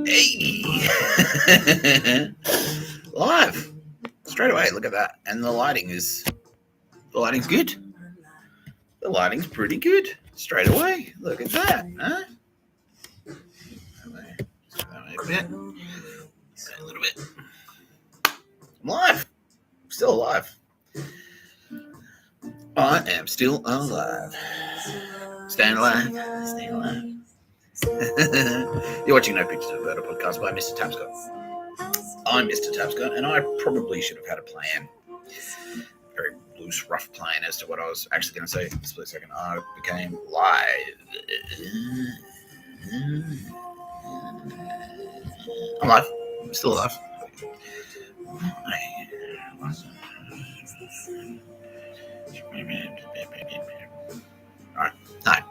Hey! Live! Straight away, look at that. And the lighting's good. The lighting's pretty good. Straight away. Look at that, huh? A little bit. I'm live. I'm still alive. I am still alive. Staying alive. Staying alive. You're watching No Pictures of Murder podcast by Mr. Tapscott. I'm Mr. Tapscott, and I probably should have had a plan. Very loose, rough plan as to what I was actually going to say. Split second, I became live. I'm live. I'm still alive. Alright. Hi.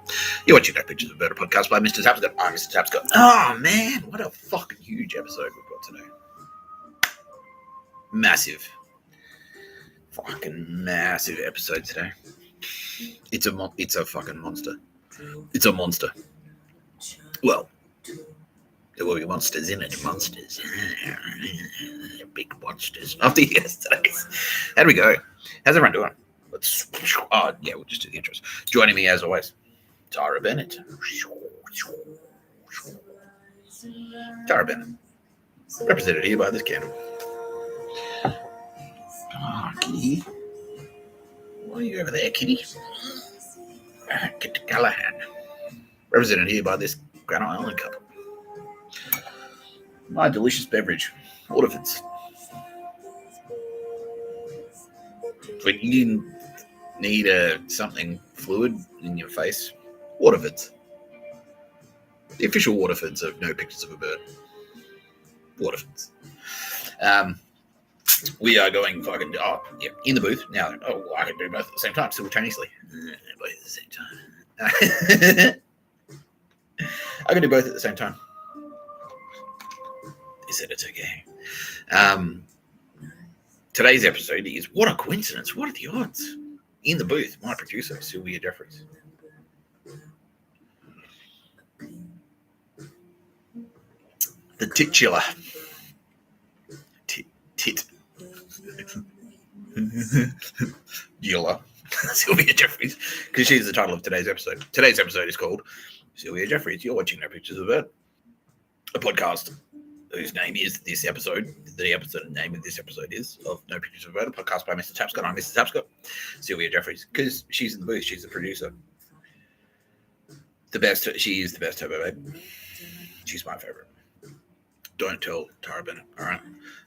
You're watching No Pictures of Murder podcast by Mr. Tapscott. I'm Mr. Tapscott. Oh man, what a fucking huge episode we've got today. Massive. Fucking massive episode today. It's a fucking monster. It's a monster. Well, there will be monsters in it. Monsters. Big monsters. After yesterday's. How do we go? How's everyone doing? We'll just do the intros. Joining me as always, Tara Bennett. Tara Bennett. Represented here by this candle. Oh, kitty. Why are you over there, kitty? Get to Callahan. Represented here by this Granite Island cup. My delicious beverage, Waterford's. When you need something fluid in your face, Waterford's. The official Waterford's of No Pictures of a Bird. Waterford's. We are going fucking in the booth now. Oh, I can do both at the same time, simultaneously. Both at the same time. I can do both at the same time. They said it's okay. Today's episode is what a coincidence. What are the odds? In the booth, my producer, Sylvia Jeffreys. The titular. Tit. Gila. Sylvia Jeffreys. Because she's the title of today's episode. Today's episode is called Sylvia Jeffreys. You're watching No Pictures of It. A podcast whose name is this episode. The episode name of this episode is of No Pictures of It, a podcast by Mr. Tapscott. I'm Mr. Tapscott. Sylvia Jeffreys. Because she's in the booth. She's the producer. She is the best Turbo Babe. She's my favorite. Don't tell Tara Bennett, all right?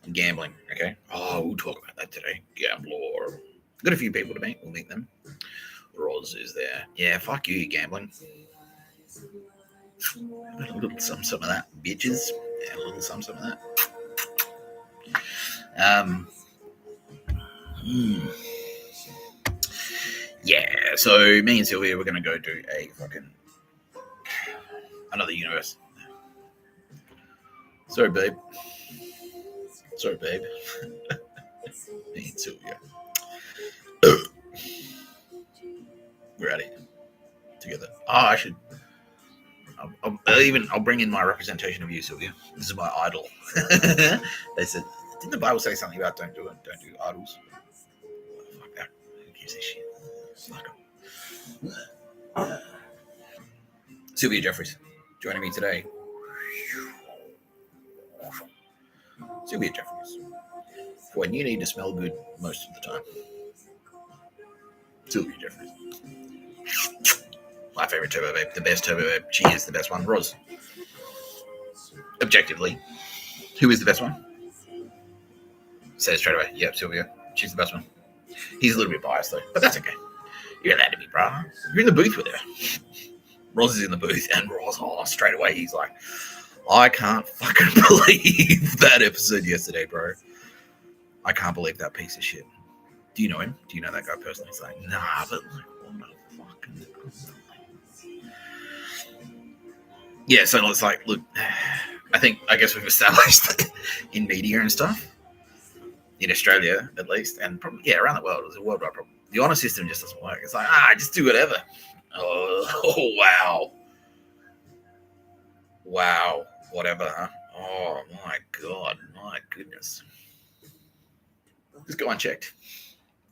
I'm gambling, okay? Oh, we'll talk about that today. Gambler. Got a few people to meet. We'll meet them. Roz is there. Yeah, fuck you, gambling. A little some of that, bitches. Yeah, a little some of that. Yeah, so me and Sylvia, we're going to go do a fucking another universe. Sorry, babe. Me and Sylvia. We're at it together. Oh, I should. I'll bring in my representation of you, Sylvia. This is my idol. They said, didn't the Bible say something about don't do idols? Fuck that. Who gives this shit? Fuck them. Sylvia Jeffreys joining me today. Sylvia Jeffreys. When you need to smell good most of the time. Sylvia Jeffreys. My favorite Turbo Babe. The best Turbo Babe. She is the best one. Roz. Objectively. Who is the best one? Say it straight away. Yep, Sylvia. She's the best one. He's a little bit biased though. But that's okay. You're allowed to be, brah. You're in the booth with her. Roz is in the booth. And Roz, straight away, he's like, I can't fucking believe that episode yesterday, bro. I can't believe that piece of shit. Do you know him? Do you know that guy personally? He's like, nah, but like, what a fucking... Yeah, so it's like, look, I guess we've established that in media and stuff, in Australia at least, and probably, around the world, it's a worldwide problem. The honor system just doesn't work. It's like, just do whatever. Oh wow. Wow, whatever, huh? Oh my god, my goodness. Just go unchecked.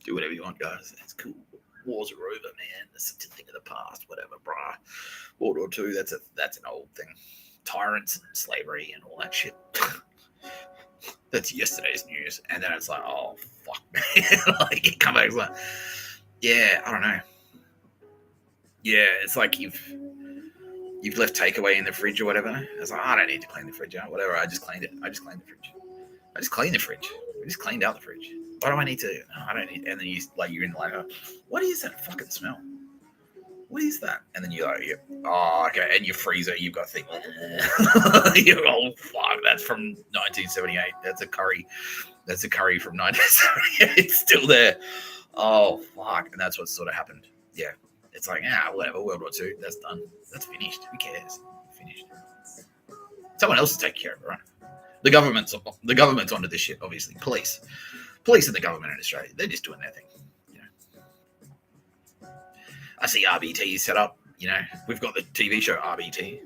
Do whatever you want, guys. It's cool. Wars are over, man. That's a thing of the past. Whatever, brah. World War II. That's an old thing. Tyrants and slavery and all that shit. That's yesterday's news. And then it's like, oh fuck, man. Like you come back, it's like, yeah, I don't know. Yeah, it's like you've left takeaway in the fridge or whatever. It's like, I don't need to clean the fridge out. Whatever. I just cleaned it. I just cleaned the fridge. I just cleaned the fridge. I just cleaned out the fridge. Why do I need to? No, I don't need. And then you're in the like, what is that fucking smell? What is that? And then you're like, oh, okay. And your freezer, you've got things. You're oh fuck, that's from 1978. That's a curry. That's a curry from 1978. It's still there. Oh fuck, and that's what sort of happened. Yeah, it's like whatever. World War II, that's done. That's finished. Who cares? Finished. Someone else is taking care of it, right? The government's onto this shit. Obviously, police and the government in Australia, they're just doing their thing. I see RBT set up. We've got the TV show RBT.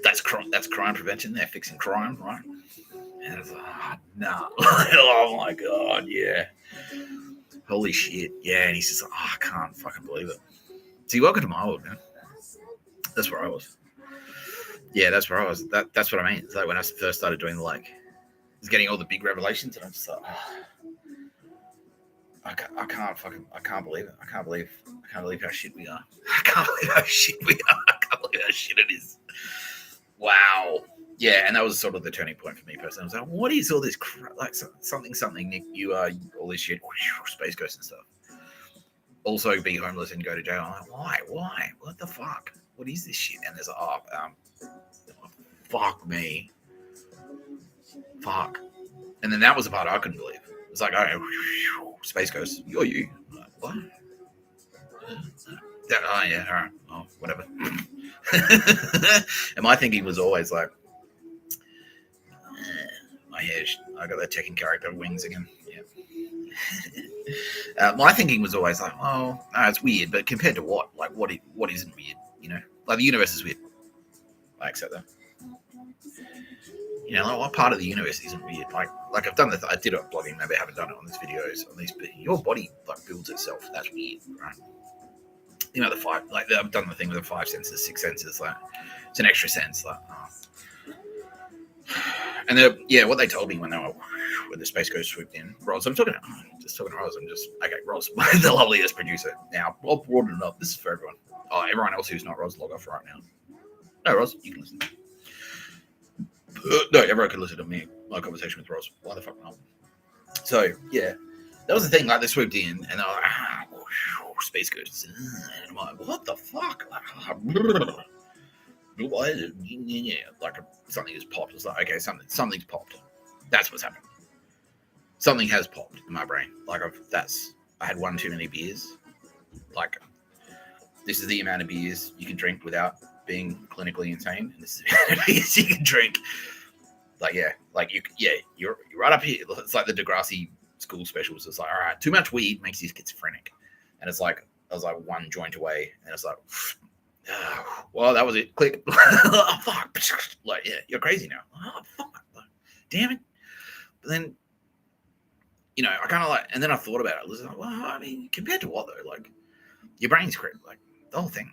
That's crime prevention. They're fixing crime, right? And it's like, nah. Oh my god, yeah. Holy shit, yeah. And he's just like, I can't fucking believe it. See, welcome to my world, man. That's where I was. Yeah, that's where I was. That's what I mean. It's like when I first started doing I was getting all the big revelations, and I'm just like, I can't believe it. I can't believe how shit we are. I can't believe how shit we are. I can't believe how shit it is. Wow. Yeah, and that was sort of the turning point for me personally. I was like, what is all this crap? Like something, Nick, you are all this shit, Space Ghost and stuff. Also be homeless and go to jail. I'm like, why? What the fuck? What is this shit? And there's fuck me. Fuck. And then that was the part I couldn't believe. It's like, Space Ghost, you're you. I'm like, what? Oh, yeah, all right. Oh, whatever. And my thinking was always like, my hair, I got that Tekken character wings again. Yeah. My thinking was always like, oh, no, it's weird, but compared to what? Like, what isn't weird? Like the universe is weird. I accept that. Like what part of the universe isn't weird? Like I've done I did it on blogging, maybe I haven't done it on these videos. On these, but your body builds itself. That's weird, right? The five, I've done the thing with the 5 senses, 6 senses. Like it's an extra sense. And what they told me when the Space Ghost swooped in, Roz. I'm talking to Roz. I'm just okay, Roz, the loveliest producer. Now I'll broaden it up. This is for everyone. Oh, everyone else who's not Roz, log off right now. No, Roz, you can listen. No, everyone can listen to me. My conversation with Roz. Why the fuck not? So yeah, that was the thing. Like they swooped in, and they were like, Space Ghosts. And I'm like, what the fuck? Like something has popped. It's like, okay, something's popped. That's what's happened. Something has popped in my brain. Like I had one too many beers. Like this is the amount of beers you can drink without being clinically insane, and this is the amount of beers you can drink. You're right up here. It's like the Degrassi school specials. It's like, all right, too much weed makes you schizophrenic, and it's like I was like one joint away, and it's like, well, that was it. Click. Oh, fuck. Like, yeah, you're crazy now. Oh, fuck. Damn it. But then, I kind of and then I thought about it. I was like, well, I mean, compared to what though? Like, your brain's crazy. Like, the whole thing.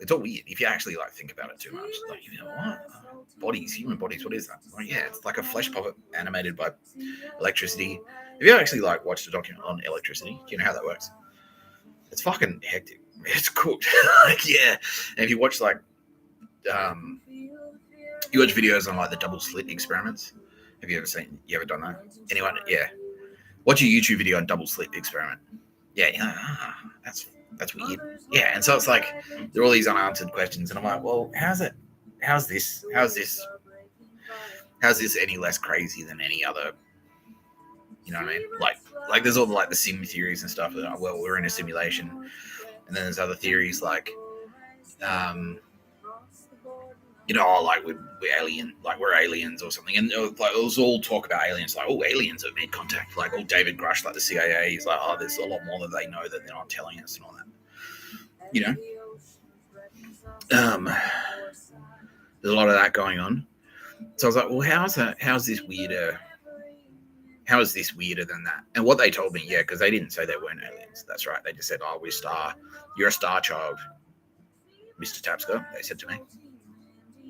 It's all weird if you actually think about it too much. Like, what? Human bodies, what is that? Like, yeah, it's like a flesh puppet animated by electricity. Have you actually watched a document on electricity? Do you know how that works? It's fucking hectic. It's cooked. Yeah. And if you watch you watch videos on the double slit experiments. Have you ever done that? Anyone? Yeah. Watch a YouTube video on double slit experiment. Yeah. That's weird. Yeah. And so it's like there are all these unanswered questions, and I'm like, well, how's this any less crazy than any other? You know what I mean? Like there's all the sim theories and stuff that we're in a simulation, and then there's other theories we're alien, we're aliens or something, and it was all talk about aliens, aliens have made contact, David Grush, the CIA, he's like, there's a lot more that they know that they're not telling us and all that. There's a lot of that going on, So I was like, well, how's this weirder? How is this weirder than that? And what they told me, yeah, because they didn't say they weren't aliens. That's right. They just said, oh, you're a star child, Mr. Tapsco. They said to me.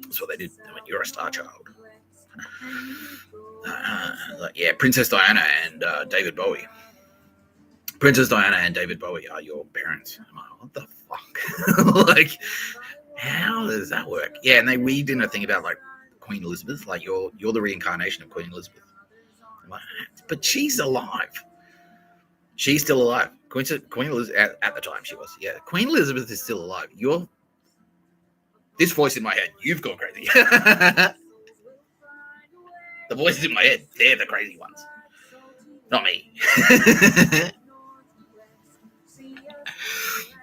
That's what they did. They went, you're a star child. Yeah, Princess Diana and David Bowie. Princess Diana and David Bowie are your parents. I'm like, what the fuck? Like, how does that work? Yeah, and they weaved in a thing about like Queen Elizabeth, like you're the reincarnation of Queen Elizabeth. I'm like, but she's alive. She's still alive. Queen Elizabeth at the time she was. Yeah, Queen Elizabeth is still alive. This voice in my head, you've gone crazy. The voices in my head, they're the crazy ones, not me.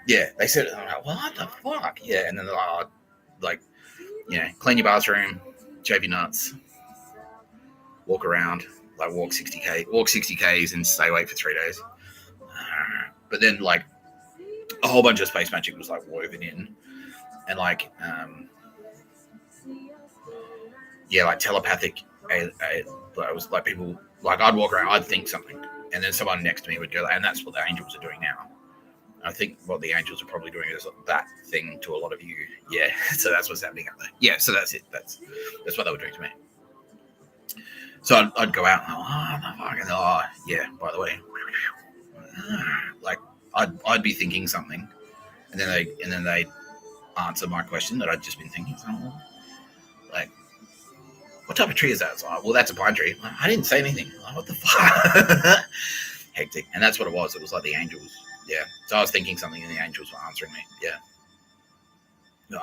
Yeah, they said, I'm like, what the fuck? Yeah, and then they're like, clean your bathroom, shave your nuts, walk around, like walk 60 Ks and stay awake for 3 days. But then like a whole bunch of space magic was like woven in, and like like telepathic. I was like people like I'd walk around, I'd think something, and then someone next to me would go, and that's what the angels are doing now. I think what the angels are probably doing is that thing to a lot of you. Yeah, so that's what's happening out there. Yeah, so that's it. That's what they were doing to me. So I'd go out and yeah, by the way, like I'd be thinking something, and then they answer my question that I'd just been thinking. So, like, what type of tree is that? So, well, that's a pine tree. I didn't say anything. Like, what the fuck? Hectic. And that's what it was. It was like the angels. Yeah. So I was thinking something and the angels were answering me. Yeah.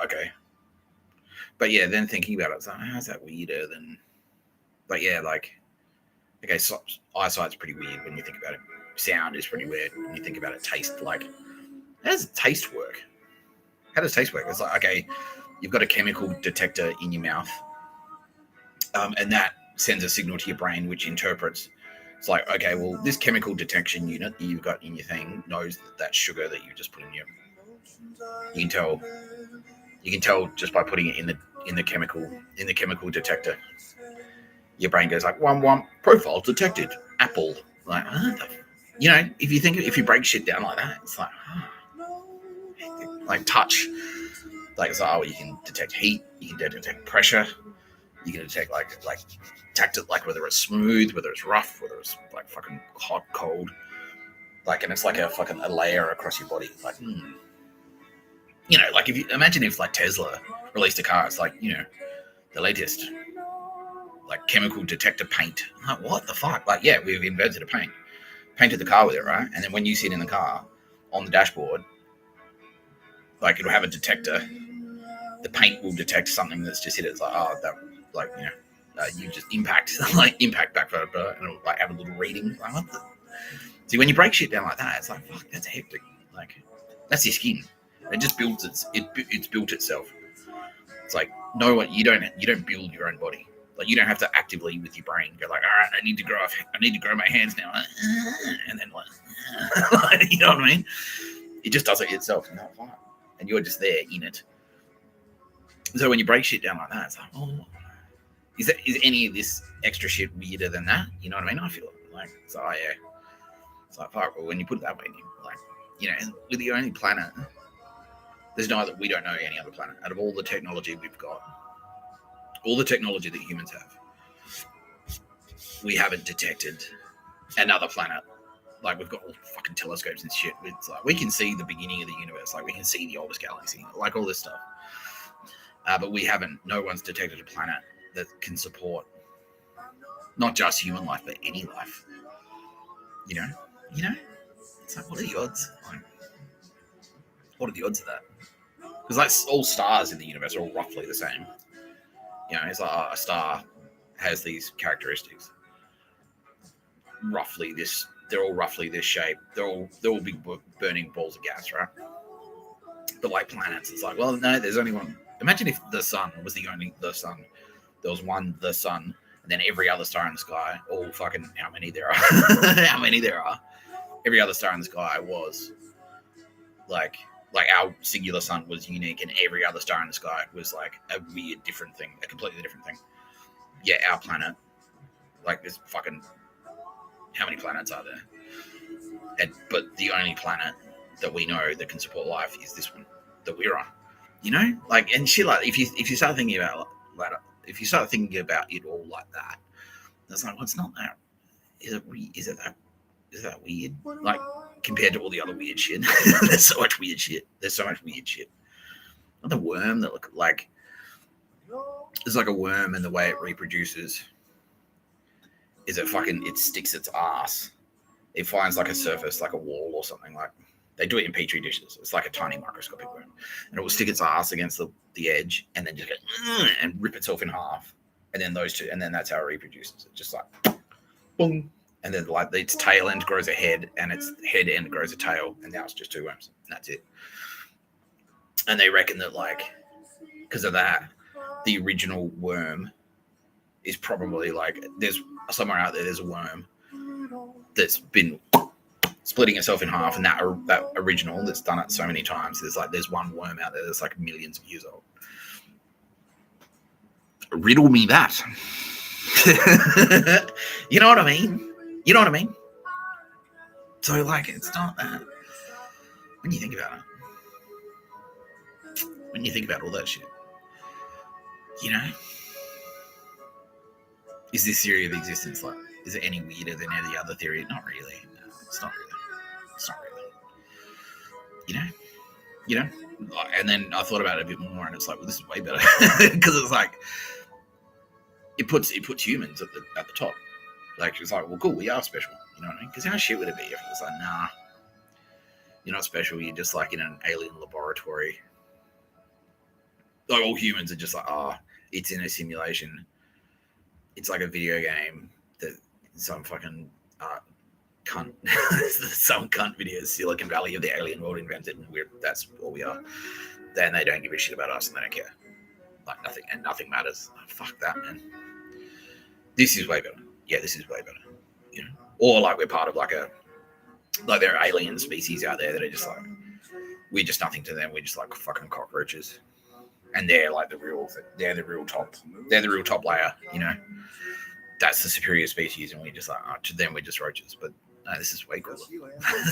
Okay. But yeah, then thinking about it, it's like, how's that weirder than... But yeah, like... Okay, so eyesight's pretty weird when you think about it. Sound is pretty weird when you think about it. Taste, like... How does taste work? How does taste work? It's like, okay, you've got a chemical detector in your mouth, and that sends a signal to your brain, which interprets... It's like, okay, well, this chemical detection unit that you've got in your thing knows that sugar that you just put in your... You can tell just by putting it in the chemical detector. Your brain goes like, one, profile detected, apple. Like, if you break shit down like that, it's like, like touch. Like, it's like, you can detect heat, you can detect pressure, you can detect like tactile, like whether it's smooth, whether it's rough, whether it's like fucking hot, cold, like, and it's like a layer across your body. Like, like if you imagine if like Tesla released a car, it's like, the latest like chemical detector paint. I'm like, what the fuck? Like, yeah, we've invented a painted the car with it, right? And then when you sit in the car on the dashboard, like it'll have a detector. The paint will detect something that's just hit it. It's like, that, like, you just impact backfire, and it'll like have a little reading. Like, what the? See, when you break shit down like that, it's like, fuck, that's hectic. Like, that's your skin. It just builds it's built itself. It's like, no one, you don't build your own body. Like, you don't have to actively with your brain go like, all right, I need to grow my hands now, and then like, you know what I mean? It just does it itself, and you're just there in it. So when you break shit down like that, it's like, is any of this extra shit weirder than that? You know what I mean? I feel like, so yeah. It's like, fuck, well, when you put it that way, like, with the only planet, we don't know any other planet. Out of all the technology we've got, all the technology that humans have, we haven't detected another planet. Like, we've got all fucking telescopes and shit. It's like, we can see the beginning of the universe. Like, we can see the oldest galaxy, like all this stuff. But no one's detected a planet that can support not just human life, but any life. It's like, what are the odds? Like, what are the odds of that? Because like all stars in the universe are all roughly the same. It's like a star has these characteristics. They're all roughly this shape. They're all big burning balls of gas, right? But like planets, it's like, well, no, there's only one. Imagine if the sun was the sun. There was one, the sun, and then every other star in the sky, all fucking how many there are. Every other star in the sky was like our singular sun was unique, and every other star in the sky was like a weird different thing, a completely different thing. yeah, our planet. Like, there's fucking, how many planets are there? But the only planet that we know that can support life is this one that we're on. You know, like, and shit, like, if you start thinking about like, if you start thinking about it all like that, it's like, well, it's not that. Is it that weird? Like, compared to all the other weird shit, there's so much weird shit. The worm that look like, it's like a worm, and the way it reproduces is it sticks its ass. It finds like a surface, like a wall or something. Like, they do it in petri dishes. It's like a tiny microscopic worm, and it will stick its ass against the edge, and then just go and rip itself in half, and then those two, and then that's how it reproduces. It's just like boom, and then like its tail end grows a head, and its head end grows a tail, and now it's just two worms, and that's it. And they reckon that, like, because of that, the original worm is probably like, there's somewhere out there's a worm that's been splitting itself in half, and that original that's done it so many times, there's one worm out there that's like millions of years old. Riddle me that. You know what I mean? So, like, it's not that. When you think about it, when you think about all that shit, you know, is this theory of existence, like, is it any weirder than any other theory? Not really. No, it's not really. You know. And then I thought about it a bit more, and it's like, well, this is way better, because it's like it puts humans at the top. Like, it's like, well, cool, we are special. You know what I mean? Because how shit would it be if it was like, nah, you're not special. You're just like in an alien laboratory. Like, all humans are just like, it's in a simulation. It's like a video game that some fucking cunt, some cunt videos, Silicon Valley of the alien world invented, and that's all we are. Then they don't give a shit about us, and they don't care. Like, nothing matters. Oh, fuck that, man. This is way better. Yeah, this is way better. You know, or like we're part of like there are alien species out there that are just like, we're just nothing to them. We're just like fucking cockroaches, and they're like the real top. They're the real top layer. You know, that's the superior species, and we're just like, to them we're just roaches. But no, this is way cooler.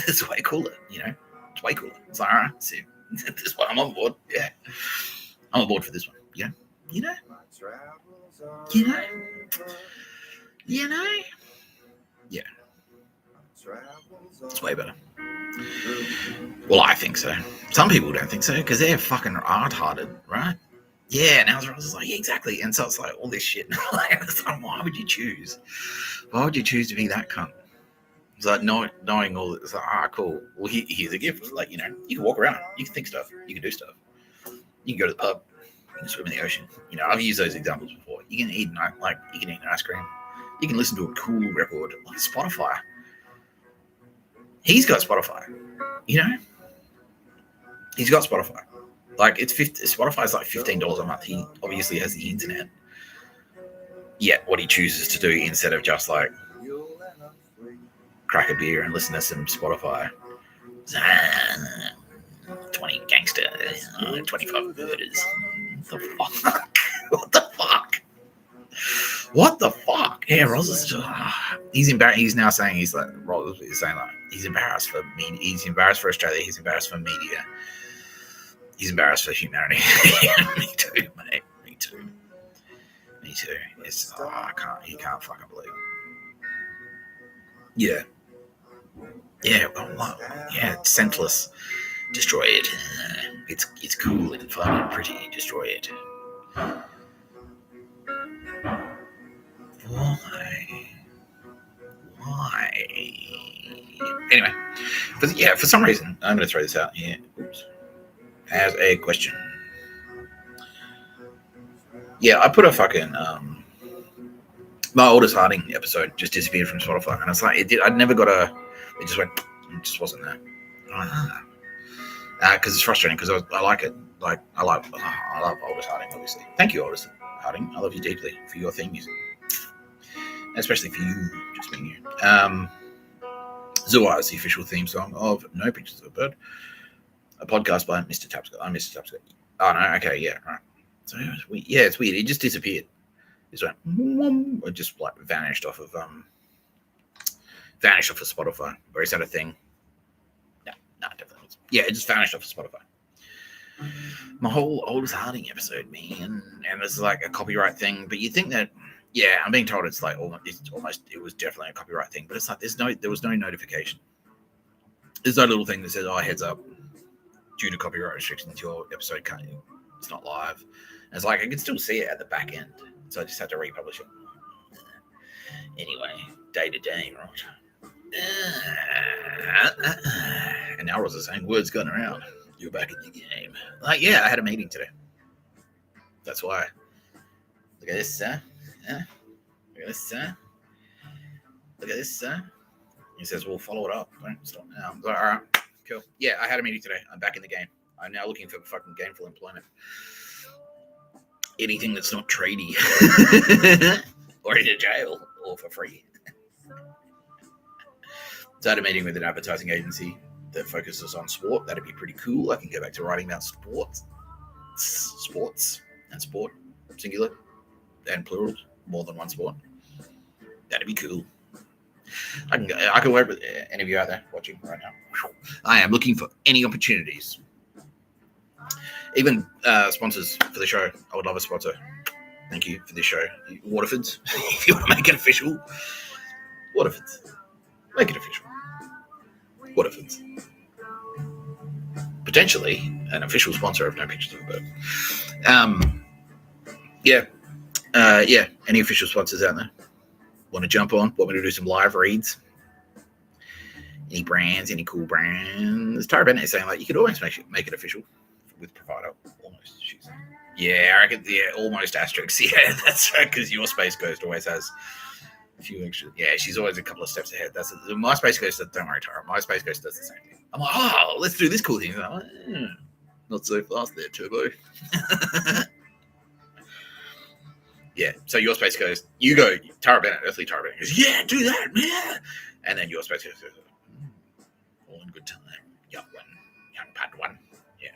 This is way cooler. You know, it's way cooler. It's like, all right, see, this one I'm on board. Yeah, I'm on board for this one. You know. Yeah. It's way better. Well, I think so. Some people don't think so, because they're fucking hard-hearted, right? Yeah, and Ross is like, yeah, exactly. And so it's like all this shit. Like, why would you choose? Why would you choose to be that cunt? It's like knowing all this. It's like, cool. Well, here's a gift. Like, you know, you can walk around. You can think stuff. You can do stuff. You can go to the pub. You can swim in the ocean. You know, I've used those examples before. You can eat ice cream. You can listen to a cool record like Spotify. He's got Spotify. You know, he's got Spotify. Like, Spotify's like $15 a month. He obviously has the internet. Yet what he chooses to do, instead of just like crack a beer and listen to some Spotify, 20 gangsters, 25 murders. What the fuck? Yeah, Ross is just, he's embarrassed. He's now saying Ross is saying like, he's embarrassed for me. He's embarrassed for Australia. He's embarrassed for media. He's embarrassed for humanity. Me too, mate. Me too. It's he can't fucking believe it. Yeah. It's senseless. Destroy it. It's cool and fun and pretty. Destroy it. Why? Anyway, for some reason, I'm going to throw this out here. Oops. As a question. Yeah, I put a fucking my oldest Harding episode just disappeared from Spotify, and it's like it never got it just wasn't there. Because it's frustrating, because I like it. Like, I love Oldest Harding, obviously. Thank you, Oldest Harding. I love you deeply for your theme music, especially for you, just being you. Zua is the official theme song of No Pictures of a Bird, a podcast by Mr. Tapscott. I'm Mr. Tapscott. Oh no, okay, yeah, right. So it's weird. It just disappeared. Just went, it just like vanished off of Spotify. Or is that a thing? No, definitely. Yeah, it just vanished off of Spotify. My whole Oldest Harding episode, man, and this is like a copyright thing. But you think that, yeah, I'm being told it's like it was definitely a copyright thing. But it's like there was no notification. There's no little thing that says, "Oh, heads up, due to copyright restrictions, your episode it's not live." And it's like I can still see it at the back end, so I just had to republish it. Anyway, day to day, right? And now Ross is saying words going around. You're back in the game. Like, yeah, I had a meeting today. That's why. Look at this, sir. Yeah. Look at this, sir. Look at this, sir. He says, "We'll follow it up. Don't stop now." I'm like, all right, cool. Yeah, I had a meeting today. I'm back in the game. I'm now looking for fucking gainful employment. Anything that's not tradie or in a jail or for free. So I had a meeting with an advertising agency that focuses on sport. That'd be pretty cool. I can go back to writing about sports and sport, singular and plural, more than one sport. That'd be cool. I can work with any of you out there watching right now. I am looking for any opportunities. Even sponsors for the show. I would love a sponsor. Thank you for this show. Waterfords, if you want to make it official. Waterfords. Make it official. Waterfords. Potentially an official sponsor of No Pictures of a Bird. Yeah. Any official sponsors out there? Want to jump on? Want me to do some live reads? Any brands? Any cool brands? Tara Bennett is saying like you could almost make it official with provider. Almost. She's saying. Yeah, I reckon. Yeah, almost asterisks. Yeah, that's right. Because your Space Ghost always has a few extra. Yeah, she's always a couple of steps ahead. That's my Space Ghost. Don't worry, Tara. My Space Ghost does the same thing. I'm like, oh, let's do this cool thing. Like, not so fast there, Turbo. Yeah, so your Space Ghost, you go, Tara Bennett, Earthly Tara Bennett goes, yeah, do that, yeah. And then your Space Ghost goes, all in good time, young pad one, yeah.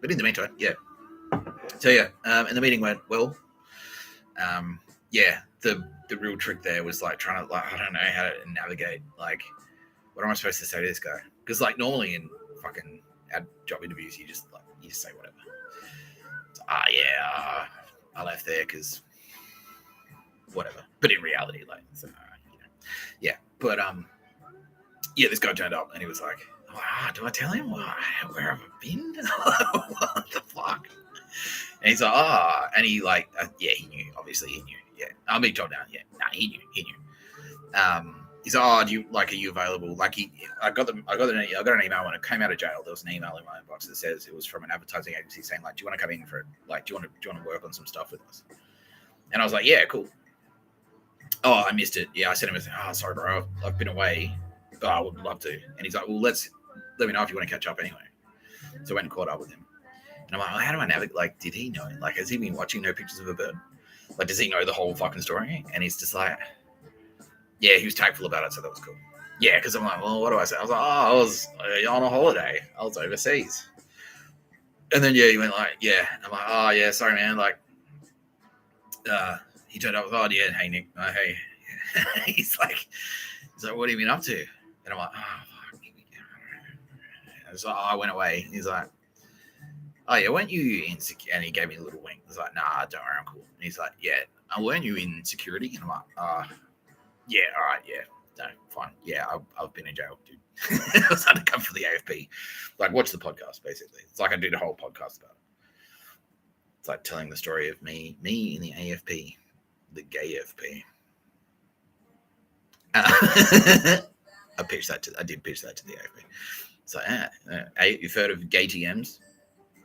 But in the meantime, yeah. So yeah, and the meeting went well. Yeah, the real trick there was like trying to, like, I don't know how to navigate, like, what am I supposed to say to this guy? Because like normally in fucking job interviews, you just say whatever. I left there because whatever. But in reality, like, so, yeah. But yeah, this guy turned up and he was like, do I tell him where have I been? What the fuck? And he's like, and he like, yeah, he knew. Obviously, he knew. Yeah, I'm being told down. Yeah, he knew. He's like, do you are you available? Like I got an email when I came out of jail. There was an email in my inbox that says it was from an advertising agency saying like, do you want to come in for it? Like, do you want to work on some stuff with us? And I was like, yeah, cool. Oh, I missed it. Yeah, I sent him sorry, bro, I've been away. But I would love to. And he's like, well, let me know if you want to catch up anyway. So I went and caught up with him. And I'm like, how do I navigate? Like, did he know? Like, has he been watching No Pictures of a Bird? Like, does he know the whole fucking story? And he's just like, yeah, he was tactful about it, so that was cool. Yeah, because I'm like, well, what do I say? I was like, I was on a holiday. I was overseas. And then, yeah, he went like, yeah. I'm like, yeah, sorry, man. Like, he turned up with, yeah, hey, Nick. Hey. He's like, what have you been up to? And I'm like, fuck. And so I went away. He's like, yeah, weren't you in security? And he gave me a little wink. He's like, nah, don't worry, I'm cool. And he's like, yeah, weren't you in security? And I'm like, yeah, all right, yeah, no, fine. Yeah, I've been in jail, dude. I was undercover for the AFP. Like, watch the podcast, basically. It's like I did a whole podcast about it. It's like telling the story of me in the AFP, the gay AFP. I did pitch that to the AFP. So, you've heard of gay TMs?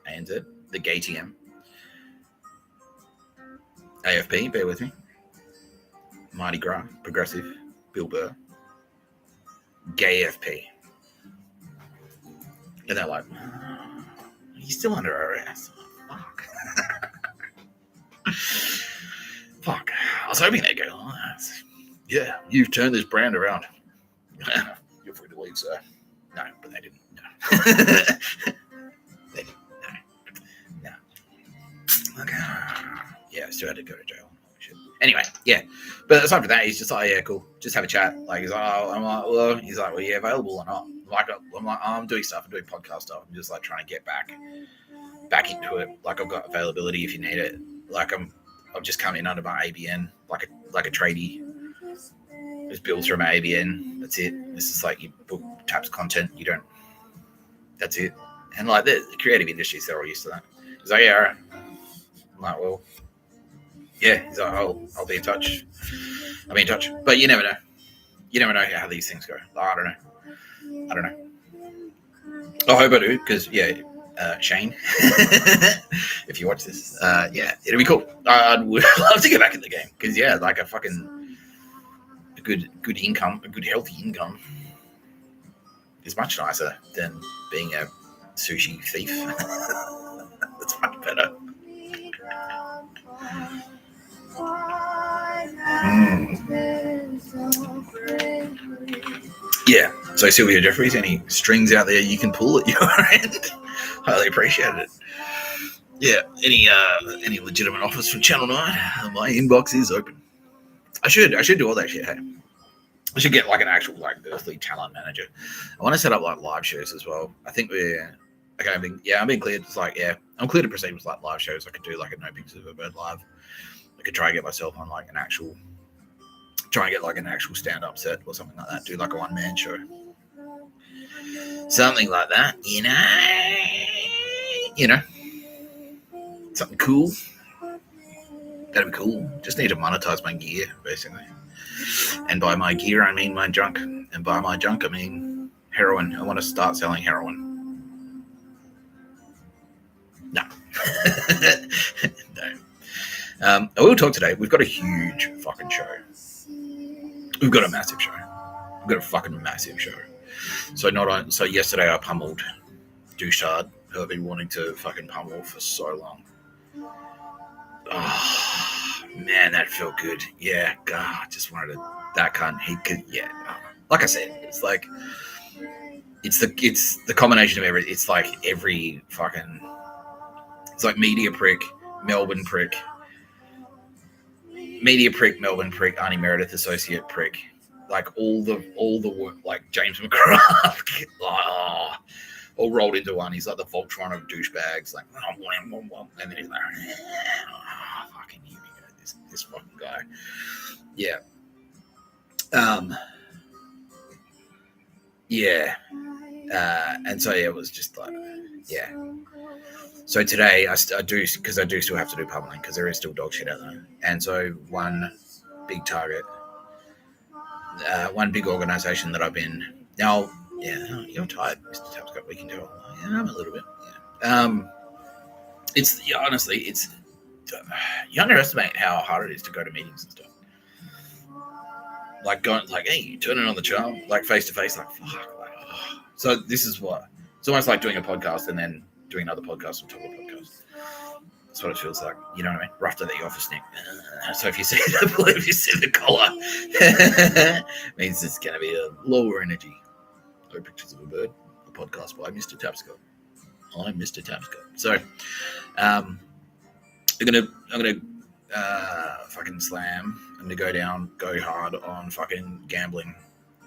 ANZ, the gay TM. AFP, bear with me. Mardi Gras, Progressive, Bill Burr, gay FP. And they're like, he's still under arrest. Fuck. Fuck. I was hoping they'd go, yeah, you've turned this brand around. You're free to leave, sir. No, but they didn't. No. They didn't. No. still had to go to jail. Shit. Anyway, yeah. But aside from that, he's just like, yeah, cool. Just have a chat. Like, he's like, oh, I'm like, well, he's like, well, yeah, available or not? I'm like, oh, I'm doing stuff. I'm doing podcast stuff. I'm just like trying to get back into it. Like, I've got availability if you need it. Like, I've just come in under my ABN, like a tradie. Just build through my ABN. That's it. This is like you book taps content. You don't. That's it. And like the creative industries, they're all used to that. He's like, yeah, all right. I'm like, well, yeah. He's like, I'll be in touch. I'll be in touch. But you never know. You never know how these things go. Like, I don't know. I hope I do, because yeah, Shane, if you watch this, yeah, it'll be cool. I'd love to get back in the game, because yeah, like a good income, a good healthy income is much nicer than being a sushi thief. That's much better. Yeah. So Sylvia Jeffreys, any strings out there you can pull at your end? Highly appreciate it. Yeah. Any legitimate offers from Channel 9? My inbox is open. I should do all that shit. Hey, I should get like an actual like earthly talent manager. I want to set up like live shows as well. I think we're okay. I'm being cleared. It's like, yeah, I'm clear to proceed with like live shows. I could do like a No Pictures of a Bird live. I could try and get myself on like an actual stand-up set or something like that. Do like a one-man show, something like that. You know, something cool. That'd be cool. Just need to monetize my gear, basically. And by my gear, I mean my junk. And by my junk, I mean heroin. I want to start selling heroin. No. No. I will talk today. We've got a huge fucking show. We've got a massive show. We've got a fucking massive show. So yesterday I pummeled Douchard, who I've been wanting to fucking pummel for so long. Oh, man, that felt good. Yeah, God, I just wanted to. That cunt, he could. Yeah, like I said, it's like it's the combination of everything. It's like every fucking. It's like media prick, Melbourne prick, Arnie Meredith associate prick. Like all the work, like James McGrath, all rolled into one. He's like the Voltron of douchebags, like, and then he's like, fucking here we go, this fucking guy. Yeah. Yeah. And so yeah, it was just like, yeah. So today I do, because I do still have to do pummeling, because there is still dog shit out there. And so one big target, one big organisation that I've been now. Yeah, you're tired, Mr. Tapscott. We can tell. Yeah, I'm a little bit. Yeah. Honestly, you underestimate how hard it is to go to meetings and stuff. Like going, like, hey, you turning on the charm, like face to face, like fuck. Like, oh. So this is what it's almost like doing a podcast and then doing another podcast on top of the podcast. That's what it feels like. You know what I mean? Rough to the office, Nick. So if you see the collar, means it's going to be a lower energy. No Pictures of a Bird, a podcast by Mr. Tapscott. I'm Mr. Tapscott. So, I'm gonna fucking slam. I'm gonna go hard on fucking gambling.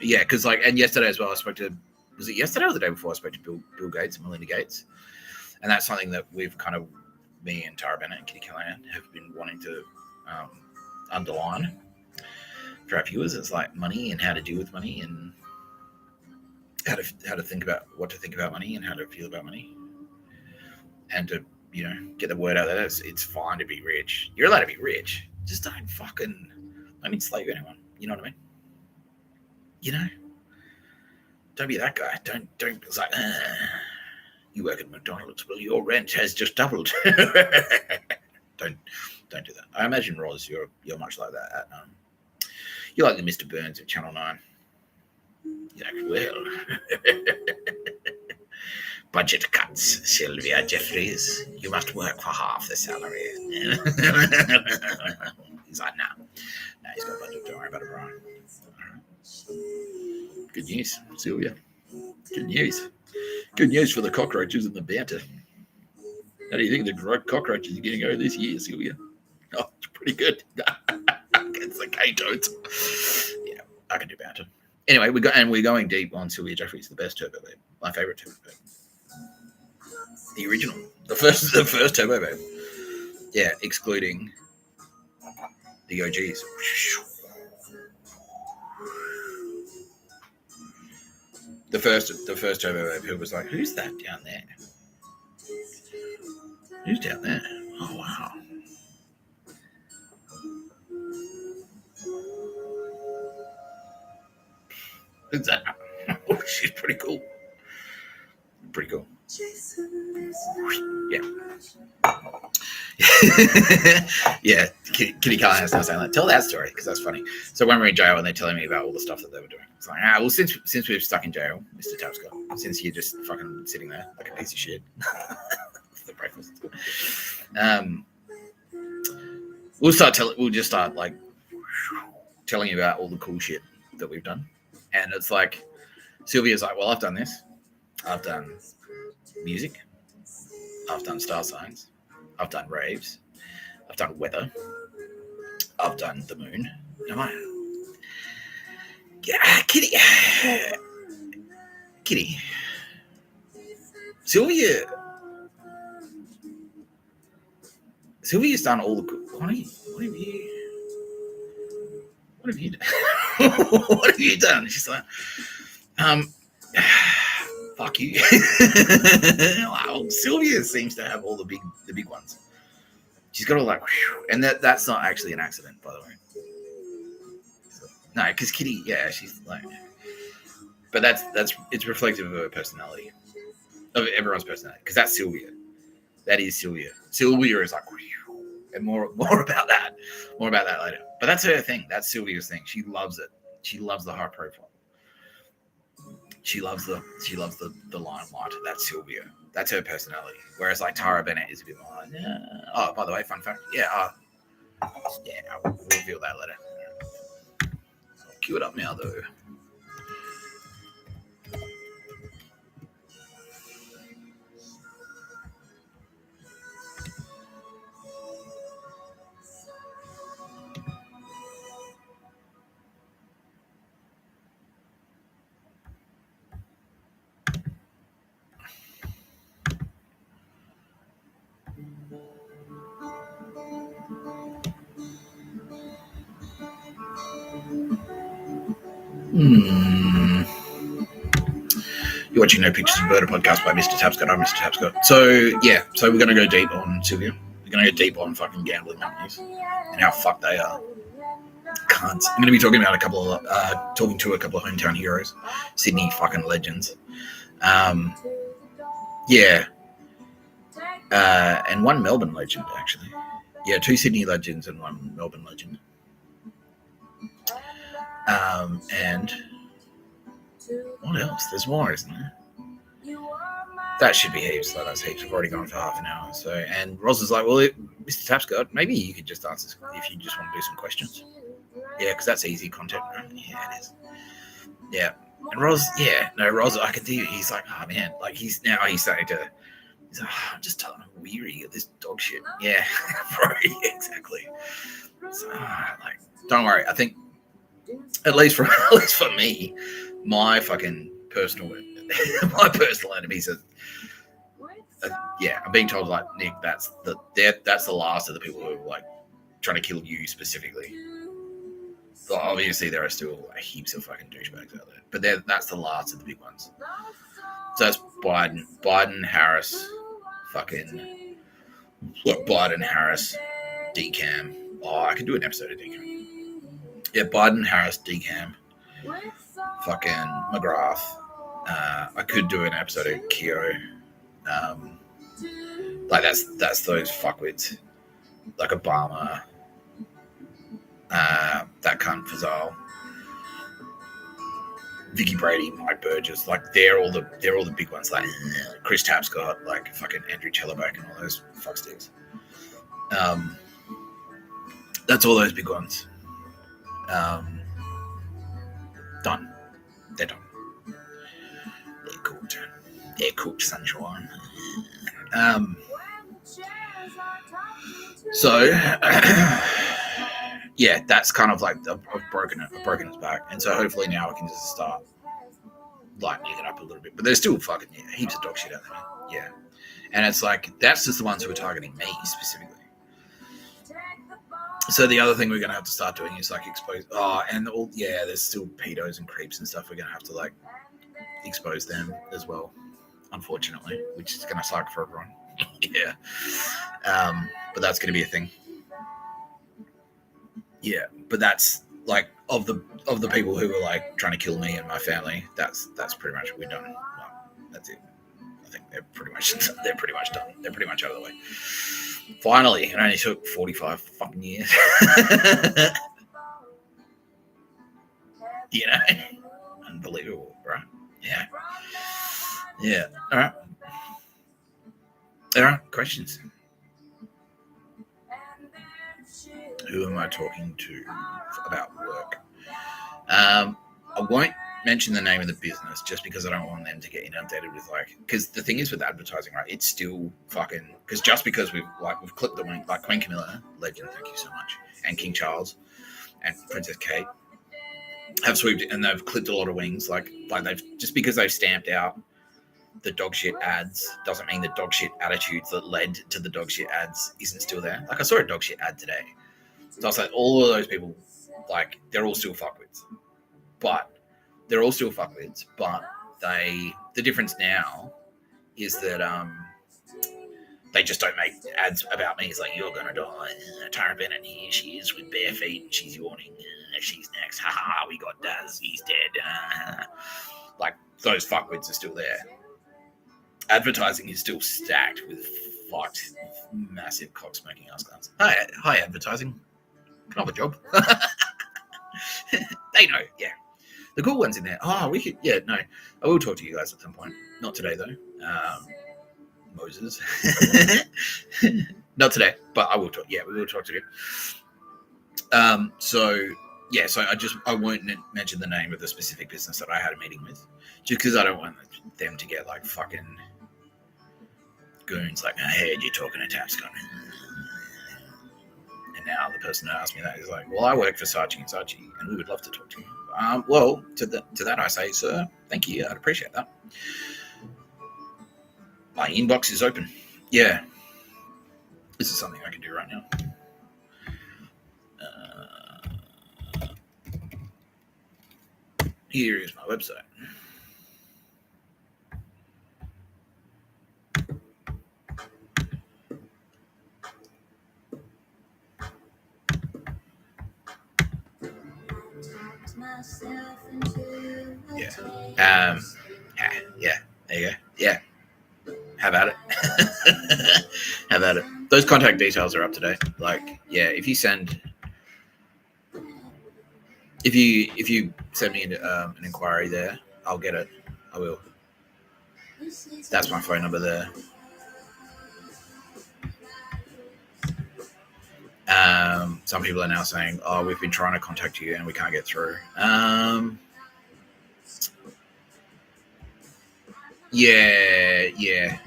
Yeah, because like, and yesterday as well, I spoke to. Was it yesterday or the day before? I spoke to Bill Gates and Melinda Gates, and that's something that we've kind of, me and Tara Bennett and Kitty Callahan have been wanting to underline for our viewers. It's like money and how to deal with money and how to think about what to think about money and how to feel about money, and to, you know, get the word out there. It's fine to be rich. You're allowed to be rich. Just don't enslave anyone. You know what I mean? You know, don't be that guy. Don't. It's like, you work at McDonald's. Well, your rent has just doubled. Don't do that. I imagine, Roz, you're much like that. You're like the Mr. Burns of Channel 9. You're like, well, budget cuts, Sylvia Jeffreys. You must work for half the salary. He's like, no, he's got a budget. Don't worry about it, Brian. Good news, Sylvia. Good news. Good news for the cockroaches and the banter. How do you think the cockroaches are getting over this year, Sylvia? Oh, it's pretty good against the K-Toads. Yeah, I can do banter. Anyway, we're going deep on Sylvia Jeffreys, the best Turbo Babe, my favorite Turbo Babe, the original, the first Turbo Babe. Yeah, excluding the OGs. The first Turbo Babe, who was like, who's that down there? Who's down there? Oh wow. Who's that? Oh, she's pretty cool. Pretty cool. Yeah. Yeah, Kitty Callahan is now saying that. Tell that story because that's funny. So when we're in jail and they're telling me about all the stuff that they were doing, it's like, well, since we've stuck in jail, Mr. Tapscott, since you're just fucking sitting there like a piece of shit for the breakfast, we'll just start like telling you about all the cool shit that we've done, and it's like Sylvia's like, well, I've done this, I've done music, I've done star signs, I've done raves, I've done weather, I've done the moon. Am I? Yeah, Kitty. Sylvia's done all the good. What have you done? What have you done? She's like, fuck you. Wow, Sylvia seems to have all the big ones. She's got all like, and that's not actually an accident, by the way. No, because Kitty, yeah, she's like, but it's reflective of her personality, of everyone's personality, because that's Sylvia. That is Sylvia. Sylvia is like, and more about that later. But that's her thing. That's Sylvia's thing. She loves it. She loves the high profile. She loves the limelight. That's Sylvia. That's her personality. Whereas like Tara Bennett is a bit more like, yeah. Oh, by the way, fun fact. Yeah, we'll reveal that later. I'll cue it up now though. You're watching No Pictures of Bird, a podcast by Mr. Tapscott. I'm Mr. Tapscott. So we're going to go deep on Sylvia. We're going to go deep on fucking gambling companies and how fucked they are. Cunts. I'm going to be talking about talking to a couple of hometown heroes, Sydney fucking legends. And one Melbourne legend, actually. Yeah, 2 Sydney legends and 1 Melbourne legend. And what else? There's more, isn't there? That should be heaps. That's heaps. We've already gone for half an hour. So, and Roz is like, well, Mr. Tapscott, maybe you could just answer if you just want to do some questions. Yeah, because that's easy content, right? Yeah, it is. Yeah. And Roz, I can see he's like, oh man, like he's starting to, he's like, oh, I'm just telling him weary of this dog shit. Yeah, bro, exactly. So, like, don't worry. I think, at least for me, my fucking personal enemies are, I'm being told like, Nick, that's the last of the people who are like trying to kill you specifically. So obviously there are still like, heaps of fucking douchebags out there, but that's the last of the big ones. So that's Biden, Harris, fucking Biden, Harris, DCAM. Oh, I can do an episode of DCAM. Yeah, Biden, Harris, DCAM, fucking McGrath. I could do an episode of Keogh. Like that's those fuckwits, like Obama, that cunt Fazal, Vicky Brady, Mike Burgess. Like they're all the big ones. Like Chris Tapscott, like fucking Andrew Tellerback, and all those fucksticks. That's all those big ones. Done. They're done. They're cooked, sunshine. So yeah, that's kind of like I've broken his back, and so hopefully now I can just start lightening it up a little bit. But there's still fucking heaps of dog shit out there. Yeah, and it's like that's just the ones who are targeting me specifically. So the other thing we're gonna have to start doing is like expose. There's still pedos and creeps and stuff. We're gonna have to like expose them as well, unfortunately, which is gonna suck for everyone. Yeah, but that's gonna be a thing. Yeah, but that's like of the people who were like trying to kill me and my family. That's pretty much we're done. That's it. I think they're pretty much done. They're pretty much out of the way. Finally, it only took 45 fucking years. You know, unbelievable, bro. Yeah, yeah. All right. Questions. Who am I talking to about work? I won't mention the name of the business just because I don't want them to get inundated with because the thing is with advertising, right? It's still fucking because just because we've clipped the wing, like Queen Camilla, legend, thank you so much, and King Charles and Princess Kate have swooped and they've clipped a lot of wings. Like they've just because they've stamped out the dog shit ads doesn't mean the dog shit attitudes that led to the dog shit ads isn't still there. Like I saw a dog shit ad today. So I was like, all of those people, they're all still fuckwits. But the difference now is that they just don't make ads about me. It's like, you're going to die. Tara Bennett, here she is with bare feet and she's yawning. She's next. Ha, we got Daz. He's dead. Those fuckwits are still there. Advertising is still stacked with fucked, massive cock-smoking ass guns. Hi, advertising. Can I have a job? They know, yeah. The cool ones in there. Oh, we could, yeah, no. I will talk to you guys at some point. Not today, though. Moses. Not today, but I will talk. Yeah, we will talk to you. So I won't mention the name of the specific business that I had a meeting with, just because I don't want them to get fucking goons I heard you talking to Tapscon. And now the person who asked me that is like, well, I work for Saatchi & Saatchi, and we would love to talk to you. Well, to that I say, sir, thank you. I'd appreciate that. My inbox is open. Yeah. This is something I can do right now. Here is my website. Yeah. Yeah. There you go. Yeah. How about it? How about it? Those contact details are up to date. If you send me an inquiry there, I'll get it. I will. That's my phone number there. Some people are now saying, "Oh, we've been trying to contact you and we can't get through." Yeah.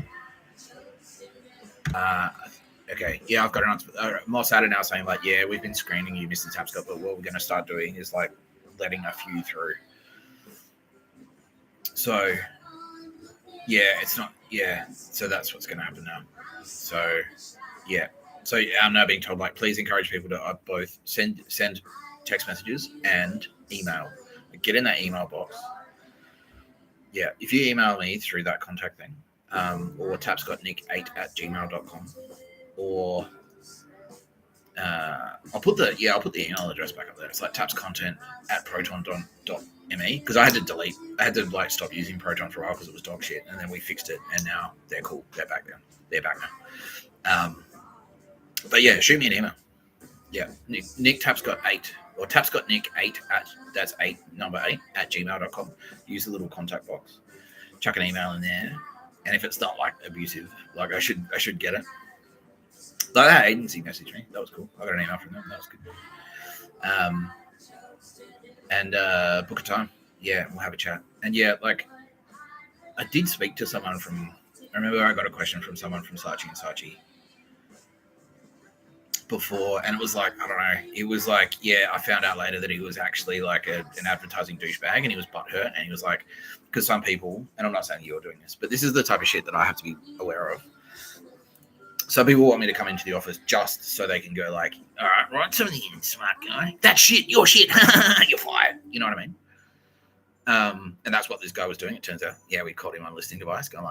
Okay. Yeah, I've got an answer. Moss Adder now saying we've been screening you, Mr. Tapscott, but what we're going to start doing is letting a few through. So, yeah, it's not. Yeah, so that's what's going to happen now. So, yeah. So I'm now being told please encourage people to both send text messages and email. Get in that email box. Yeah, if you email me through that contact thing, or tapscottnick8@gmail.com, or I'll put the email address back up there. It's tapscontent@proton.me because I had to stop using Proton for a while because it was dog shit, and then we fixed it, and now they're cool. They're back now. But yeah, shoot me an email. Yeah, Nick Tapscott8 or tapscottnick8 that's 8 number 8 @gmail.com. Use the little contact box. Chuck an email in there, and if it's not abusive, I should get it. That agency messaged me. That was cool. I got an email from them. That was good. And book a time. Yeah, we'll have a chat. And yeah, I did speak to someone from. I remember I got a question from someone from Saatchi & Saatchi. before, and it was like, I don't know, it was like, yeah, I found out later that he was actually like an advertising douchebag, and he was butthurt, and he was like, because some people, and I'm not saying you're doing this, but this is the type of shit that I have to be aware of. Some people want me to come into the office just so they can go like, all right, write something in, smart guy. That shit, your shit, you're fired. You know what I mean? And that's what this guy was doing. It turns out, yeah, we caught him on a listening device, going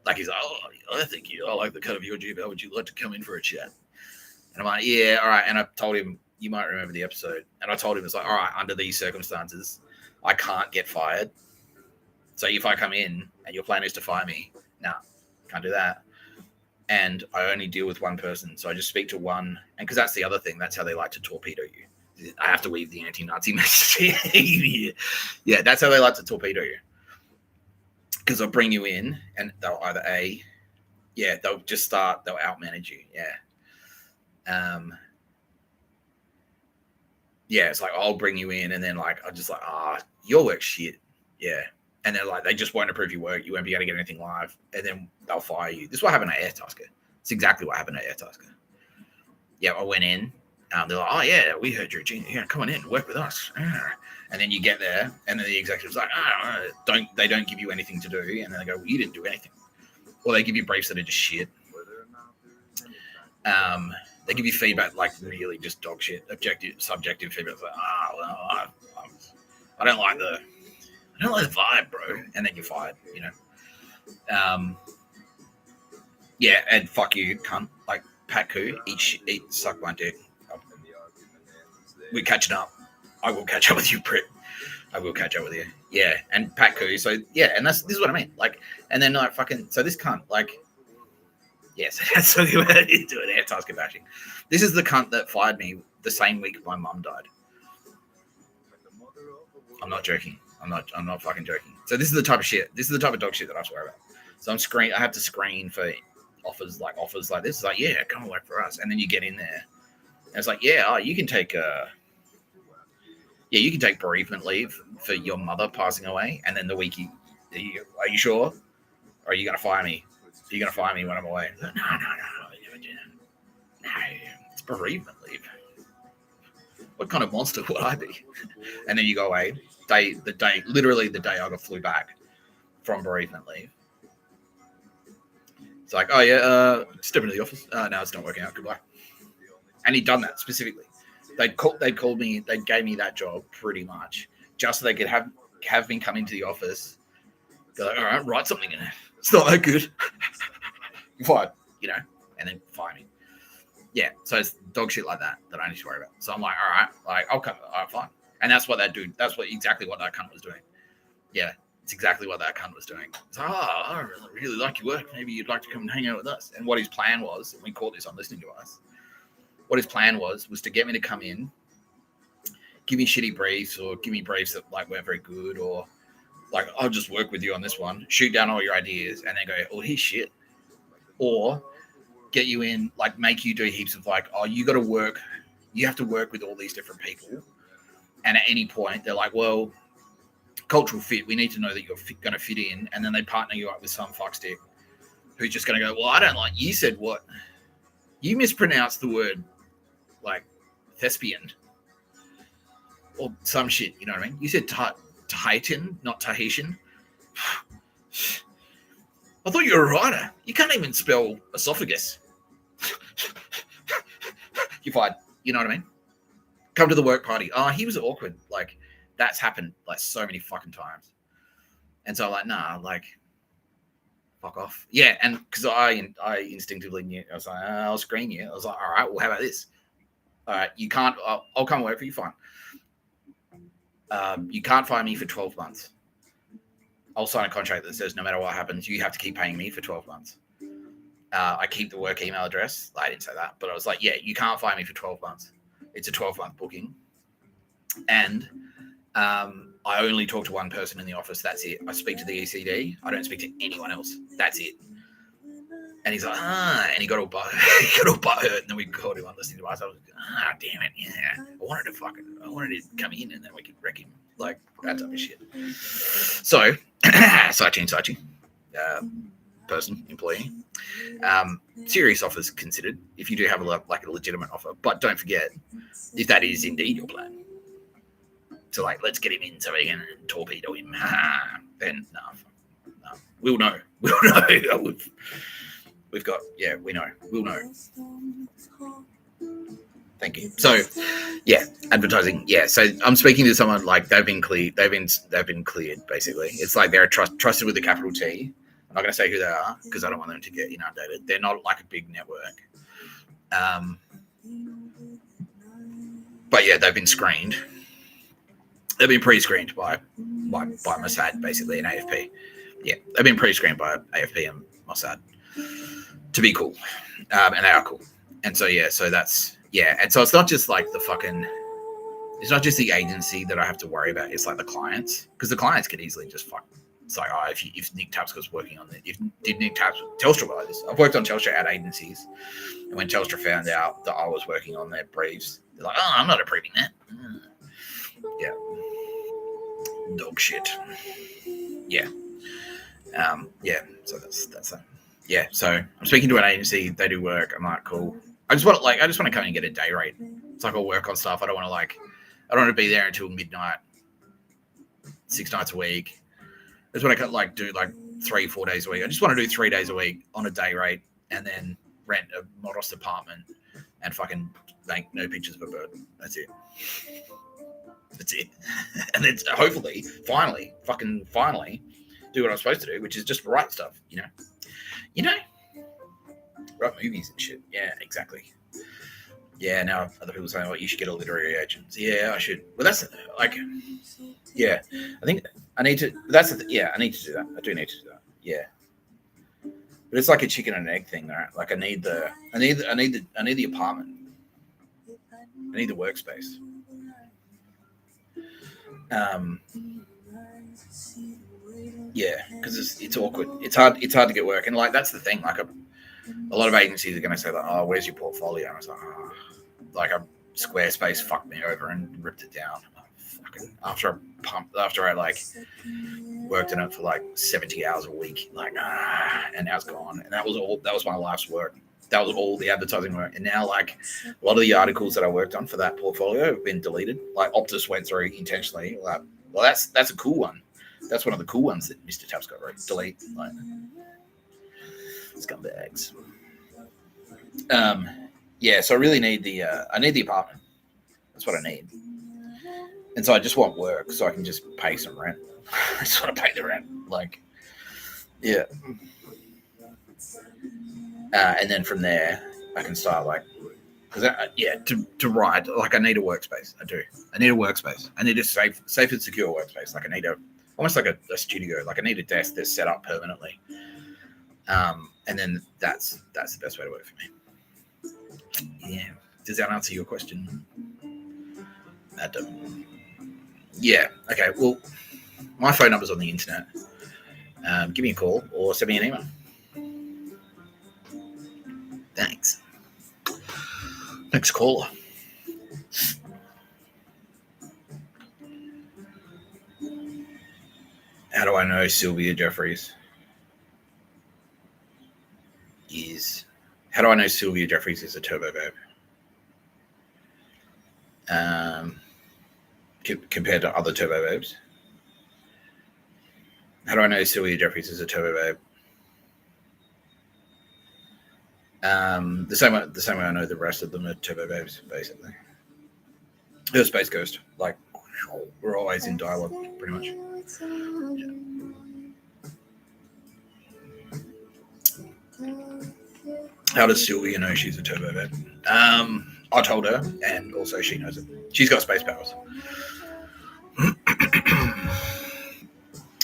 like he's like, oh, I like the cut of your jib. How would you like to come in for a chat? And I'm like, yeah, all right. And I told him, you might remember the episode. And I told him, it's like, all right, under these circumstances, I can't get fired. So if I come in and your plan is to fire me, nah, can't do that. And I only deal with one person. So I just speak to one. And because that's the other thing, that's how they like to torpedo you. I have to weave the anti-Nazi message. Yeah, that's how they like to torpedo you. Because they'll bring you in and they'll either they'll just start, they'll outmanage you. Yeah. It's like, I'll bring you in and then like, I'll just like, your work's shit. Yeah. And they're like, they just won't approve your work. You won't be able to get anything live. And then they'll fire you. This is what happened at Airtasker. It's exactly what happened at Airtasker. Yeah, I went in. They're like, oh, yeah, we heard you're a genius. Yeah, come on in, work with us. And then you get there, and then the executive's like, they don't give you anything to do. And then they go, well, you didn't do anything. Or they give you briefs that are just shit. They give you feedback like really just dog shit, subjective feedback. It's like, I don't like the vibe, bro. And then you're fired, you know. Yeah, and fuck you, cunt. Like Pat Koo, eat, suck my dick. We're catching up. I will catch up with you, prick. I will catch up with you. Yeah, and Pat Koo. So yeah, and this is what I mean. Like, and then like fucking. So this cunt, like, yes, that's what you're doing Airtasker bashing. This is the cunt that fired me the same week my mum died. I'm not joking. I'm not fucking joking. So this is the type of shit. This is the type of dog shit that I swear about. So I have to screen for offers like this. It's like, yeah, come and work for us. And then you get in there. And it's like, yeah, you can take bereavement leave for your mother passing away. And then the week are you sure? Or are you gonna fire me? Are you gonna fire me when I'm away? No, it's bereavement leave. What kind of monster would I be? And then you go away. Literally the day I got flew back from bereavement leave. It's like, oh yeah, step into the office. No, it's not working out. Goodbye. And he'd done that specifically. They called me. They gave me that job pretty much just so they could have me come into the office. Go like, all right, write something in it. It's not that good. You're fired, you know, and then fire me. Yeah, so it's dog shit like that I need to worry about. So I'm like, all right, like I'll come. All right, fine. And that's what that dude. That's exactly what that cunt was doing. Yeah, it's exactly what that cunt was doing. It's like, I really like your work. Maybe you'd like to come and hang out with us. And what his plan was, and we caught this on listening to us. What his plan was to get me to come in, give me shitty briefs, or give me briefs that like weren't very good, or like I'll just work with you on this one, shoot down all your ideas, and then go, oh, here's shit. Or get you in, like make you do heaps of like, oh, you got to work. You have to work with all these different people. And at any point, they're like, well, cultural fit. We need to know that you're going to fit in. And then they partner you up with some fuckstick who's just going to go, well, I don't like, you said what? You mispronounced the word like thespian or some shit. You know what I mean? You said Tahitian, not Tahitian. I thought you were a writer. You can't even spell esophagus. You're fired. You know what I mean? Come to the work party. Oh, he was awkward. Like, that's happened like so many fucking times. And so I'm like, nah, like, fuck off. Yeah, and because I instinctively knew, I was like, I'll screen you. I was like, all right, well, how about this? All right, you can't, I'll come work for you, fine. You can't fire me for 12 months. I'll sign a contract that says no matter what happens, you have to keep paying me for 12 months. I keep the work email address. I didn't say that, but I was like, yeah, you can't fire me for 12 months. It's a 12-month booking. And I only talk to one person in the office. That's it. I speak to the ECD. I don't speak to anyone else. That's it. And he's like, and he got all butthurt. And then we called him on listening to us. I was like, damn it. Yeah. I wanted to come in and then we could wreck him. Like that type of shit. So, Sachi. person, employee. Serious offers considered if you do have a legitimate offer, but don't forget if that is indeed your plan. So like, let's get him in so we can torpedo him. Then no, we'll know. We've got, yeah, we know. We'll know. Thank you. So, yeah, advertising. Yeah, so I'm speaking to someone like they've been cleared. They've been cleared. Basically, it's like they're trusted with a capital T. I'm not going to say who they are because I don't want them to get inundated. They're not like a big network. But yeah, they've been screened. They've been pre-screened by Mossad, basically, an AFP. Yeah, they've been pre-screened by AFP and Mossad to be cool, and they are cool. And so yeah, so that's and so it's not just like it's not just the agency that I have to worry about. It's like the clients, because the clients can easily just fuck. It's like, oh, if Nick Tapsco's working on it, did Nick Telstra buy this? I've worked on Telstra ad agencies, and when Telstra found out that I was working on their briefs, they're like, oh, I'm not approving that. Yeah, dog shit. Yeah, so that's that. Yeah, so I'm speaking to an agency. They do work. I'm like, cool. I just want to come and get a day rate. It's like I'll work on stuff. I don't want to be there until midnight, 6 nights a week. I just want to do 3-4 days a week. I just want to do 3 days a week on a day rate and then rent a modest apartment and fucking make no pictures of a bird. That's it. And then hopefully, finally, do what I'm supposed to do, which is just write stuff, write movies and shit. Yeah, exactly. Yeah, now other people saying, you should get a literary agent. Yeah, I should. Well, that's I think I need to. I need to do that. I do need to do that. Yeah, but it's like a chicken and egg thing, right? Like I need the apartment. I need the workspace. Yeah, because it's awkward. It's hard to get work, and that's the thing. Like a lot of agencies are going to say oh, where's your portfolio? And I was like, a Squarespace fucked me over and ripped it down. After I worked in it for 70 hours a week, and now it's gone. And that was my life's work. That was all the advertising work. And now a lot of the articles that I worked on for that portfolio have been deleted. Optus went through intentionally. Well, that's a cool one. That's one of the cool ones that Mr. Tapscott wrote. Delete. Scumbags. So I really need the apartment. That's what I need. And so I just want work so I can just pay some rent. I just want to pay the rent. And then from there I can start to write. I need a workspace. I do. I need a workspace. I need a safe and secure workspace. I need almost like a studio. I need a desk that's set up permanently. And then that's the best way to work for me. Yeah. Does that answer your question, Adam? Yeah. Okay. Well, my phone number's on the internet. Give me a call or send me an email. Thanks. Next caller. How do I know Sylvia Jeffreys is a turbo babe? Compared to other turbo babes. How do I know Sylvia Jeffreys is a turbo babe? The same way I know the rest of them are turbo babes, basically. Her Space Ghost. We're always in dialogue, pretty much. Yeah. How does Sylvia know she's a turbo babe? I told her, and also she knows it. She's got space powers.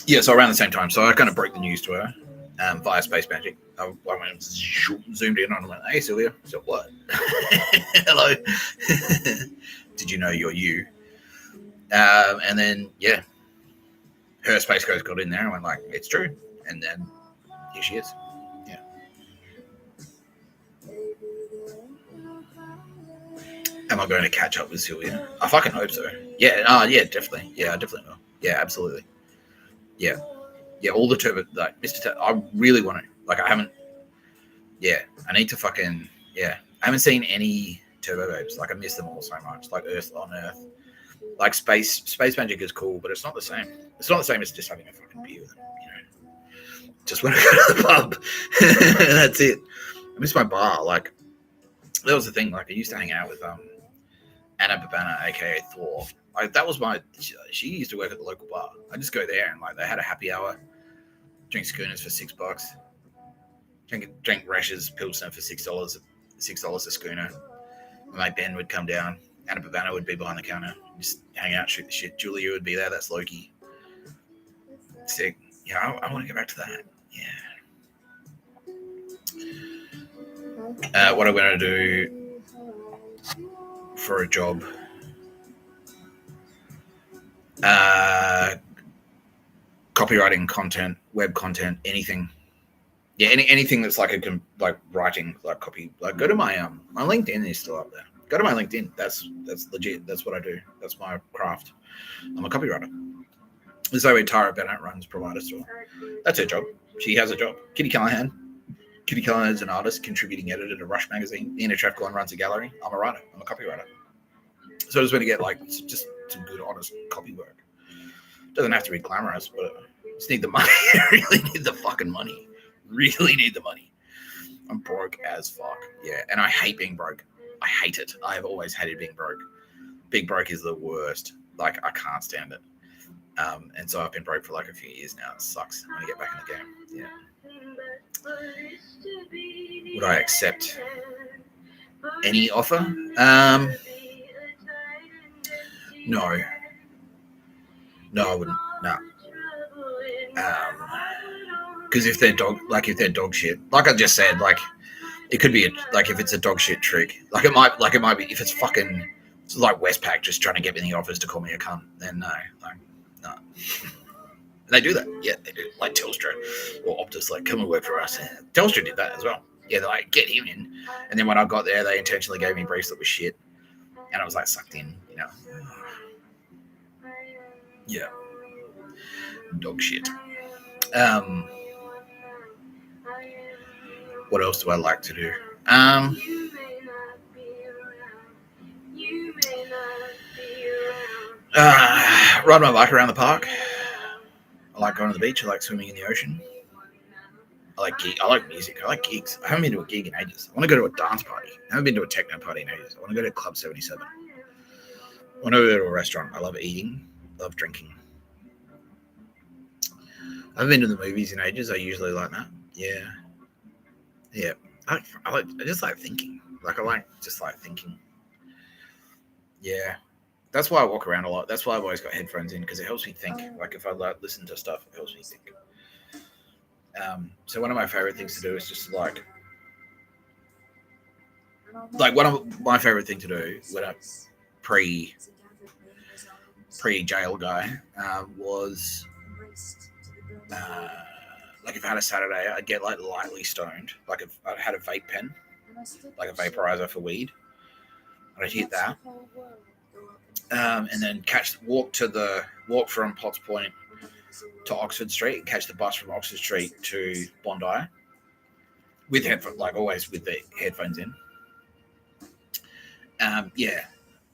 Yeah, so around the same time. So I kind of broke the news to her via Space Magic. I went zoomed in on her and went, hey, Sylvia. So what? Hello. Did you know you're you? And then, yeah, her Space Ghost got in there and went it's true. And then here she is. Yeah. Am I going to catch up with Sylvia? I fucking hope so. Yeah. Yeah, definitely. Yeah, I definitely will. Yeah, absolutely. Yeah. Yeah, all the turbo, Mr. I really want to. Like I haven't. Yeah, I need to fucking I haven't seen any Turbo Babes. Like I miss them all so much. Like Earth on Earth. Like Space Magic is cool, but it's not the same. It's not the same as just having a fucking beer with them, you know. Just when I go to the pub. That's it. I miss my bar. Like that was the thing. Like I used to hang out with Anna Babana, aka Thor. Like that was my. She used to work at the local bar. I just go there and like they had a happy hour, drink schooners for $6, drink Rash's Pilsner for $6 a schooner. My mate Ben would come down. Anna Babana would be behind the counter, just hang out, shoot the shit. Julia would be there. That's Loki. Sick. Yeah, I want to get back to that. Yeah. What I'm going to do for a job. Copywriting, content, web content, anything. Yeah, anything that's like writing, like copy. Like go to my my LinkedIn is still up there. Go to my LinkedIn. That's legit. That's what I do. That's my craft. I'm a copywriter. This is where Tara Bennett runs Provider Store. That's her job. She has a job. Kitty Callahan. Kitty Callahan is an artist, contributing editor to Rush magazine. Ian Trefcoin runs a gallery. I'm a writer. I'm a copywriter. So I just want to get like just some good, honest copy work. Doesn't have to be glamorous, but just need the money. Really need the fucking money. Really need the money. I'm broke as fuck. Yeah, and I hate being broke. I hate it. I have always hated being broke. Being broke is the worst. Like I can't stand it. And so I've been broke for like a few years now. It sucks. I want to get back in the game. Yeah. Would I accept any offer? No. No, I wouldn't. No. Because if they're dog shit, like I just said, like it could be if it's a dog shit trick, like it might be if it's fucking like Westpac just trying to get me the offers to call me a cunt, then no. They do that. Yeah, they do. Like Telstra or Optus, like, come and work for us. Telstra did that as well. Yeah, they're like, get him in. And then when I got there, they intentionally gave me a bracelet with shit. And I was like sucked in, you know. Yeah. Dog shit. What else do I like to do? Ride my bike around the park. I like going to the beach. I like swimming in the ocean. I like music. I like gigs. I haven't been to a gig in ages. I want to go to a dance party. I haven't been to a techno party in ages. I want to go to Club 77. I want to go to a restaurant. I love eating. I love drinking. I haven't been to the movies in ages. I usually like that. Yeah. Yeah. I just like thinking. Like I like thinking. Yeah. That's why I walk around a lot. That's why I've always got headphones in, because it helps me think. Like if I listen to stuff, it helps me think. So one of my favorite things to do is just like one of my favorite thing to do when I pre-jail guy was like if I had a Saturday, I'd get like lightly stoned. Like if I had a vape pen, like a vaporizer for weed, I'd hit that. And then walk from Potts Point to Oxford Street and catch the bus from Oxford Street to Bondi with headphones, like always with the headphones in.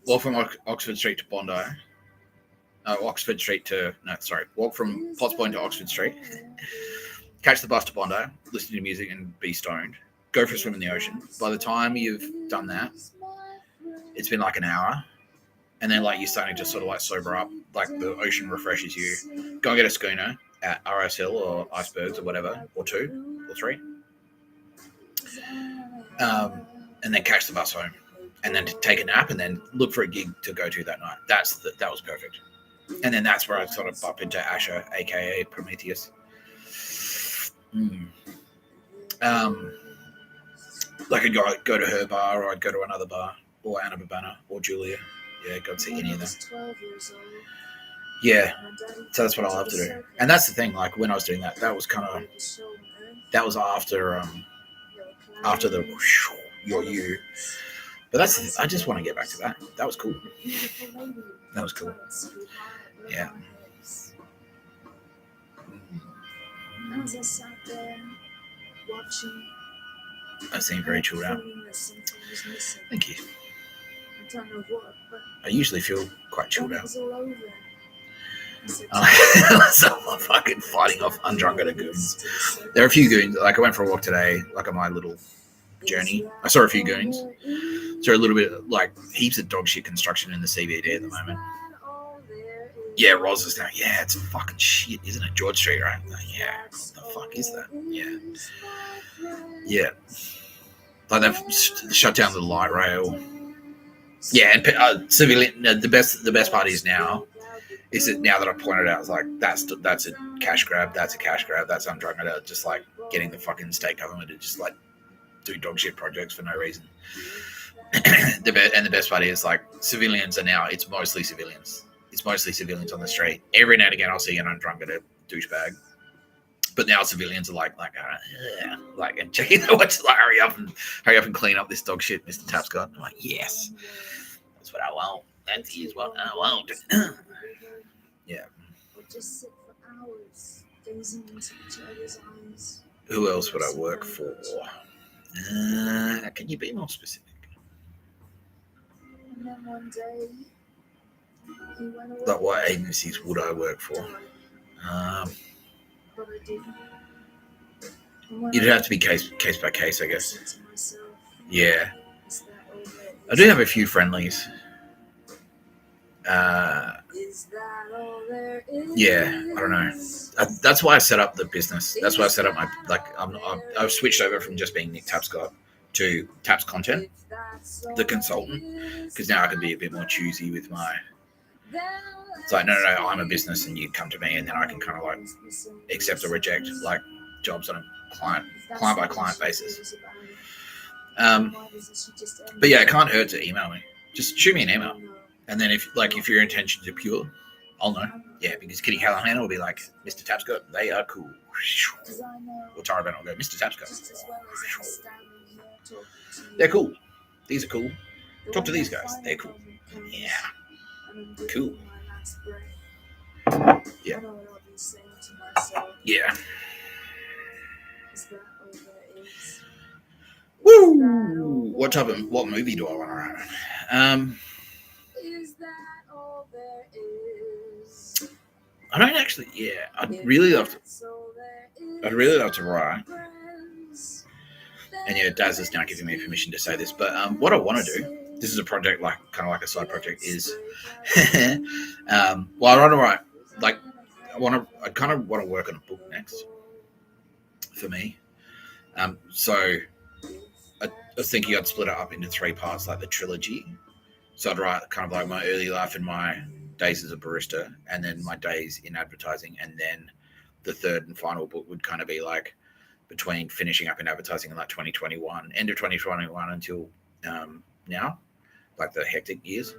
Walk from Oxford Street to Bondi. Walk from Potts Point to Oxford Street, catch the bus to Bondi, listen to music and be stoned, go for a swim in the ocean. By the time you've done that, it's been like an hour. And then, like, you're starting to sort of, like, sober up. Like, the ocean refreshes you. Go and get a schooner at RS Hill or Icebergs or whatever, or 2 or 3. And then catch the bus home. And then take a nap and then look for a gig to go to that night. That was perfect. And then that's where I sort of bump into Asher, a.k.a. Prometheus. Like, I'd go to her bar, or I'd go to another bar, or Anna Babana, or Julia. Yeah, go and see any of them. Yeah, so that's what I love to do. And that's the thing, like, when I was doing that, that was after the you're you. But I just want to get back to that. That was cool. Yeah. I seem very chilled out. Thank you. I usually feel quite chilled out. So I'm fucking fighting off undrunken goons. There are a few goons. Like I went for a walk today, like on my little journey. I saw a few goons. So a little bit like heaps of dog shit construction in the CBD at the moment. Yeah, Roz is now. Yeah, it's fucking shit, isn't it? George Street, right? Yeah. What the fuck is that? Yeah. Yeah. Like they've shut down the light rail. Yeah, and civilian. The best part is now. Is it now that I pointed out? It's like that's a cash grab. That's a cash grab. That's undrunken. Just like getting the fucking state government to just like do dog shit projects for no reason. The best part is like civilians are now. It's mostly civilians. It's mostly civilians on the street. Every now and again, I'll see an undrunken douchebag. But now civilians are like, and checking the watch, like, hurry up and clean up this dog shit, Mr. Tapscott. I'm like, yes, that's what I want. That is what I want. Yeah. Who else would I work for? Can you be more specific? Like, what agencies would I work for? It'd have to be case by case, I guess. Yeah. I do have a few friendlies. Yeah, I don't know. That's why I set up the business. That's why I set up my I've switched over from just being Nick Tapscott to Taps Content, the consultant, because now I can be a bit more choosy with my. It's like no, I'm a business, and you come to me, and then I can kind of like accept or reject like jobs on a client by client basis. But yeah, it can't hurt to email me. Just shoot me an email, and then if your intentions are pure, I'll know. Yeah, because Kitty Callahan will be like, Mr. Tapscott, they are cool. Or Tara Bennett will go, Mr. Tapscott, they're cool. These are cool. Talk to these guys. They're cool. Yeah. Cool. Yeah. Yeah. Woo! What movie do I want to write? I don't actually. Yeah, I'd really love to write. And yeah, Daz is now giving me permission to say this, but what I want to do. This is a project, like kind of like a side project. Is I want to write. Like, I kind of want to work on a book next. For me, so I was thinking I'd split it up into 3 parts, like the trilogy. So I'd write kind of like my early life and my days as a barista, and then my days in advertising, and then the third and final book would kind of be like between finishing up in advertising in like 2021, end of 2021 until now, like the hectic years.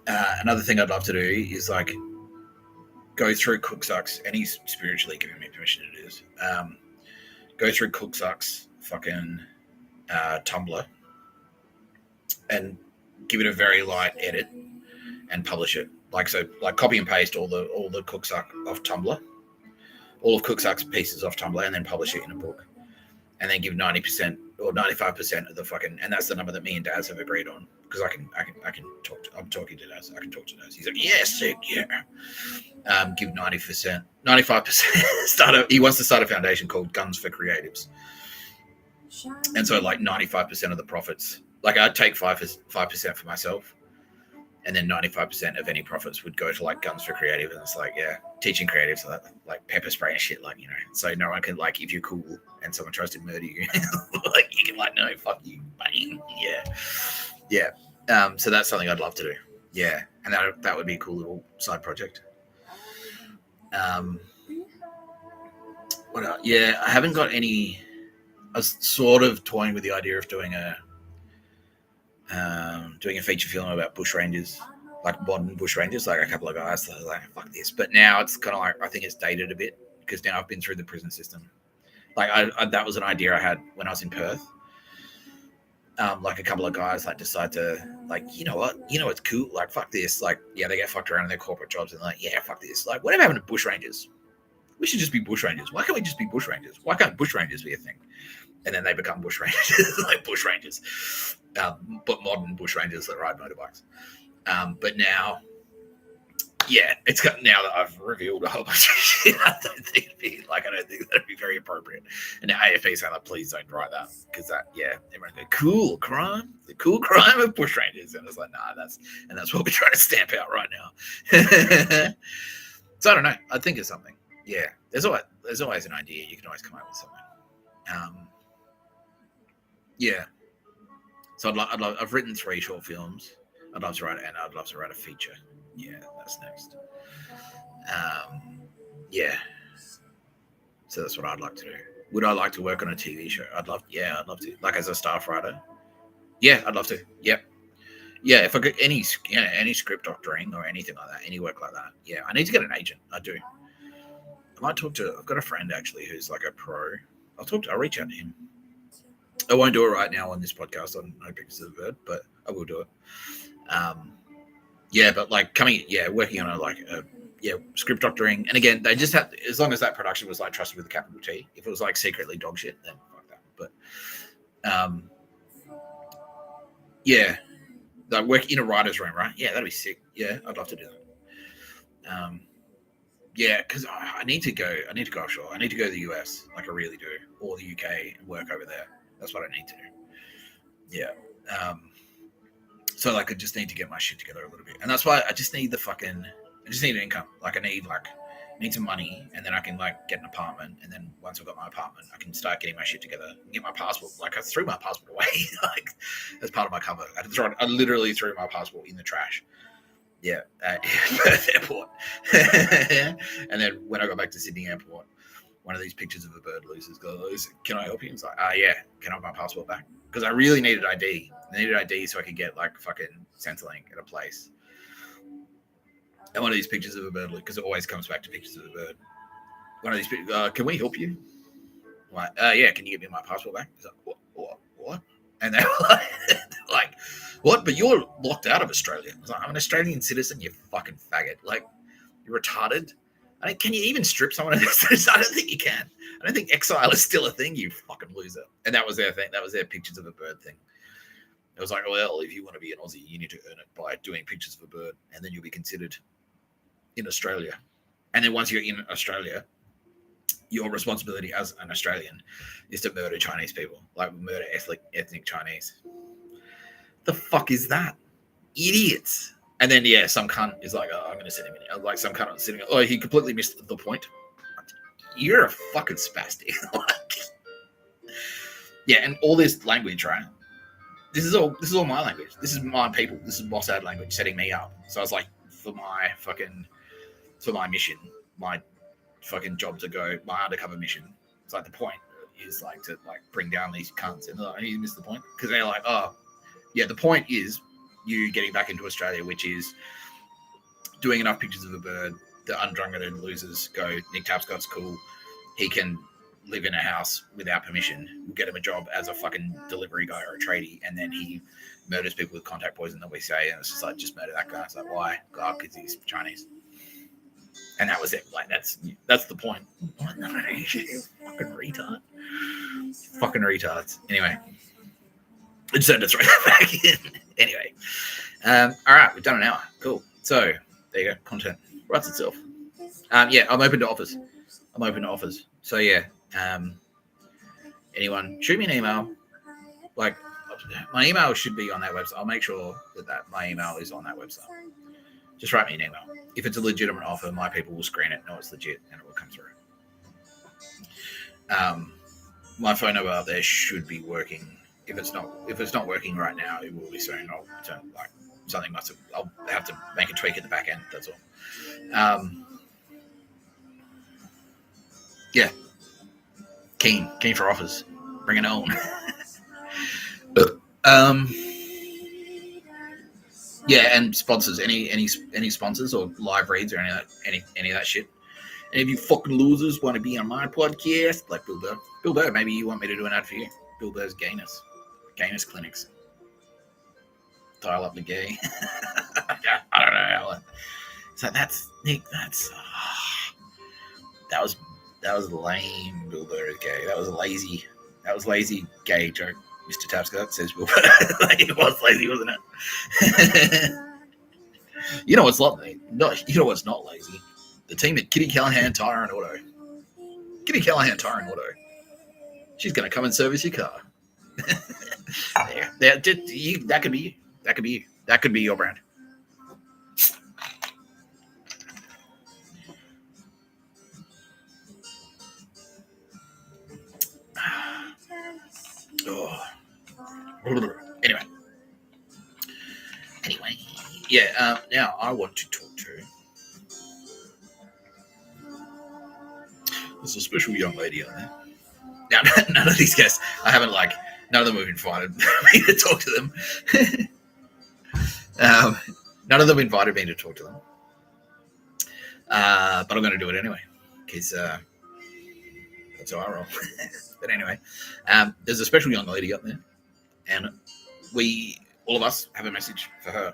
Another thing I'd love to do is like go through Cooksucks, and he's spiritually giving me permission to do this. Go through Cooksucks fucking Tumblr and give it a very light edit and publish it. Like copy and paste all the Cooksuck off Tumblr, all of Cooksuck's pieces off Tumblr, and then publish it in a book. And then give 90% or 95% of the fucking, and that's the number that me and Daz have agreed on, because I can talk to, I'm talking to Daz. I can talk to Daz. He's like, yes, sick, yeah. Give 90%, 95%. He wants to start a foundation called Guns for Creatives. And so like 95% of the profits, like I'd take 5% for myself, and then 95% of any profits would go to like Guns for Creative. And it's like, yeah, teaching creatives like pepper spray and shit, like, you know, so no one can, like, if you're cool and someone tries to murder you, like you can like, no, fuck you, bang. Yeah. So that's something I'd love to do. Yeah. And that would be a cool little side project. What else? Yeah, I haven't got any. I was sort of toying with the idea of doing a feature film about bushrangers, like modern bushrangers, like a couple of guys that are like, fuck this. But now it's kind of like, I think it's dated a bit, because now I've been through the prison system. Like that was an idea I had when I was in Perth. like a couple of guys like decide to like, you know what's cool, like fuck this, like yeah, they get fucked around in their corporate jobs and like yeah, fuck this, like whatever happened to bushrangers? We should just be bushrangers. Why can't we just be bushrangers? Why can't bushrangers be a thing? And then they become bushrangers, like bushrangers, but modern bushrangers that ride motorbikes. But now, yeah, it's got now that I've revealed a whole bunch of shit. I don't think that'd be very appropriate. And now AFP saying like, please don't write that because that, yeah, everyone go cool crime, the cool crime of bushrangers, and it's like nah, that's what we're trying to stamp out right now. So I don't know. I think it's something. Yeah, there's always an idea. You can always come up with something. Yeah. So I've written 3 short films. I'd love to write it, and I'd love to write a feature. Yeah, that's next. Yeah. So that's what I'd like to do. Would I like to work on a TV show? I'd love to. Like as a staff writer. Yeah, I'd love to. Yep. Yeah, if I get any script doctoring or anything like that, any work like that. Yeah, I need to get an agent. I do. I might talk to. I've got a friend actually who's like a pro. I'll reach out to him. I won't do it right now on this podcast on No Pictures of the Bird, but I will do it. Yeah, but like working on script doctoring, and again, they just have, as long as that production was like trusted with a capital T. If it was like secretly dog shit, then fuck that. But yeah, like work in a writer's room, right? Yeah, that'd be sick. Yeah, I'd love to do that. Yeah, because I need to go offshore. I need to go to the US, like I really do, or the UK and work over there. That's what I need to do. Yeah. So like I just need to get my shit together a little bit, and that's why I just need an income. Like I need some money, and then I can like get an apartment, and then once I've got my apartment, I can start getting my shit together, and get my passport. Like I threw my passport away, like as part of my cover. I literally threw my passport in the trash. Yeah, at Perth Airport. And then when I got back to Sydney Airport, one of these pictures of a bird losers goes, "Can I help you?" It's like, yeah, can I have my passport back? Because I really needed ID. I needed ID so I could get like fucking Centrelink at a place. And one of these pictures of a bird, because it always comes back to pictures of a bird. One of these pictures, can we help you? Like, yeah, can you give me my passport back? It's like, what? And they're like, what? But you're locked out of Australia. I was like, I'm an Australian citizen, you fucking faggot. Like, you're retarded. Can you even strip someone of this? I don't think you can. I don't think exile is still a thing, you fucking loser. And that was their thing. That was their pictures of a bird thing. It was like, well, if you want to be an Aussie, you need to earn it by doing pictures of a bird, and then you'll be considered in Australia. And then once you're in Australia, your responsibility as an Australian is to murder Chinese people, like murder ethnic Chinese. The fuck is that? Idiots. And then, yeah, some cunt is like, I'm going to send him in. Like, some cunt is sitting, he completely missed the point. You're a fucking spastic. Yeah, and all this language, right? This is all my language. This is my people. This is Mossad language setting me up. So I was like, for my mission, my fucking job to go, my undercover mission. It's like the point is like to like bring down these cunts, and like, you missed the point because they're like, yeah, the point is you getting back into Australia, which is doing enough pictures of a bird. The undrunketed losers go, Nick Tapscott's cool. He can live in a house without permission. We'll get him a job as a fucking delivery guy or a tradie, and then he murders people with contact poison that we say, and it's just like, just murder that guy. It's like, why? God, because he's Chinese. And that was it. Like, that's the point. What? No, you fucking retard. Fucking retards. Anyway. I just had to throw that back in. Anyway. All right, we've done an hour. Cool. So, there you go. Content writes itself. Yeah, I'm open to offers. So, yeah. Anyone, shoot me an email. Like, my email should be on that website. I'll make sure that my email is on that website. Just write me an email. If it's a legitimate offer, my people will screen it, know it's legit, and it will come through. My phone number up there should be working. If it's not working right now, it will be soon. I'll have to make a tweak at the back end. That's all. Yeah. Keen for offers. Bring it on. Yeah, and sponsors. Any sponsors or live reads or any of that shit. And if you fucking losers want to be on my podcast, like Bill Burr, maybe you want me to do an ad for you. Bill Burr's gayness. gayness clinics. Dial up the gay. I don't know. So that's Nick. That was lame. Bill Burr is gay. That was lazy gay joke. Mr. Tapscott says Bill Burr. It was lazy, wasn't it? You know what's not lazy? No, you know what's not lazy? The team at Kitty Callahan Tire and Auto. Kitty Callahan Tire and Auto. She's going to come and service your car. That could be you. That could be you. That could be your brand. Oh. Anyway, yeah. Now I want to talk to. There's a special young lady on there. Now, none of these guests, none of them have invited me to talk to them. None of them invited me to talk to them. But I'm going to do it anyway, because that's how I roll. But anyway, there's a special young lady up there, and all of us, have a message for her.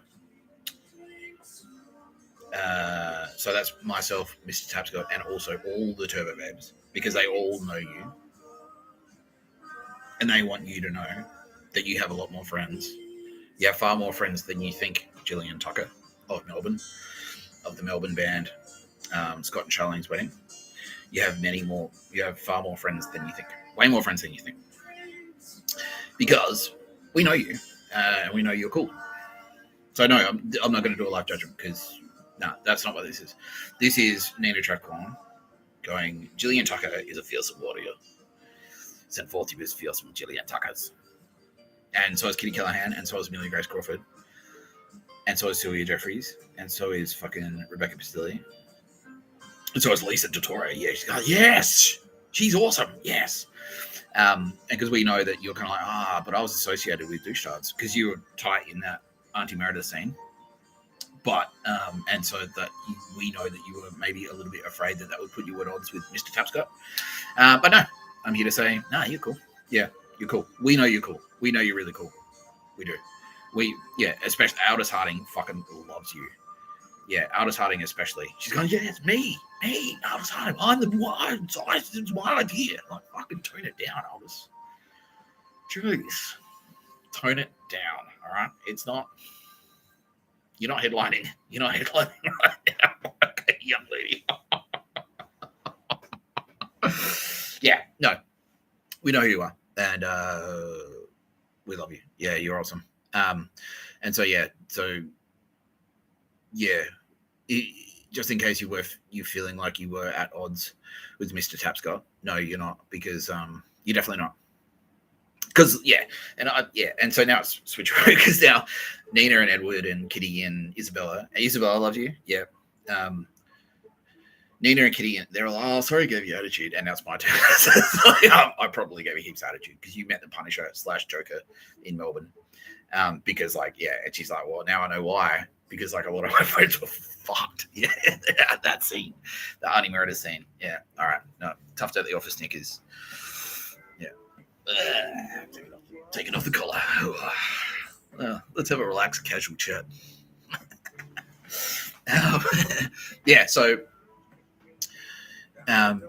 So that's myself, Mr. Tapscott, and also all the Turbo Babes, because they all know you. And they want you to know that you have a lot more friends. You have far more friends than you think. Gillian Tucker of Melbourne, of the Melbourne band, Scott and Charlene's wedding. You have far more friends than you think. Way more friends than you think. Because we know you, and we know you're cool. So no, I'm not going to do a live judgment, because that's not what this is. This is Nina Trapcorn going, Gillian Tucker is a fearsome warrior. Sent forth to his fearsome Gillian Tuckers. And so is Kitty Callahan, and so is Amelia Grace Crawford, and so is Sylvia Jeffreys, and so is fucking Rebecca Pistilli, and so is Lisa Dottore. Yeah, she's like, yes, she's awesome, yes. And because we know that you're kind of like, but I was associated with douche tards because you were tight in that Auntie Meredith scene. But, and so that we know that you were maybe a little bit afraid that would put you at odds with Mr. Tapscott. But no, I'm here to say, you're cool. Yeah, you're cool. We know you're cool. We know you're really cool. We do. Especially Aldous Harding fucking loves you. Yeah, Aldous Harding especially. She's going, yeah, it's me, Aldous Harding. I'm the one. It's my idea. Like, fucking tone it down, Aldous. Jeez. Tone it down, all right? It's not... You're not headlining. You're not headlining right now. Okay, young lady. Yeah, no. We know who you are. And we love you. Yeah, you're awesome. And so, just in case you feeling like you were at odds with Mr. Tapscott, no, you're not, because you're definitely not. Because and so now it's switch because now Nina and Edward and Kitty and Isabella loves you. Yeah. Nina and Kitty, they're all, sorry, I gave you attitude, and now it's my turn. I probably gave you heaps of attitude because you met the Punisher / Joker in Melbourne. Because and she's like, well, now I know why. Because a lot of my friends were fucked. Yeah, that scene, the Auntie Meredith scene. Yeah, all right, no, tough day at the office, Nick is. Yeah, taking off the collar. Let's have a relaxed, casual chat. So. And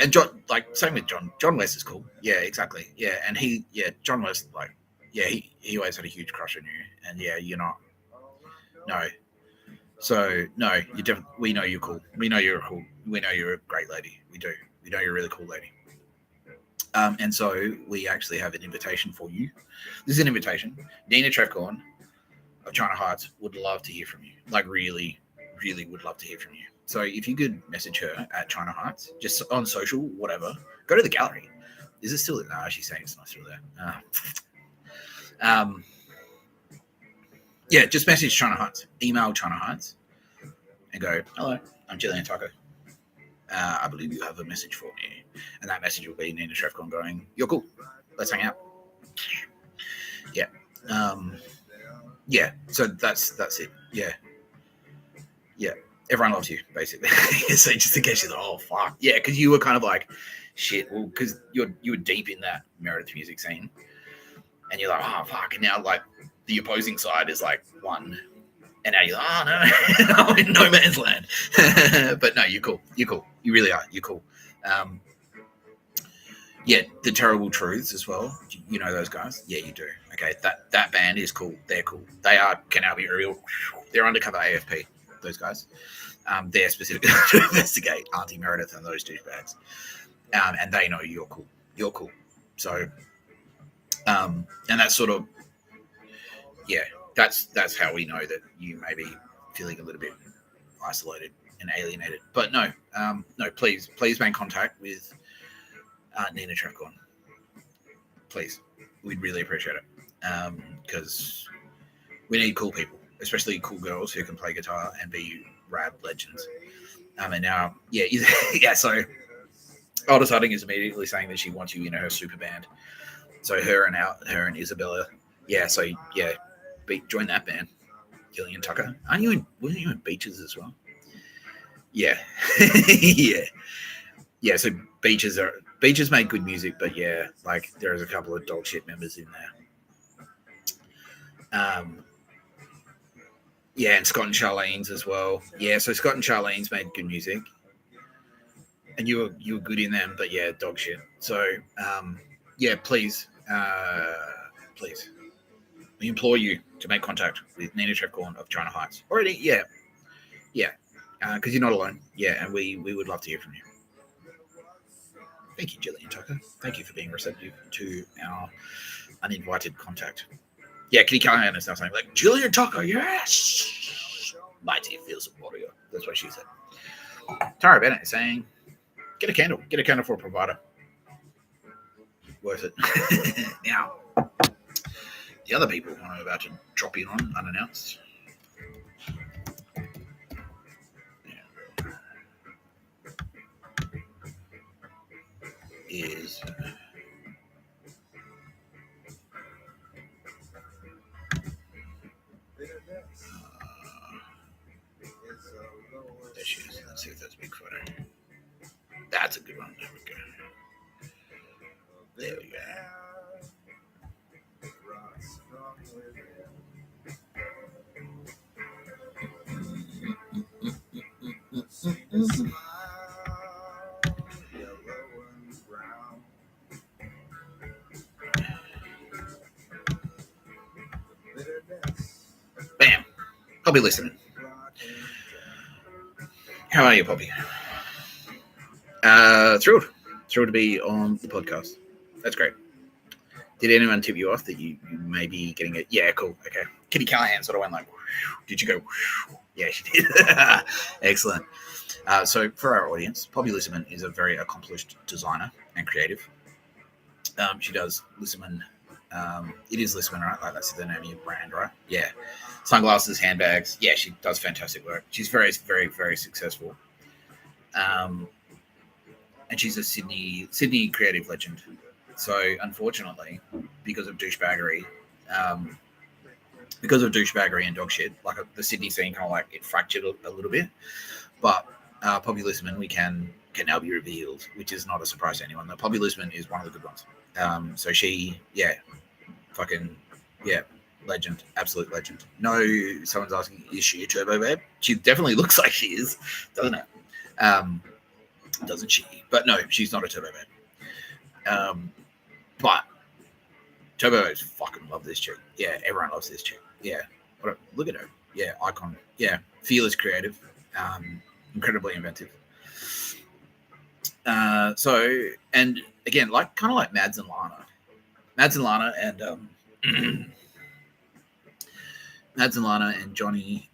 John, same with John. John West is cool. Yeah, exactly. Yeah, and John West, he always had a huge crush on you, and you're not. No. So no, you definitely. We know you're cool. We know you're cool. We know you're a great lady. We do. We know you're a really cool lady. And so we actually have an invitation for you. This is an invitation. Nina Trapcorn of China Heights would love to hear from you. Really, really would love to hear from you. So if you could message her at China Heights, just on social, whatever, go to the gallery. Is it still there? No, she's saying it's not still there. Just message China Heights, email China Heights, and go, hello, I'm Gillian Tucker. I believe you have a message for me. And that message will be Nina Trapcorn going, you're cool. Let's hang out. Yeah. So that's it. Yeah. Everyone loves you, basically. So just in case you're like, oh, fuck. Yeah, because you were kind of like, shit, well, because you were deep in that Meredith music scene. and you're like, oh fuck, and now like the opposing side is like one, and now you're like, oh no, I'm in no man's land. But no, you're cool. You're cool. You really are. You're cool. Yeah, the Terrible Truths as well. You know those guys? Yeah, you do. Okay, that band is cool. They're cool. They can now be real. They're undercover AFP. Those guys. They're specifically to investigate Auntie Meredith and those douchebags. And they know you're cool. You're cool. So, and that's sort of, yeah, that's how we know that you may be feeling a little bit isolated and alienated. But no, please make contact with Nina Trefcorn. Please, we'd really appreciate it, because we need cool people, especially cool girls who can play guitar and be rad legends. And now, yeah. So, Aldous Harding is immediately saying that she wants you in her super band. So her and Isabella, yeah. So yeah, join that band. Gillian Tucker, weren't you in Beaches as well? Yeah, yeah. So Beaches make good music, but yeah, like there's a couple of dog shit members in there. Yeah, and Scott and Charlene's as well. Yeah, so Scott and Charlene's made good music, and you were good in them, but yeah, dog shit. So yeah, please, we implore you to make contact with Nina Trefcorn of China Heights. Already, yeah, because you're not alone. Yeah, and we would love to hear from you. Thank you, Gillian Tucker. Thank you for being receptive to our uninvited contact. Yeah, Kitty Callahan is now saying, like, Gillian Tucker, yes! Mighty feels a warrior. That's what she said. Tara Bennett is saying, get a candle. Get a candle for a provider. Worth it. Now, the other people I'm about to drop in on unannounced. Is there she is. Let's see if that's a big photo. That's a good one. There we go. There we go. Bam. Poppy listening. How are you, Poppy? Thrilled to be on the podcast. That's great. Did anyone tip you off that you may be getting it? Yeah, cool. Okay. Kitty Callahan sort of went like, did you go? Yeah, she did. Excellent. So for our audience, Poppy Lissaman is a very accomplished designer and creative. She does Lissaman. It is Lissaman, right? Like that's the name of your brand, right? Yeah. Sunglasses, handbags. Yeah, she does fantastic work. She's very, very, very successful. And she's a Sydney creative legend. So unfortunately, because of douchebaggery and dog shit, like the Sydney scene kind of like it fractured a little bit. But Poppy Lissaman, we can now be revealed, which is not a surprise to anyone. That Poppy Lissaman is one of the good ones. So she, legend, absolute legend. No, someone's asking, is she a turbo babe? She definitely looks like she is, doesn't it? Doesn't she? But no, she's not a turbo babe. But Turbo Babes fucking love this chick. Yeah, everyone loves this chick. Yeah, look at her. Yeah, icon. Yeah, fearless, creative, incredibly inventive. So, and again, like kind of like Mads and Lana and Johnny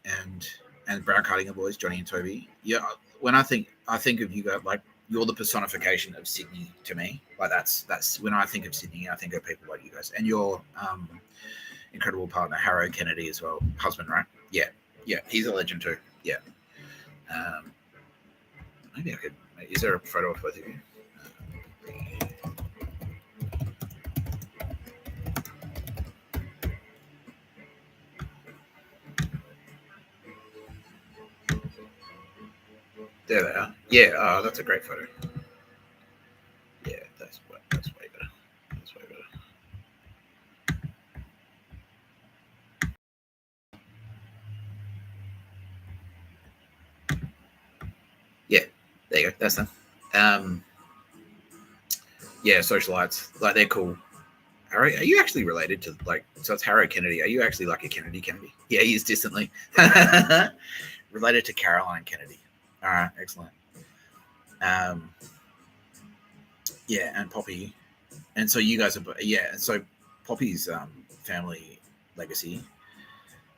and Brown Cardigan Boys, Johnny and Toby. Yeah, when I think of you guys, like you're the personification of Sydney to me. Like that's when I think of Sydney, I think of people like you guys and your incredible partner Harrow Kennedy as well, husband, right? Yeah, he's a legend too. Yeah. Maybe I could. Is there a photo of both of you? There they are. Yeah, that's a great photo. Yeah, that's way better. That's way better. That's them. Yeah, socialites. Like, they're cool. Harry, are you actually related to, like, so it's Harry Kennedy? Are you actually like a Kennedy? Yeah, he is distantly related to Caroline Kennedy. All right, excellent. Um, yeah, and Poppy, and so you guys are, yeah, and so Poppy's family legacy.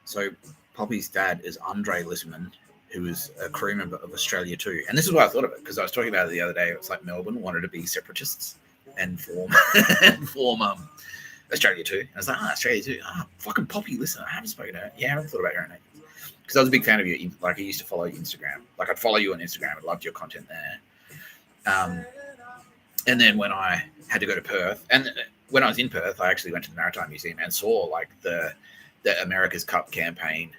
So Poppy's dad is Andre Litterman, who was a crew member of Australia too. And this is why I thought of it, because I was talking about it the other day. It's like Melbourne wanted to be separatists and form Australia too. And I was like, Australia too. Fucking Poppy, listen, I haven't spoken to her. Yeah, I haven't thought about her in ages. Because I was a big fan of you. Like, I used to follow you on Instagram. Like, I'd follow you on Instagram. I loved your content there. And then when I had to go to Perth, and when I was in Perth, I actually went to the Maritime Museum and saw like the America's Cup campaign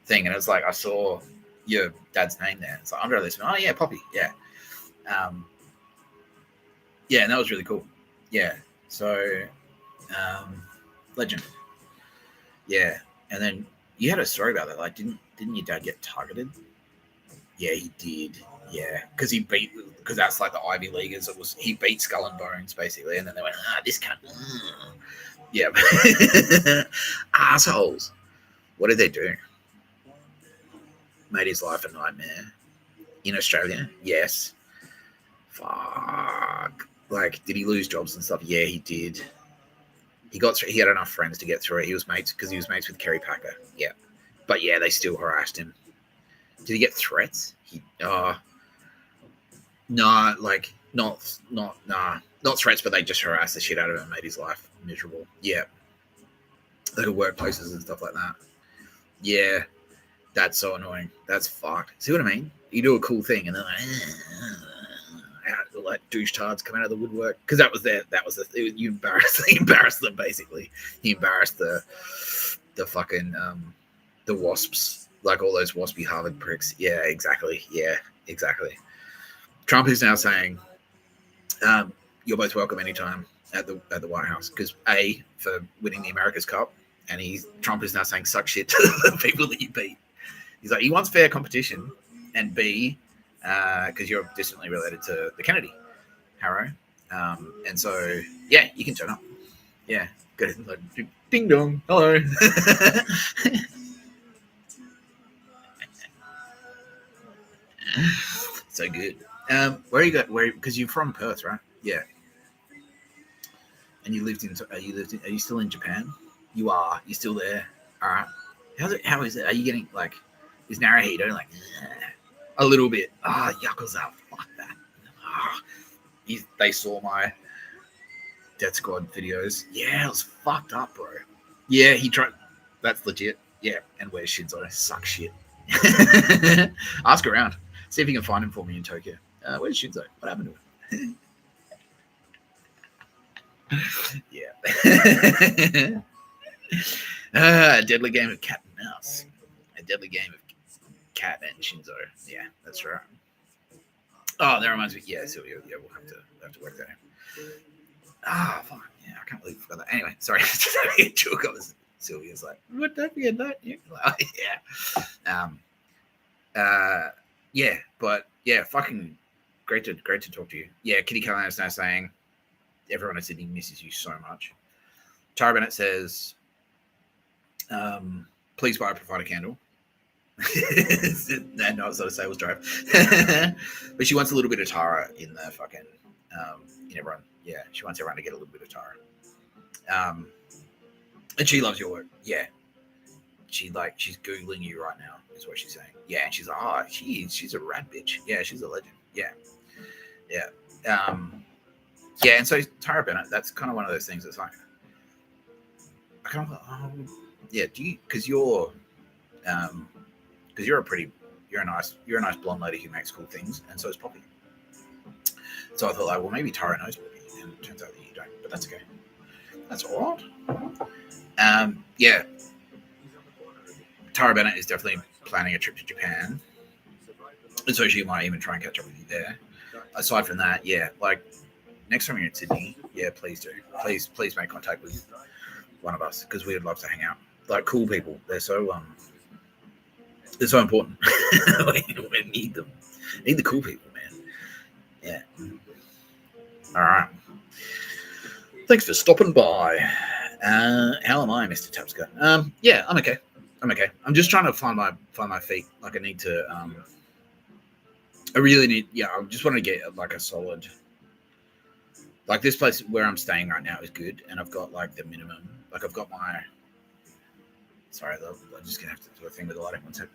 thing, and it was like I saw your dad's name there. It's like Andre Lisman. Oh yeah, Poppy. Yeah, yeah, and that was really cool. Yeah, so legend. Yeah, and then you had a story about that. Like, didn't your dad get targeted? Yeah, he did. Yeah, because that's like the Ivy Leaguers. He beat Skull and Bones basically, and then they went, this cunt. Yeah, assholes. What did they do? Made his life a nightmare. In Australia, yes. Fuck. Like, did he lose jobs and stuff? Yeah, he did. He got through. He had enough friends to get through it. He was mates with Kerry Packer. Yeah, but yeah, they still harassed him. Did he get threats? Nah, like not threats, but they just harassed the shit out of him and made his life miserable. Yeah, like at workplaces and stuff like that. Yeah, that's so annoying. That's fucked. See what I mean? You do a cool thing and then like douche tards come out of the woodwork, because you embarrassed them basically. You embarrassed the fucking the wasps, like all those waspy Harvard pricks. Yeah, exactly. Yeah, exactly. Trump is now saying, you're both welcome anytime at the White House, because A, for winning the America's Cup, and Trump is now saying suck shit to the people that you beat. He's like, he wants fair competition, and B, because you're distantly related to the Kennedy, Harrow, and so yeah, you can turn up. Yeah, good. Like, ding dong, hello. So good. Where you got? Where? Because you're from Perth, right? Yeah. And you lived in? Are you still in Japan? You are. You're still there. All right. How is it? Are you getting like? Is Naruhito like a little bit? Yakuza. Fuck that. They saw my Death Squad videos. Yeah, it was fucked up, bro. Yeah, he tried. That's legit. Yeah, and where's Shinzo? Suck shit. Ask around. See if you can find him for me in Tokyo. Where's Shinzo? What happened to him? Yeah. A deadly game of cat and mouse. A deadly game of cat and Shinzo. Yeah, that's right. Oh, that reminds me. Yeah, Sylvia. Yeah, we'll have to work that out. Fuck. Yeah, I can't believe I forgot that. Anyway, sorry. Sylvia's like, what that be a nut? Like, yeah. Yeah, but yeah, fucking great to talk to you. Yeah, Kitty Callahan is now saying everyone in Sydney misses you so much. Tara Bennett says, please buy a provider candle. No, it's not a sales drive. But she wants a little bit of Tara in the fucking in everyone. Yeah, she wants everyone to get a little bit of Tara. And she loves your work. Yeah. She's Googling you right now, is what she's saying. Yeah, and she's like, she's a rad bitch. Yeah, she's a legend. Yeah. Yeah. Yeah, and so Tara Bennett, that's kind of one of those things that's like, I kind of, yeah, because you're a nice blonde lady who makes cool things, and so is Poppy. So I thought, like, well, maybe Tara knows Poppy, and it turns out that you don't, but that's okay. That's all right. Yeah. Tara Bennett is definitely planning a trip to Japan, and so she might even try and catch up with you there. Aside from that, yeah, like next time you're in Sydney, yeah, please do. Please make contact with one of us, because we would love to hang out. Like, cool people, they're so important. We need them. Need the cool people, man. Yeah. All right. Thanks for stopping by. How am I, Mr. Tapska? Yeah, I'm okay. I'm just trying to find my feet. Like I need to. I really need. Yeah, I just want to get like a solid. Like this place where I'm staying right now is good, and I've got like the minimum. Like I've got my. Sorry, I'm just gonna have to do a thing with the lighting. One sec.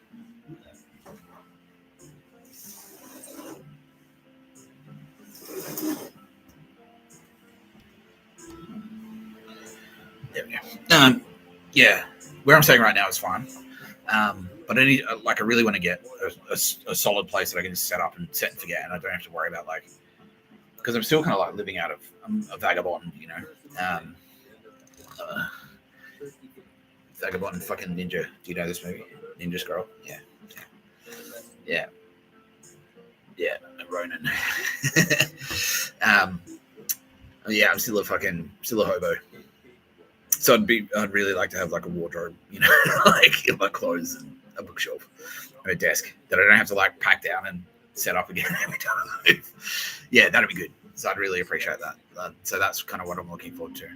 There we go. Yeah, where I'm staying right now is fine. But I need, like, I really want to get a solid place that I can just set up and set and forget, and I don't have to worry about, like, because I'm still kind of like living out of a vagabond, you know. Vagabond fucking Ninja. Do you know this movie? Ninja Scroll? Yeah. Ronin. Yeah, I'm still a hobo. So I'd really like to have like a wardrobe, you know, like my clothes and a bookshelf and a desk that I don't have to like pack down and set up again every time I move. Yeah, that'd be good. So I'd really appreciate that. So that's kind of what I'm looking forward to.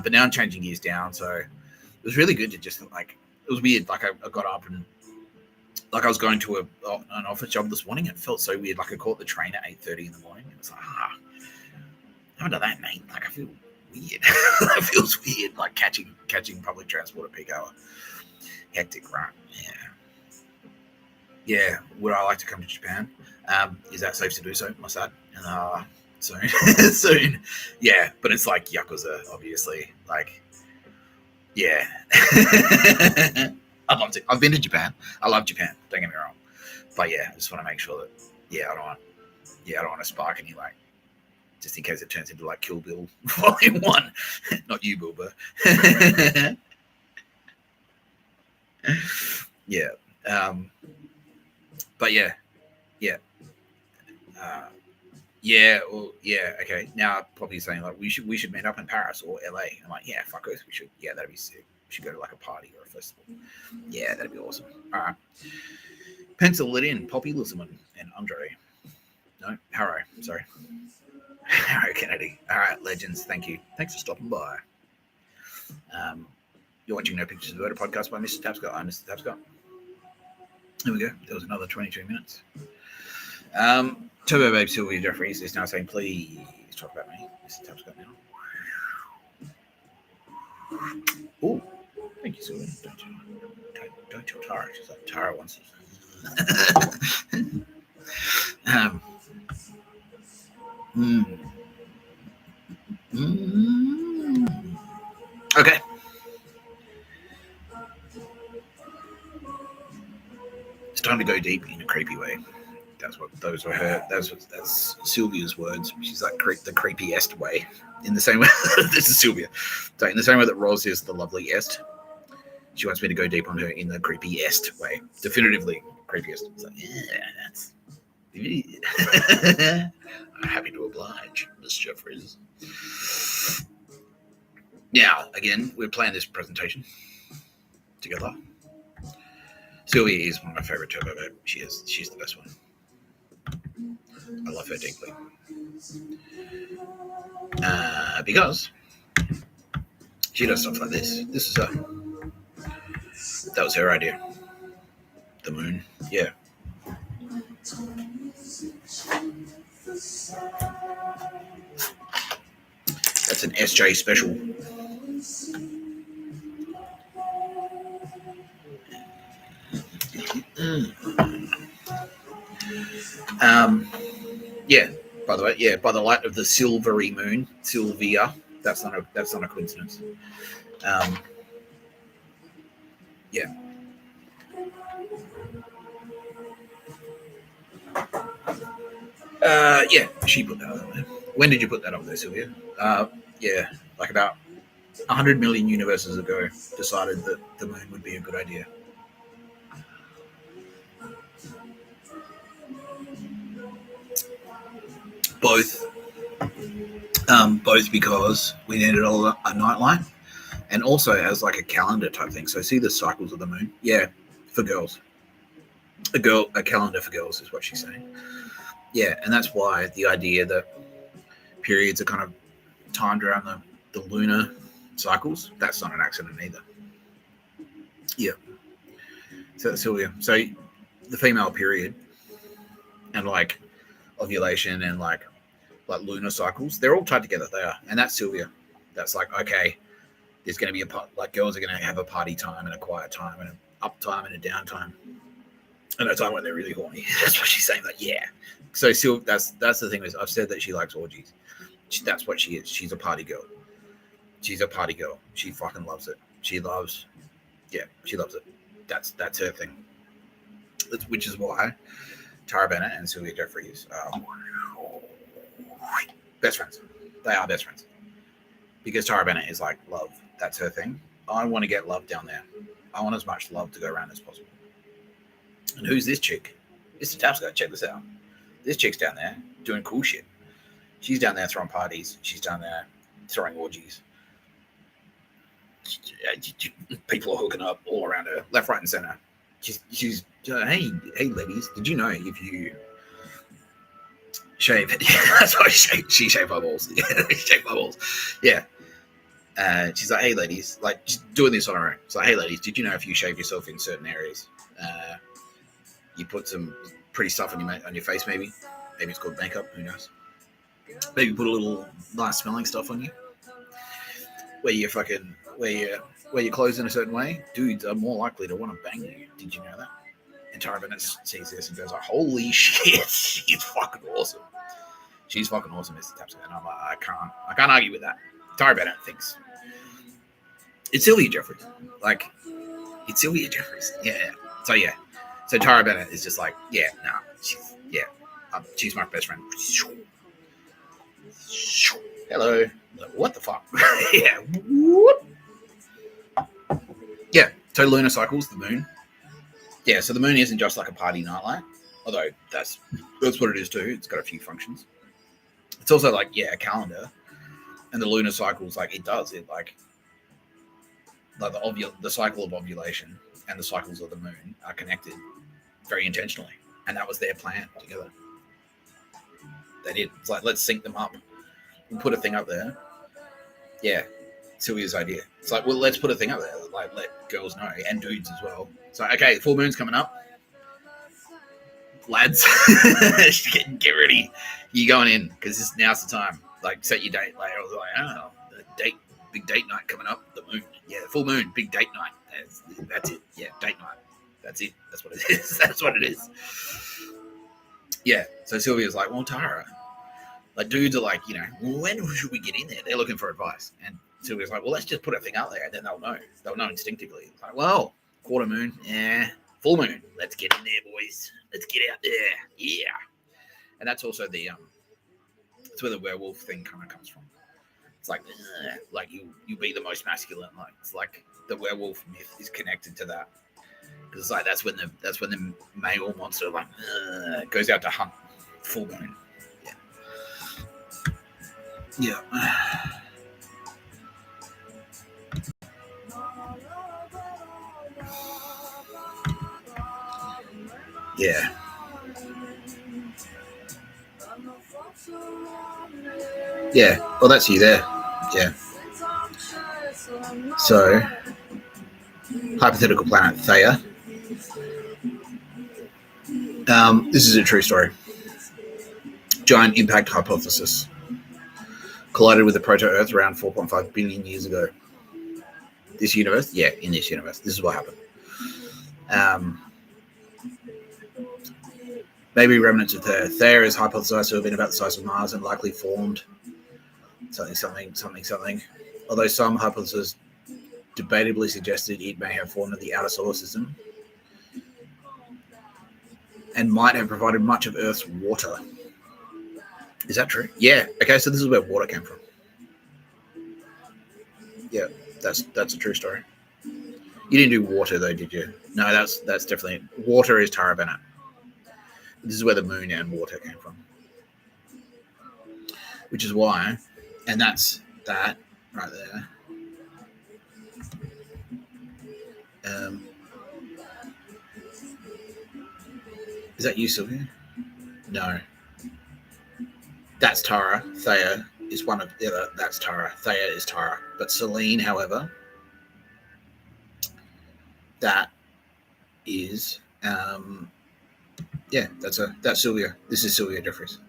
But now I'm changing gears down. So it was really good to just like, it was weird. Like I got up and like I was going to an office job this morning. It felt so weird. Like I caught the train at 8:30 in the morning. It was like, I haven't done that, mate. Like I feel weird. It feels weird, like catching public transport at peak hour. Hectic, right? Yeah. Would I like to come to Japan? Is that safe to do so? My sad. Soon. Soon. Yeah, but it's like Yakuza, obviously. Like, yeah. I'd love to. I've been to Japan. I love Japan. Don't get me wrong. But yeah, I just want to make sure that I don't want to spark any like. Just in case it turns into like Kill Bill Volume 1. Not you, Bilbo. Yeah. But yeah. Okay. Now Poppy's saying like we should meet up in Paris or LA. I'm like, yeah, fuck us. We should. Yeah, that'd be sick. We should go to like a party or a festival. Yeah, that'd be awesome. All right. Pencil it in. Poppy Lissaman and Andre. No, Harrow. Sorry. Harrow Kennedy. All right, legends. Thank you. Thanks for stopping by. You're watching No Pictures of Voter podcast by Mr. Tapscott. I'm Mr. Tapscott. Here we go. There was another 22 minutes. Turbo Babe Sylvia Jeffreys is now saying, please talk about me. Mr. Tapscott now. Oh, thank you, Sylvia. Don't tell Tara. She's like, Tara wants it. Okay. It's time to go deep in a creepy way. That's Sylvia's words. She's like the creepiest way. In the same way, this is Sylvia. So in the same way that Rose is the loveliest, she wants me to go deep on her in the creepiest way. Definitively creepiest. So, yeah, that's. I'm happy to oblige, Miss Jeffreys. Now, again, we're playing this presentation together. Sylvia is one of my favorite Turbo Babe. She's the best one. I love her deeply. Because she does stuff like this. This is her. That was her idea. The moon. Yeah. That's an SJ special. Yeah. By the way, yeah. By the light of the silvery moon, Sylvia. That's not a coincidence. Yeah. Yeah. She put that up there. When did you put that up there, Sylvia? Yeah, like about 100 million universes ago, decided that the moon would be a good idea. Both because we needed a nightlight, and also as like a calendar type thing. So see the cycles of the moon. Yeah, for girls, a calendar for girls is what she's saying. Yeah, and that's why the idea that periods are kind of timed around the lunar cycles, that's not an accident either. Yeah. So Sylvia, so the female period and like ovulation and like lunar cycles, they're all tied together. They are, and that's Sylvia. That's like, okay, there's going to be like girls are going to have a party time and a quiet time and an up time and a down time, and a time when they're really horny. That's what she's saying. Like, yeah. So that's the thing is, I've said that she likes orgies. That's what she is. She's a party girl. She's a party girl. She fucking loves it. She loves, yeah, she loves it. That's her thing. Which is why Tara Bennett and Sylvia Jeffreys are best friends. They are best friends. Because Tara Bennett is like, love. That's her thing. I want to get love down there. I want as much love to go around as possible. And who's this chick? Mr. Tapscott, check this out. This chick's down there doing cool shit. She's down there throwing parties. She's down there throwing orgies. People are hooking up all around her, left, right, and center. She's hey ladies, did you know if you shave? That's why she shaved my balls. Shave my balls. Yeah. She's like, hey ladies, like just doing this on her own. It's like, hey ladies, did you know if you shave yourself in certain areas, you put some pretty stuff on your face? Maybe it's called makeup. Who knows? Maybe put a little nice smelling stuff on you. Where you fucking wear your clothes in a certain way, dudes are more likely to want to bang you. Did you know that? And Tara Bennett sees this and goes like, holy shit, she's fucking awesome. She's fucking awesome, Mr. Tapscott. And I'm like, I can't argue with that. Tara Bennett thinks it's Sylvia Jeffreys. Like, it's Sylvia Jeffreys. Yeah. So yeah. So Tara Bennett is just like, yeah, nah, she's my best friend. Hello. What the fuck? Yeah. Yeah. So lunar cycles, the moon. Yeah. So the moon isn't just like a party nightlight, although that's what it is too. It's got a few functions. It's also like, yeah, a calendar, and the lunar cycles, like it does it like the cycle of ovulation and the cycles of the moon are connected very intentionally, and that was their plan together. They did. It's like, let's sync them up. We'll put a thing up there. Yeah, Sylvia's idea. It's like, well, let's put a thing up there. Like, let girls know, and dudes as well. So, okay, full moon's coming up. Lads, get ready. You going in, because now's the time. Like, set your date. Like, I was like, big date night coming up. The moon. Yeah, full moon, big date night. That's it. Yeah, date night. That's it. That's what it is. That's what it is. Yeah, so Sylvia's like, well, Tara, like dudes are like, when should we get in there? They're looking for advice. And Sylvia's like, well, let's just put a thing out there and then they'll know. They'll know instinctively. It's like, well, quarter moon, yeah, full moon. Let's get in there, boys. Let's get out there. Yeah. And that's also that's where the werewolf thing kind of comes from. It's like you be the most masculine. Like, it's like the werewolf myth is connected to that. Because it's like that's when the male monster like goes out to hunt. Full moon. Yeah. Yeah. Yeah. Well, that's you there. Yeah. So, hypothetical planet Theia. This is a true story. Giant impact hypothesis. Collided with the proto-Earth around 4.5 billion years ago. This universe? Yeah, in this universe. This is what happened. Maybe remnants of Theia. Theia is hypothesized to have been about the size of Mars and likely formed something. Although some hypotheses debatably suggested it may have formed in the outer solar system and might have provided much of Earth's water. Is that true? Yeah. Okay, so this is where water came from. Yeah, that's a true story. You didn't do water though, did you? No, that's definitely water is Tara Bennett. This is where the moon and water came from, which is why, and that's that right there. Is that you, Sylvia? No. That's Tara. Thea is one of the other. That's Tara. Thea is Tara. But Selene, however, that is that's Sylvia. This is Sylvia Jeffreys.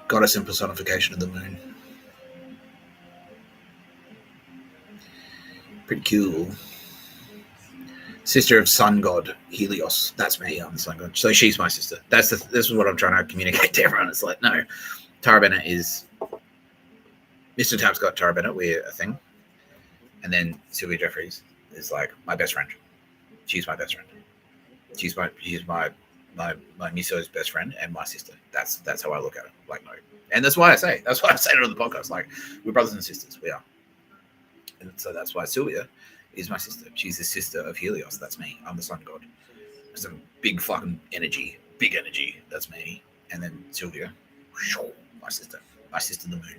Goddess and personification of the moon. Pretty cool. Sister of sun god Helios. That's me. I'm the sun god. So she's my sister. This is what I'm trying to communicate to everyone. It's like, no, Tara Bennett is Mr. Tapscott. Tara Bennett, we're a thing. And then Sylvia Jeffreys is like my best friend. She's my best friend. She's my miso's best friend and my sister. That's how I look at it. Like, no. And that's why I say it on the podcast. Like, we're brothers and sisters. We are. And so that's why Sylvia is my sister. She's the sister of Helios. That's me. I'm the sun god. Some big fucking energy. Big energy. That's me. And then Sylvia, my sister. My sister, the moon.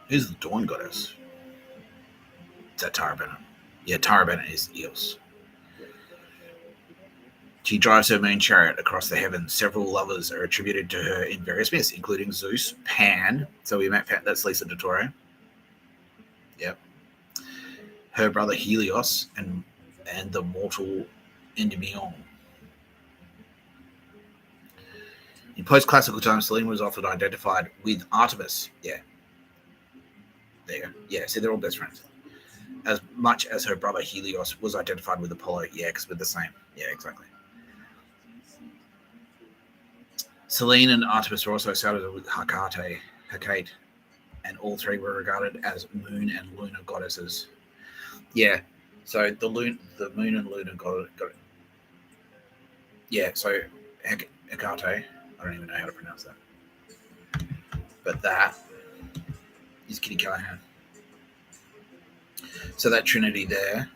Who's the dawn goddess? Is that Tara Bennett? Yeah, Tara Bennett is Eos. She drives her moon chariot across the heavens. Several lovers are attributed to her in various myths, including Zeus, Pan. So we met Pan. That's Lisa Dottore. Yep. Her brother Helios and the mortal Endymion. In post-classical times, Selene was often identified with Artemis. Yeah. There you go. Yeah, see, they're all best friends. As much as her brother Helios was identified with Apollo. Yeah, because we're the same. Yeah, exactly. Selene and Artemis were also associated with Hecate, and all three were regarded as moon and lunar goddesses. Yeah, so the moon and lunar goddess. Yeah, so Hecate. I don't even know how to pronounce that, but that is Kitty Callahan. So that trinity there,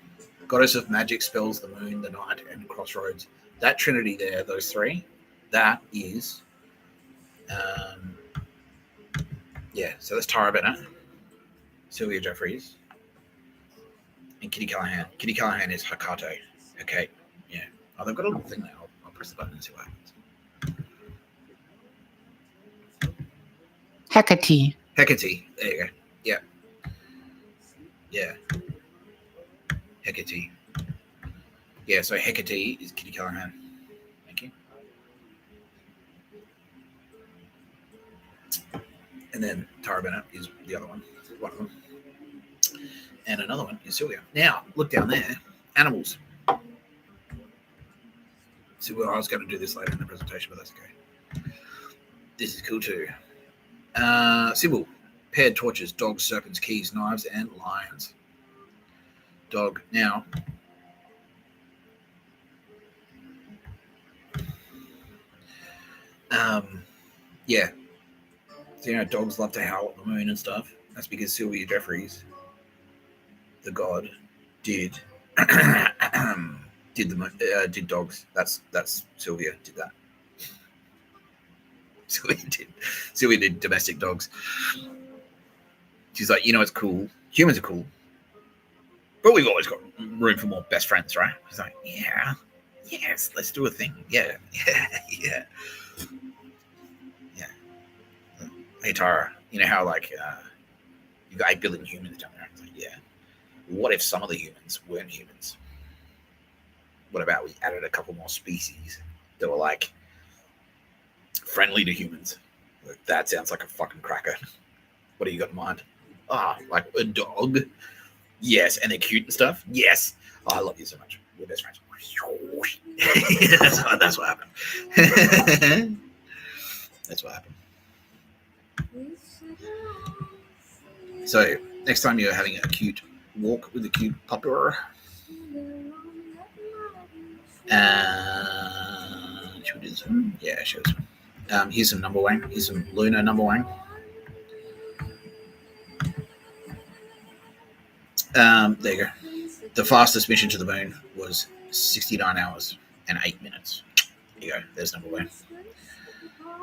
goddess of magic, spells, the moon, the night, and crossroads. That trinity there, those three, that is. So that's Tara Bennett, Sylvia Jeffreys, and Kitty Callahan. Kitty Callahan is Hecate. Yeah. Oh, they've got a little thing now. I'll press the button and see what happens. Hecate. There you go. Yeah. Yeah. Hecate. Yeah, so Hecate is Kitty Callahan. Thank you. And then Tara Bennett is the other one of them. And another one is Sylvia. Now, look down there. Animals. So I was going to do this later in the presentation, but that's okay. This is cool too. Symbol. Paired torches, dogs, serpents, keys, knives, and lions. Dog. Now, yeah. So, dogs love to howl at the moon and stuff. That's because Sylvia Jeffreys, the god, did did dogs. That's Sylvia did that. Sylvia did domestic dogs. She's like, it's cool. Humans are cool, but we've always got room for more best friends, right? She's like, yes, let's do a thing. Yeah. Hey Tara, you know how you've got 8 billion humans down there? It's like, yeah. What if some of the humans weren't humans? What about we added a couple more species that were friendly to humans? That sounds like a fucking cracker. What do you got in mind? Like a dog? Yes, and they're cute and stuff? Yes. I love you so much. We're best friends. That's what happened. That's what happened. So next time you're having a cute walk with a cute pupper, should we do this one? Yeah, show this one. Here's some number wang. Here's some lunar number wang. There you go. The fastest mission to the moon was 69 hours and 8 minutes. There you go. There's number wang.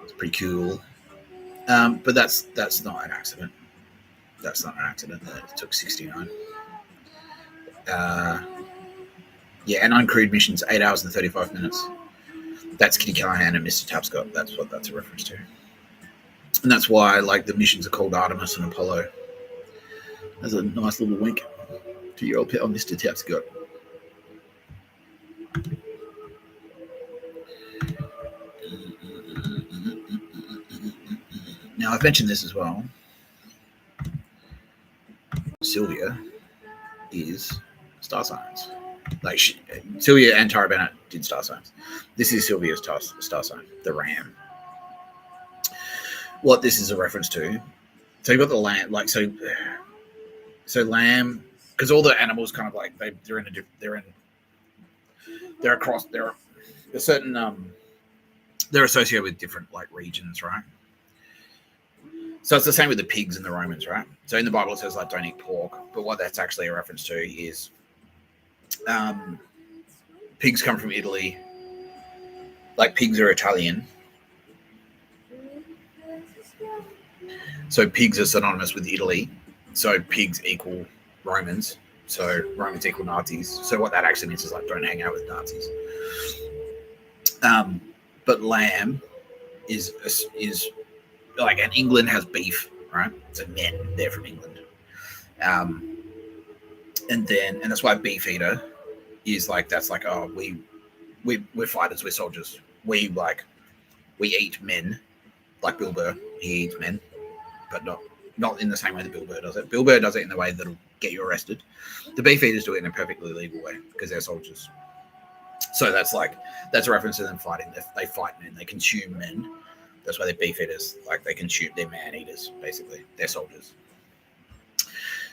It's pretty cool. But that's not an accident. That's not an accident. It took 69. Yeah, and uncrewed missions, 8 hours and 35 minutes. That's Kitty Callahan and Mr. Tapscott. That's what that's a reference to. And that's why, like, the missions are called Artemis and Apollo. That's a nice little wink to your old pal, Mr. Tapscott. Now, I've mentioned this as well. Sylvia is star signs. Like, Sylvia and Tara Bennett did star signs. This is Sylvia's star sign, the ram. What this is a reference to. So you've got the lamb, like, so lamb, because all the animals kind of like they're across, they're a certain they're associated with different like regions, right? So it's the same with the pigs and the Romans, right? So in the Bible it says like don't eat pork, but what that's actually a reference to is pigs come from Italy. Like, pigs are Italian, so pigs are synonymous with Italy. So pigs equal Romans. So Romans equal Nazis. So what that actually means is like don't hang out with Nazis. But lamb is like, and England has beef, right? So men, they're from England. And that's why beef eater is like, that's like, oh, we're fighters, we're soldiers. We eat men. Like Bill Burr, he eats men, but not in the same way that Bill Burr does it. Bill Burr does it in the way that'll get you arrested. The beef eaters do it in a perfectly legal way because they're soldiers. So that's a reference to them fighting. They fight men. They consume men. That's why they're beef eaters. Like, they consume. They're man eaters, basically. They're soldiers.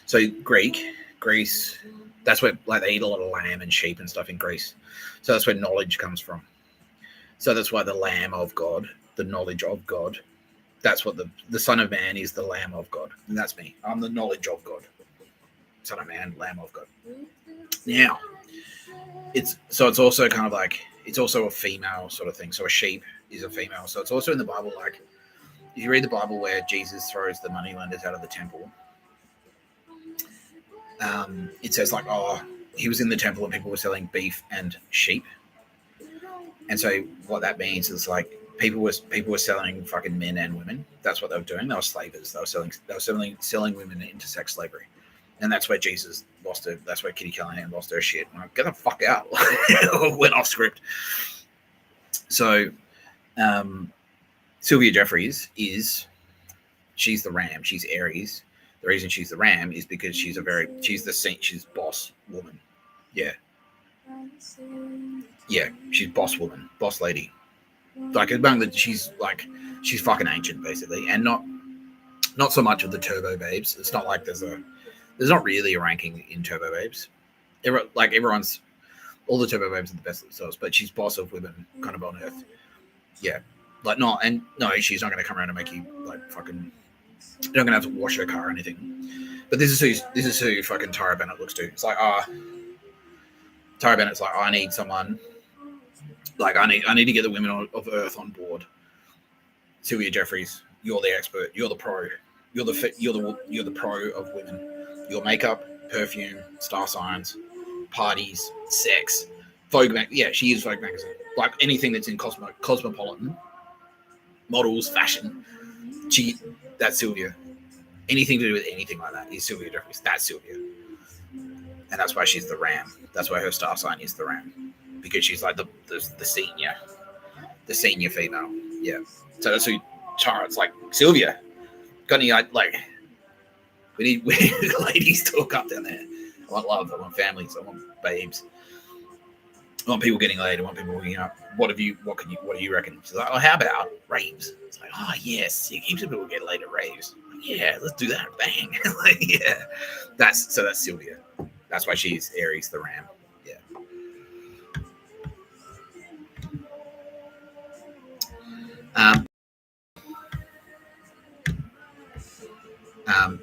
So Greece. That's where, like, they eat a lot of lamb and sheep and stuff in Greece. So that's where knowledge comes from. So that's why the Lamb of God, the knowledge of God. That's what the Son of Man is, the Lamb of God. And that's me. I'm the knowledge of God. Son of Man, Lamb of God. Now, it's also kind of like, it's also a female sort of thing. So a sheep is a female. So it's also in the Bible, like, if you read the Bible where Jesus throws the moneylenders out of the temple, it says like, oh, he was in the temple and people were selling beef and sheep. And so what that means is like, people were selling fucking men and women. That's what they were doing. They were slavers. They were selling women into sex slavery. And that's where Jesus lost her. That's where Kitty Callahan lost her shit. Like, get the fuck out. Went off script. So Sylvia Jeffreys she's the ram. She's Aries. The reason she's the ram is because she's boss woman. Yeah. Yeah, she's boss woman, boss lady. Like, she's fucking ancient, basically, and not so much of the Turbo Babes. It's not like there's not really a ranking in Turbo Babes. Everyone's, all the Turbo Babes are the best of themselves, but she's boss of women, kind of on Earth. Yeah, she's not going to come around and make you like fucking. You're not going to have to wash her car or anything. But this is who fucking Tara Bennett looks to. It's like, Tara Bennett's like, I need someone. Like, I need to get the women of Earth on board. Sylvia Jeffreys, you're the expert. You're the pro. You're the pro of women. Your makeup, perfume, star signs, parties, sex, Vogue. Yeah, she is Vogue magazine. Like, anything that's in cosmopolitan, models, fashion. That's Sylvia. Anything to do with anything like that is Sylvia Jeffreys. That's Sylvia. And that's why she's the ram. That's why her star sign is the ram. Because she's like the senior female. Yeah. So that's who Tara's like. Sylvia, got any, like, we need ladies to hook up down there. I want love. I want families. I want babes. I want people getting laid. I want people hooking up. What do you reckon? She's like, oh, how about raves? It's like, oh yes, heaps of people get laid at raves. Like, yeah, let's do that. Bang. Like, yeah. That's Sylvia. That's why she's Aries the ram. Yeah.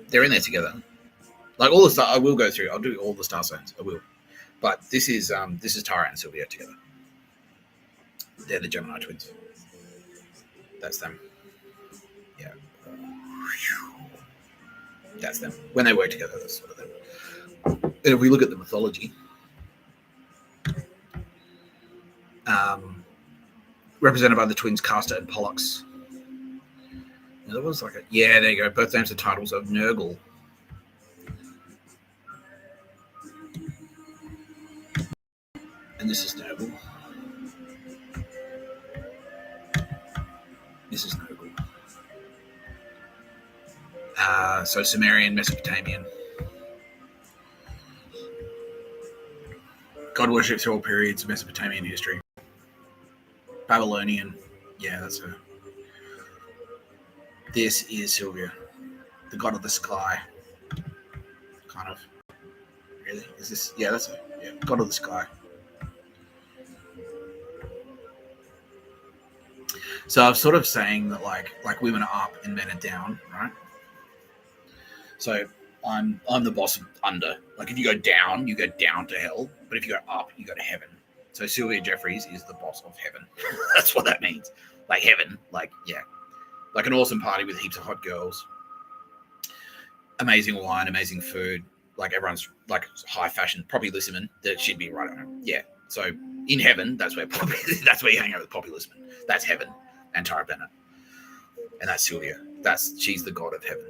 They're in there together. Like, all the star, I will go through. I'll do all the star signs. I will. But this is Tara and Sylvia together. They're the Gemini twins. That's them. Yeah. That's them. When they work together, that's sort of them. And if we look at the mythology, represented by the twins Castor and Pollux. There was like there you go. Both names are titles of Nurgle. And this is Nurgle. This is Nurgle. So Sumerian, Mesopotamian. God worship through all periods of Mesopotamian history. Babylonian. Yeah, that's her. This is Sylvia, the god of the sky. Kind of. Really? Is this? Yeah, that's her. Yeah, god of the sky. So I'm sort of saying that like women are up and men are down, right? So I'm the boss of under. Like if you go down to hell. But if you go up, you go to heaven. So Sylvia Jeffreys is the boss of heaven. That's what that means. Like heaven. Like, yeah. Like an awesome party with heaps of hot girls. Amazing wine, amazing food. Like everyone's like high fashion. Poppy Lissaman. That should be right on her. Yeah. So in heaven, that's where you hang out with Poppy Lissaman. That's heaven. And Tara Bennett. And that's Sylvia. She's the god of heaven.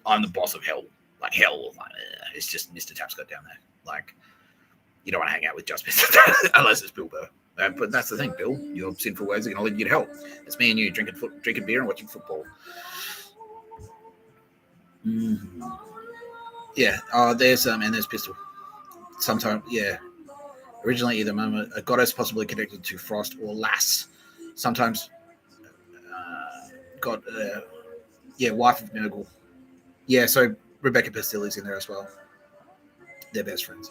I'm the boss of hell. Like hell, like, it's just Mr. Tapscott down there. Like, you don't want to hang out with just Mr. Tapscott unless it's Bill Burr. But that's the thing, Bill. Your sinful ways are going to lead you to hell. It's me and you drinking beer and watching football. Mm-hmm. Yeah. There's Pistol. Sometimes, yeah. Originally, either a goddess possibly connected to Frost or Lass. Sometimes, wife of Nurgle. Yeah, so Rebecca Pestilli's in there as well. They're best friends.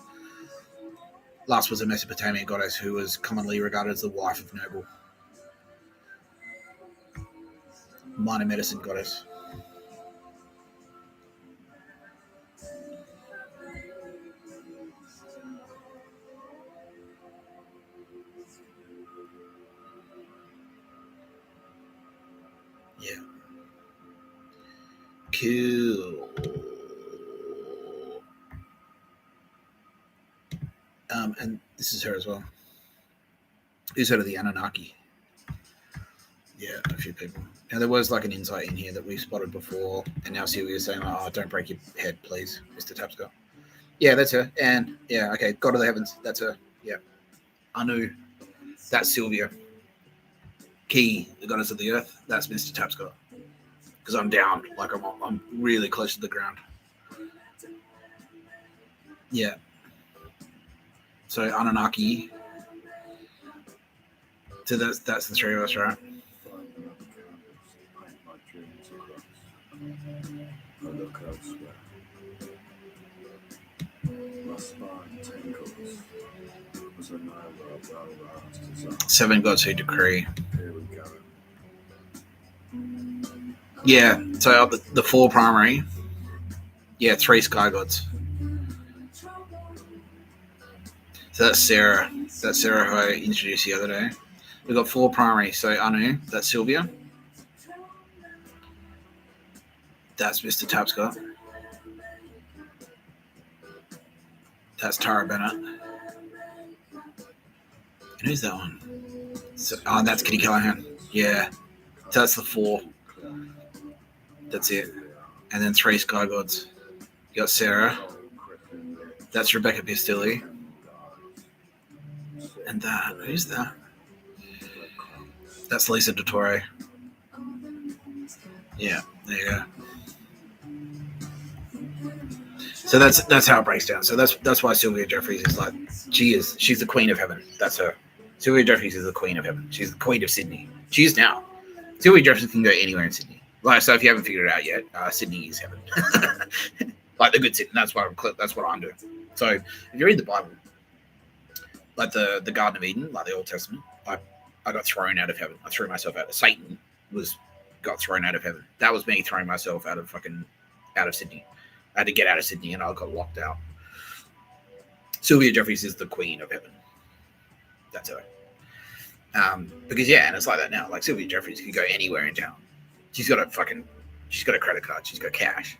Lass was a Mesopotamian goddess who was commonly regarded as the wife of Nurgle. Minor medicine goddess. Yeah. Cool. And this is her as well. Who's heard of the Anunnaki? Yeah, a few people. Now there was like an insight in here that we spotted before, and now Sylvia's saying, "Oh, don't break your head, please, Mr. Tapscott." Yeah, that's her. And yeah, okay, God of the Heavens, that's her. Yeah, Anu, that's Sylvia. Ki, the goddess of the earth, that's Mr. Tapscott. Because I'm down, like I'm really close to the ground. Yeah. So Anunnaki. So that's the three of us, right? Seven gods who decree. Yeah, so the four primary. Yeah, three sky gods. So that's Sarah. That's Sarah who I introduced the other day. We've got four primary. So Anu, that's Sylvia. That's Mr. Tapscott. That's Tara Bennett. And who's that one? So, that's Kitty Callahan. Yeah. So that's the four. That's it. And then three sky gods. You got Sarah. That's Rebecca Pistilli. And that, who's that? That's Lisa Dottore. Yeah, there you go. So that's how it breaks down. So that's why Sylvia Jeffreys is like, she's the queen of heaven. That's her. Sylvia Jeffreys is the queen of heaven. She's the queen of Sydney. She is now. Sylvia Jeffreys can go anywhere in Sydney. Like, so if you haven't figured it out yet, Sydney is heaven. Like the good Sydney. That's what I'm doing. So if you read the Bible, like the Garden of Eden, like the Old Testament, I got thrown out of heaven. I threw myself out. Satan got thrown out of heaven. That was me throwing myself out of Sydney. I had to get out of Sydney and I got locked out. Sylvia Jeffreys is the queen of heaven. That's her. Because and it's like that now. Like Sylvia Jeffreys can go anywhere in town. She's got a credit card. She's got cash.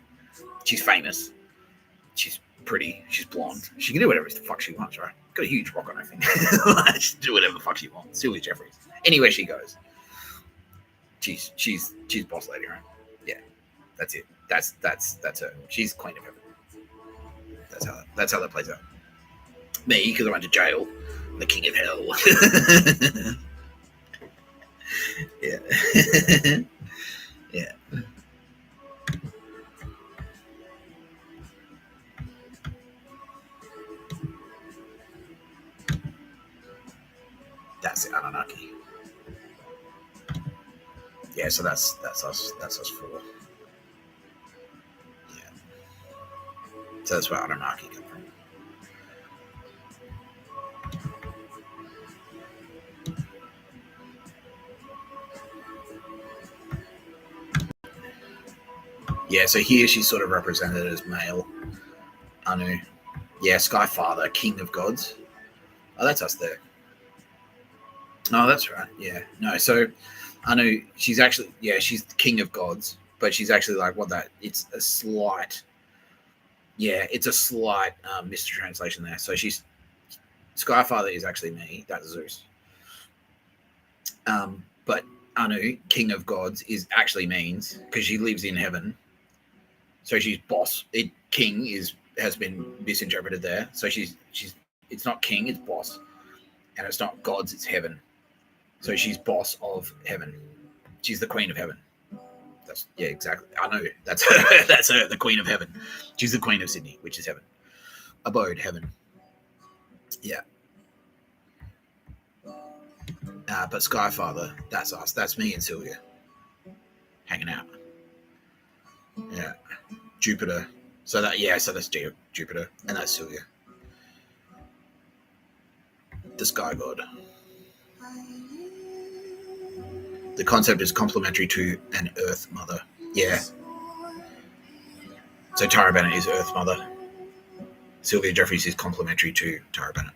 She's famous. She's pretty. She's blonde. She can do whatever the fuck she wants, right? Got a huge rock on her thing. She can do whatever the fuck she wants. Sylvia Jeffreys. Anywhere she goes, she's boss lady, right? Yeah, that's it. That's her. She's queen of heaven. That's how that plays out. Me, because I went to jail, the king of hell. Yeah. Yeah. That's it, Anunnaki. Yeah, so that's us. That's us four. Yeah. So that's where Anunnaki come from. Yeah, so here she's sort of represented as male. Anu. Yeah, Skyfather, king of gods. Oh, that's us there. Oh, that's right. Yeah. No, so Anu, she's actually, yeah, she's the king of gods, but she's actually like what that, it's a slight, yeah, it's a slight mistranslation there. So she's, Skyfather is actually me, that's Zeus. But Anu, king of gods, is actually means, because she lives in heaven, so she's boss. King has been misinterpreted there. So she's it's not king, it's boss, and it's not gods, it's heaven. So she's boss of heaven. She's the queen of heaven. That's yeah, exactly. I know that's her. That's her, the queen of heaven. She's the queen of Sydney, which is heaven, abode heaven. Yeah. But Skyfather, that's us. That's me and Sylvia hanging out. Yeah. Jupiter. So that's Jupiter, and that's Sylvia, the sky god. The concept is complementary to an Earth Mother. Yeah. So Tara Bennett is Earth Mother. Sylvia Jeffreys is complementary to Tara Bennett,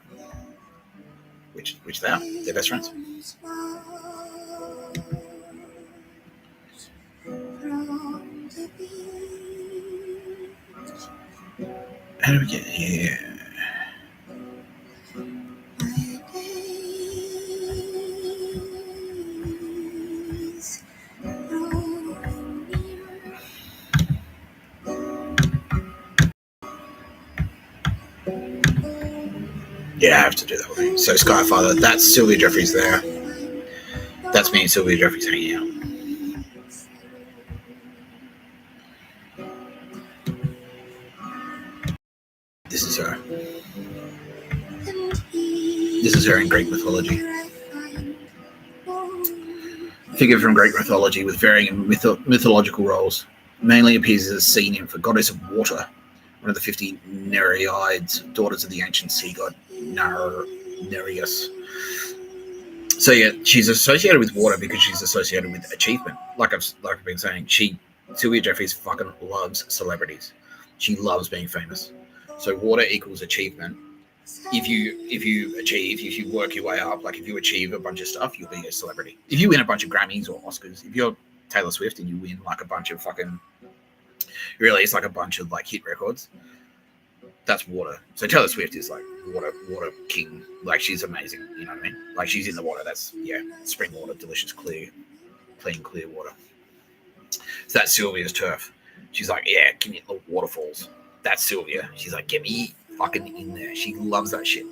which they're best friends. How do we get here? Yeah, I have to do the whole thing. So Skyfather, that's Sylvia Jeffreys there. That's me and Sylvia Jeffreys hanging out. This is her. This is her in Greek mythology. Figure from Greek mythology with varying mythological roles. Mainly appears as a sea nymph, a goddess of water, one of the 50 Nereids, daughters of the ancient sea god Nereus. So yeah, she's associated with water because she's associated with achievement. Like I've been saying, Sylvia Jeffreys fucking loves celebrities. She loves being famous. So water equals achievement. If you work your way up, like if you achieve a bunch of stuff, you'll be a celebrity. If you win a bunch of Grammys or Oscars, if you're Taylor Swift and you win like a bunch of fucking, really, it's like a bunch of like hit records, that's water. So Taylor Swift is like water king. Like she's amazing. You know what I mean? Like she's in the water. That's spring water, delicious, clean, clear water. So that's Sylvia's turf. She's like, yeah, give me the waterfalls. That's Sylvia. She's like, get me fucking in there. She loves that shit.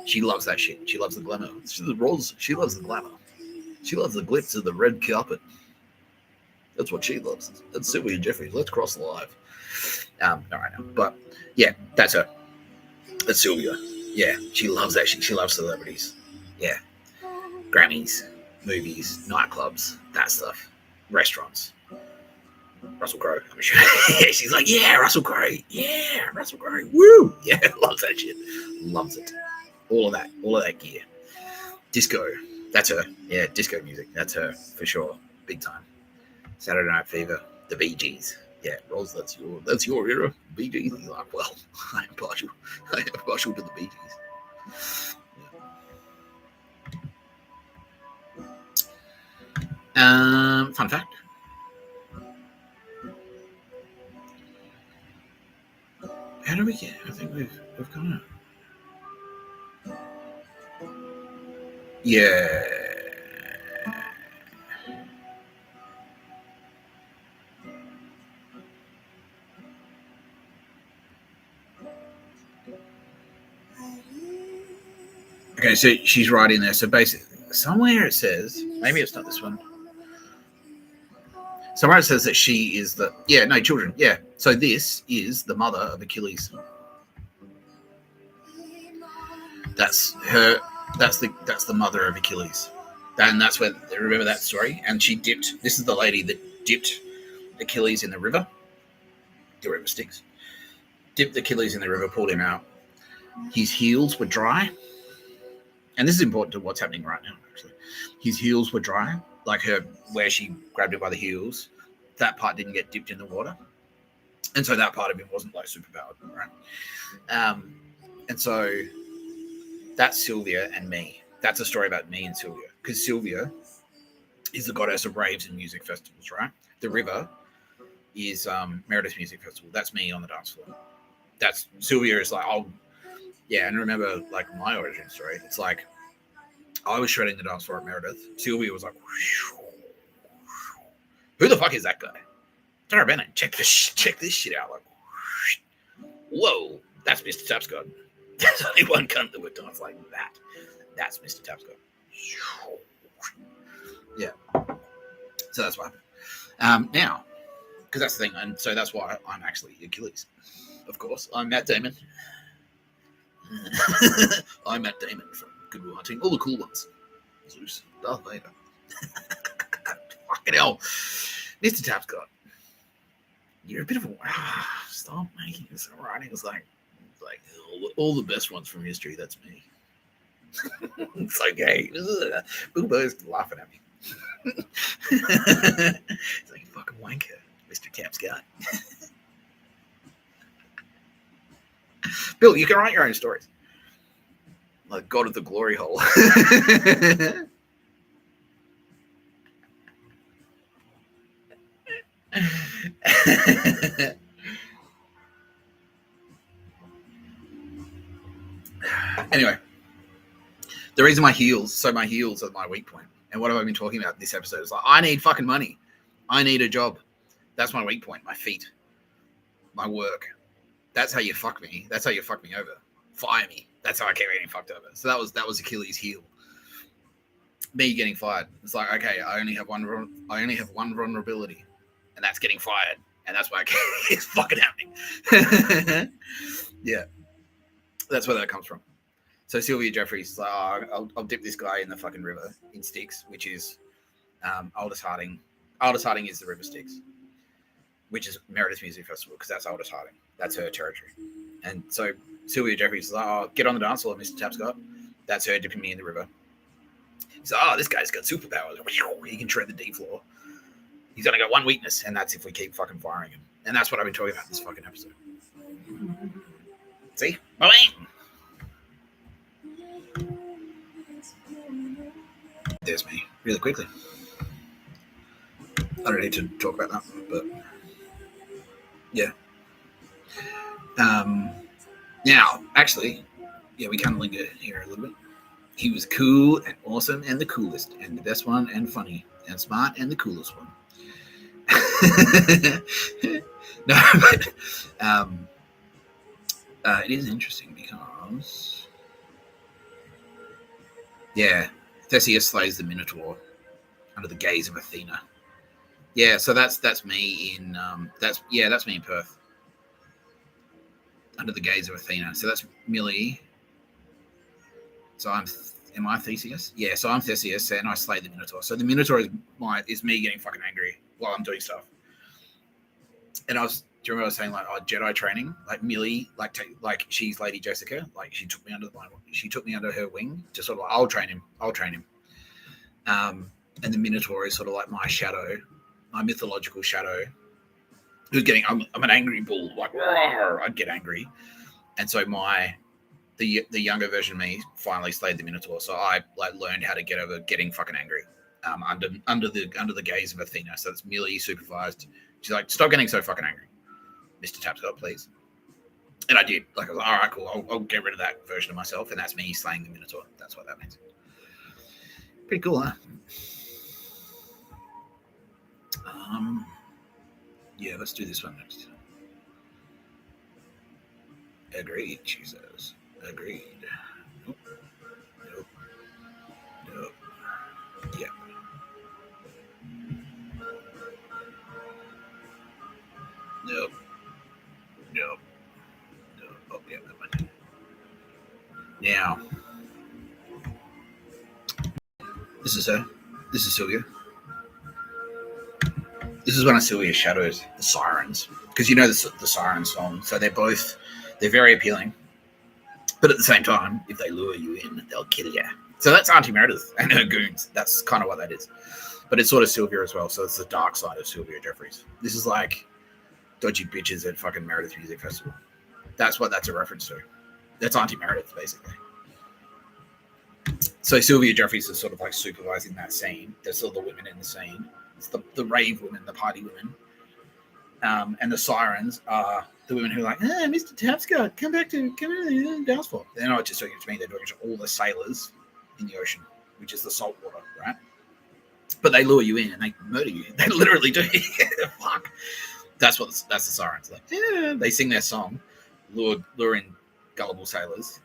She loves that shit. She loves the glamour. She's the rose. She loves the glamour. She loves the glitz of the red carpet. That's what she loves. That's Sylvia Jeffreys. Let's cross the live. Not right now, but yeah, that's her. That's Sylvia. Yeah, she loves that shit. She loves celebrities. Yeah, Grammys, movies, nightclubs, that stuff, restaurants. Russell Crowe, I'm sure. She's like, yeah, Russell Crowe. Yeah, Russell Crowe. Woo! Yeah, loves that shit. Loves it. All of that gear. Disco. That's her. Yeah, disco music. That's her for sure. Big time. Saturday Night Fever. The Bee Gees. Yeah, Roz, that's your era. Bee Gees. He's like, well, I am partial to the Bee Gees. Fun fact. do we get? I think we've got it. Yeah. Okay, so she's right in there. So basically, somewhere it says, maybe it's not this one. Somewhere it says that she is the children. Yeah. So this is the mother of Achilles. That's her. That's the mother of Achilles, and that's where remember that story. And she dipped. This is the lady that dipped Achilles in the river. The river Styx. Dipped Achilles in the river, pulled him out. His heels were dry, and this is important to what's happening right now. Actually, his heels were dry, like her where she grabbed him by the heels. That part didn't get dipped in the water, and so that part of him wasn't like superpowered, right? And so that's Sylvia and me. That's a story about me and Sylvia, because Sylvia is the goddess of raves and music festivals, right? The river is Meredith's music festival. That's me on the dance floor. That's Sylvia is like, and remember like my origin story. It's like I was shredding the dance floor at Meredith. Sylvia was like, who the fuck is that guy? Tara Bennett, check this shit out. Like, whoa, that's Mr. Tapscott. There's only one cunt that would dance like that. That's Mr. Tapscott. Yeah. So that's what happened. Now, because that's the thing, and so that's why I'm actually Achilles. Of course, I'm Matt Damon. I'm Matt Damon from Good Will Hunting. All the cool ones. Zeus, Darth Vader. Fucking hell. Mr. Tapscott. You're a bit of a... stop making this writing. It's like all the best ones from history, that's me. It's like, hey, Boobo's laughing at me. It's like, you fucking wanker, Mr. Tapscott. Bill, you can write your own stories. Like God of the Glory Hole. Anyway, the reason my heels are my weak point. And what have I been talking about this episode? It's like, I need fucking money. I need a job. That's my weak point. My feet. My work. That's how you fuck me. That's how you fuck me over. Fire me. That's how I keep getting fucked over. So that was Achilles' heel. Me getting fired. It's like, okay, I only have one vulnerability, and that's getting fired. And that's why it's fucking happening. Yeah. That's where that comes from. So Sylvia Jeffreys, I'll dip this guy in the fucking river in Styx, which is Aldous Harding. Aldous Harding is the river Styx, which is Meredith's Music Festival, because that's Aldous Harding. That's her territory. And so Sylvia Jeffreys is like, get on the dance floor, Mr. Tapscott. That's her dipping me in the river. He's like, this guy's got superpowers. He can tread the D floor. He's only got one weakness, and that's if we keep fucking firing him. And that's what I've been talking about in this fucking episode. See? Boing! There's me, really quickly. I don't need to talk about that, but yeah. Now, actually, yeah, we can linger here a little bit. He was cool and awesome and the coolest and the best one and funny and smart and the coolest one. No, but it is interesting because, yeah, Theseus slays the Minotaur under the gaze of Athena. Yeah, so that's me in that's me in Perth under the gaze of Athena. So that's Millie. So am I Theseus? Yeah, so I'm Theseus and I slay the Minotaur. So the Minotaur is me getting fucking angry while I'm doing stuff. And do you remember I was saying like, Jedi training, like Millie, like she's Lady Jessica, like she took me under her wing to sort of like, I'll train him. And the Minotaur is sort of like my shadow, my mythological shadow. Who's I'm an angry bull, like roar, I'd get angry, and so the younger version of me finally slayed the Minotaur. So I like learned how to get over getting fucking angry, under the gaze of Athena. So it's Millie supervised. She's like, stop getting so fucking angry, Mr. Tapscott, please. And I did. Like, I was like, all right, cool. I'll get rid of that version of myself, and that's me slaying the Minotaur. That's what that means. Pretty cool, huh? Yeah, let's do this one next. Agreed, she says. Agreed. Nope. Nope. Nope. Yep. Nope. Nope. Nope. Oh, yeah, that one. Now, this is her. This is Sylvia. This is one of Sylvia's shadows, the sirens. Because you know the siren song. So they're very appealing. But at the same time, if they lure you in, they'll kill you. So that's Auntie Meredith and her goons. That's kind of what that is. But it's sort of Sylvia as well. So it's the dark side of Sylvia Jeffreys. This is like dodgy bitches at fucking Meredith Music Festival. That's what that's a reference to. That's Auntie Meredith, basically. So Sylvia Jeffreys is sort of like supervising that scene. There's all the women in the scene. It's the rave women, the party women. And the sirens are the women who are like, Mr. Tapscott, come into the dance floor. They're not just talking to me, they're talking to all the sailors in the ocean, which is the salt water, right? But they lure you in and they murder you. They literally do. Fuck. That's the sirens. Like, yeah. They sing their song, lure in gullible sailors,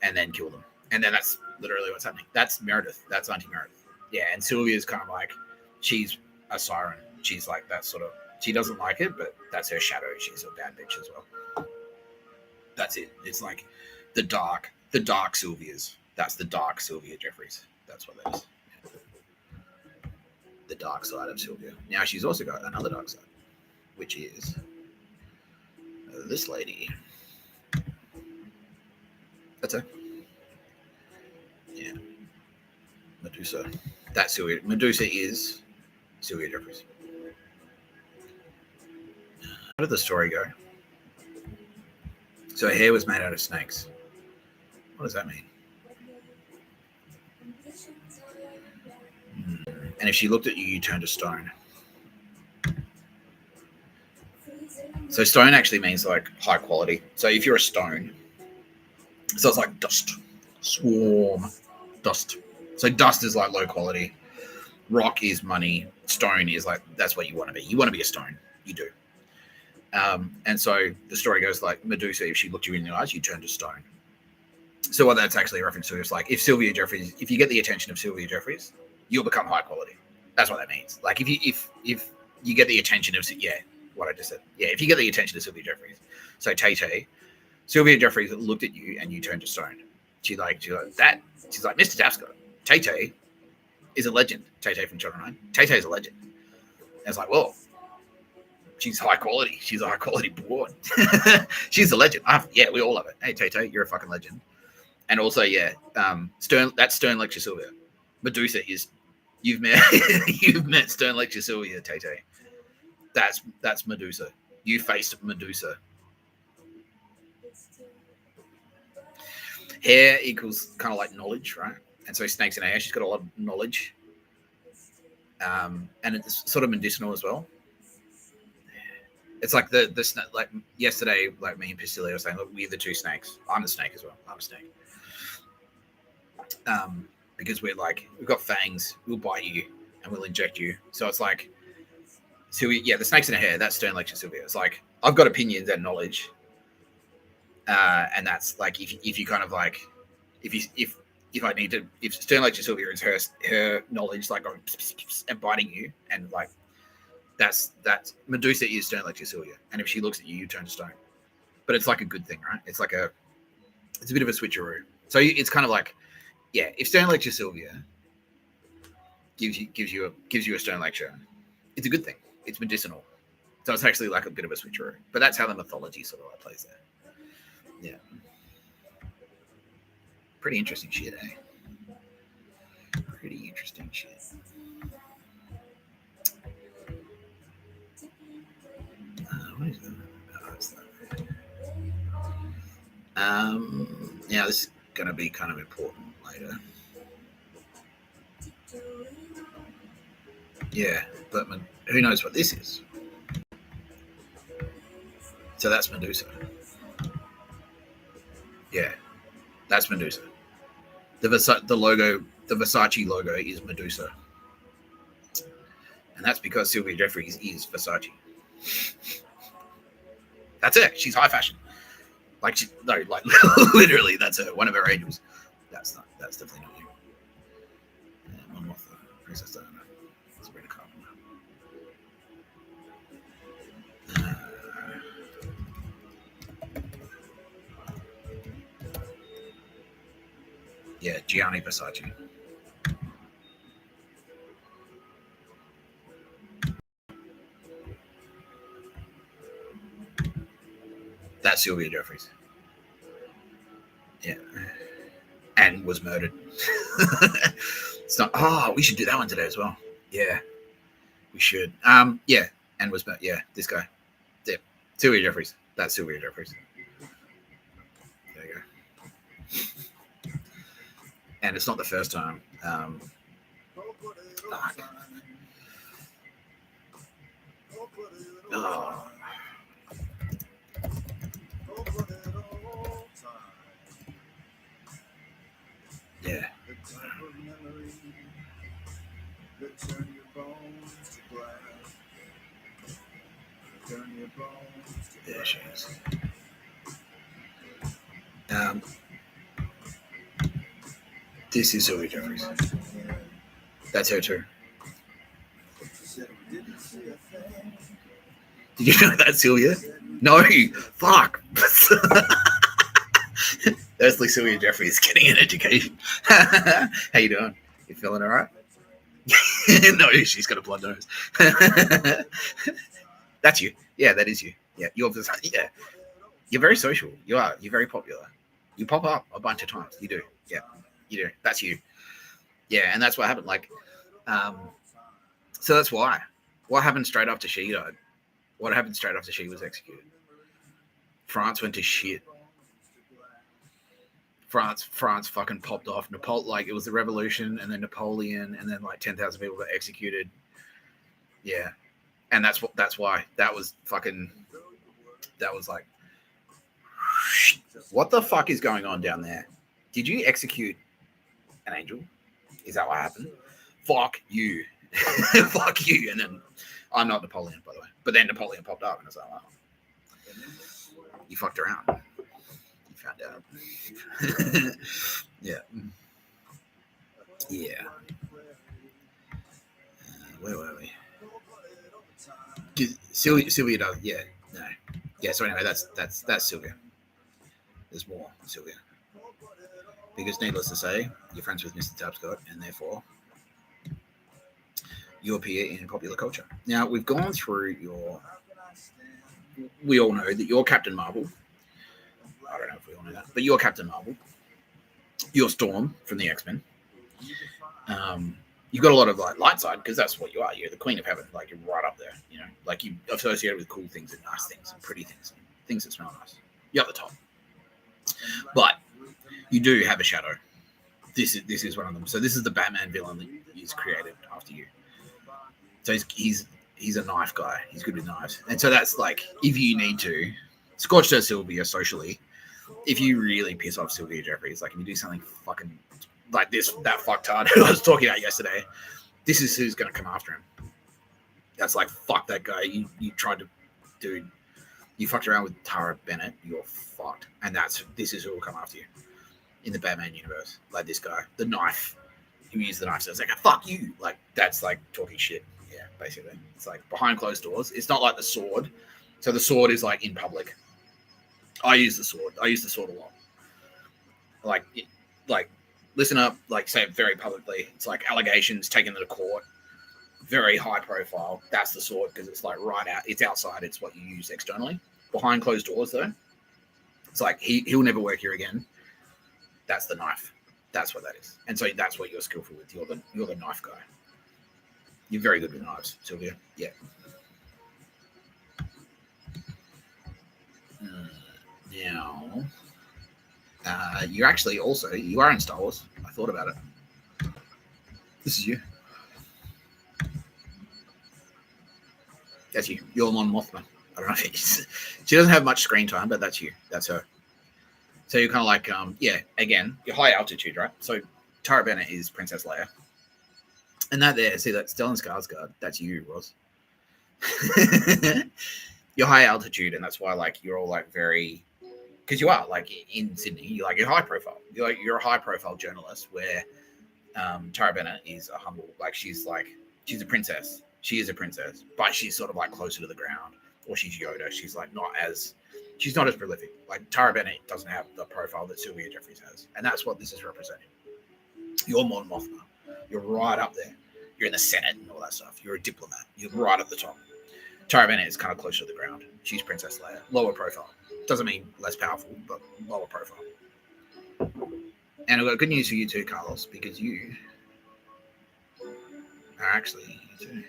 and then kill them. And then that's literally what's happening. That's Meredith. That's Auntie Meredith. Yeah, and Sylvia's kind of like, she's a siren. She's like that sort of, she doesn't like it, but that's her shadow. She's a bad bitch as well. That's it. It's like the dark Sylvias. That's the dark Sylvia Jeffreys. That's what that is. The dark side of Sylvia. Now she's also got another dark side, which is this lady. That's her. Yeah. Medusa. That's Sylvia. Medusa is Sylvia Jeffreys. How did the story go? So her hair was made out of snakes. What does that mean? And if she looked at you, you turned to stone. So stone actually means like high quality. So if you're a stone, so it's like dust, swarm, dust. So dust is like low quality. Rock is money. Stone is like, that's what you want to be. You want to be a stone. You do. And so the story goes like Medusa, if she looked you in the eyes, you turn to stone. So what that's actually a reference to is like if Sylvia Jeffreys, if you get the attention of Sylvia Jeffreys, you'll become high quality. That's what that means. Like if you get the attention of, what I just said. Yeah, if you get the attention of Sylvia Jeffreys. So Tay, Sylvia Jeffreys looked at you and you turned to stone. She's like that. She's like, Mr. Tapscott, Tay is a legend. Tay from Channel 9. Tay is a legend. And it's like, well, she's high quality. She's a high quality broad. She's a legend. We all love it. Hey, Tay, you're a fucking legend. And also, that's Stern Lecture Sylvia. Medusa is, you've met Stern Lecture Sylvia, Tay. That's Medusa. You faced Medusa. Hair equals kind of like knowledge, right? And so snakes in her hair, she's got a lot of knowledge. And it's sort of medicinal as well. It's like the like yesterday, like me and Priscilla were saying, look, we're the two snakes. I'm the snake as well. I'm a snake. Because we've got fangs, we'll bite you and we'll inject you. So it's like, the snakes in her hair, that's Stern Lecture Sylvia. It's like, I've got opinions and knowledge. And that's like, if you kind of like, if I need to, if Stern Lecture Sylvia is her knowledge, like going and biting you, and like, that's Medusa is Stern Lecture Sylvia. And if she looks at you, you turn to stone. But it's like a good thing, right? It's a bit of a switcheroo. So it's kind of like, if Stern Lecture Sylvia gives you a Stern Lecture, it's a good thing. It's medicinal. So it's actually like a bit of a switcheroo. But that's how the mythology sort of like plays there. Yeah. Pretty interesting shit, eh? Pretty interesting shit. What is that? Oh, it's that. Now this is going to be kind of important later. Yeah, but who knows what this is? So that's Medusa. Yeah, that's Medusa. The logo, the Versace logo is Medusa, and that's because Sylvia Jeffreys is Versace. That's it. She's high fashion. Like she, no, like literally, that's her. One of her angels. That's not. That's definitely not you. One more thing. Princess Diana. It's Sabrina Carpenter. Yeah, Gianni Versace. That's Sylvia Jeffreys. Yeah, and was murdered. It's not. Oh, we should do that one today as well. Yeah, we should. Yeah, and was murdered. Yeah, this guy. Yeah, Sylvia Jeffreys. That's Sylvia Jeffreys. There you go. And it's not the first time. Oh. Yeah. There she is. This is Sylvia Jeffreys. That's her too. Did you know that's Sylvia? No, fuck. That's Sylvia Jeffreys getting an education. How you doing? You feeling all right? No, she's got a blood nose. That's you. Yeah, that is you. Yeah, you're yeah. You're very social. You are. You're very popular. You pop up a bunch of times. You do. Yeah, you do. That's you. Yeah, and that's what happened. Like, so that's why. What happened straight after she died? What happened straight after she was executed? France went to shit. France fucking popped off. Like it was the revolution, and then Napoleon, and then like 10,000 people got executed. Yeah, and that's why that was fucking. That was like, what the fuck is going on down there? Did you execute an angel? Is that what happened? Fuck you. Fuck you. And then I'm not Napoleon, by the way. But then Napoleon popped up and I was like, oh, you fucked around. You found out. Yeah. Yeah. Where were we? Sylvia does. Yeah. No. Yeah. So anyway, that's Sylvia. There's more Sylvia. Because needless to say, you're friends with Mr. Tapscott, and therefore you appear in popular culture. Now, we've gone through your. We all know that you're Captain Marvel. I don't know if we all know that, but you're Captain Marvel. You're Storm from the X-Men. You've got a lot of like light side because that's what you are. You're the Queen of Heaven. Like you're right up there. You know, like you associate with cool things and nice things and pretty things, and things that smell nice. You're at the top, but you do have a shadow. This is one of them. So this is the Batman villain that is created after you. So he's a knife guy. He's good with knives, and so that's like if you need to, scorched earth Sylvia socially. If you really piss off Sylvia Jeffreys, like if you do something fucking like that fucktard who I was talking about yesterday, this is who's going to come after him. That's like fuck that guy. You tried to, dude. You fucked around with Tara Bennett. You're fucked, and this is who will come after you in the Batman universe. Like this guy, the knife. Who used the knife? So it's like fuck you. Like that's like talking shit. Yeah, basically, it's like behind closed doors. It's not like the sword. So the sword is like in public. I use the sword. I use the sword a lot. Like, listen up. Like, say it very publicly. It's like allegations taken to the court. Very high profile. That's the sword because it's like right out. It's outside. It's what you use externally. Behind closed doors, though, it's like he'll never work here again. That's the knife. That's what that is. And so that's what you're skillful with. You're the knife guy. You're very good with knives, Sylvia. Yeah. Now, you actually also you are in Star Wars. I thought about it. This is you. That's you. You're Mon Mothma. I don't know if she doesn't have much screen time, but that's you. That's her. So you're kind of like, again, you're high altitude, right? So Tara Bennett is Princess Leia. And that there, see, that's Stellan Skarsgård. That's you, Ross. You're high altitude, and that's why, like, you're all, like, very... Because you are, like, in Sydney, you're high profile. You're a high profile journalist where Tara Bennett is a humble... Like, she's a princess. She is a princess, but she's sort of, like, closer to the ground. Or she's Yoda. She's, like, she's not as prolific. Like, Tara Bennett doesn't have the profile that Sylvia Jeffreys has. And that's what this is representing. You're Mon Mothma. You're right up there. You're in the Senate and all that stuff. You're a diplomat. You're right at the top. Tara Bennett is kind of closer to the ground. She's Princess Leia. Lower profile. Doesn't mean less powerful, but lower profile. And I've got good news for you too, Carlos, because you are actually you too.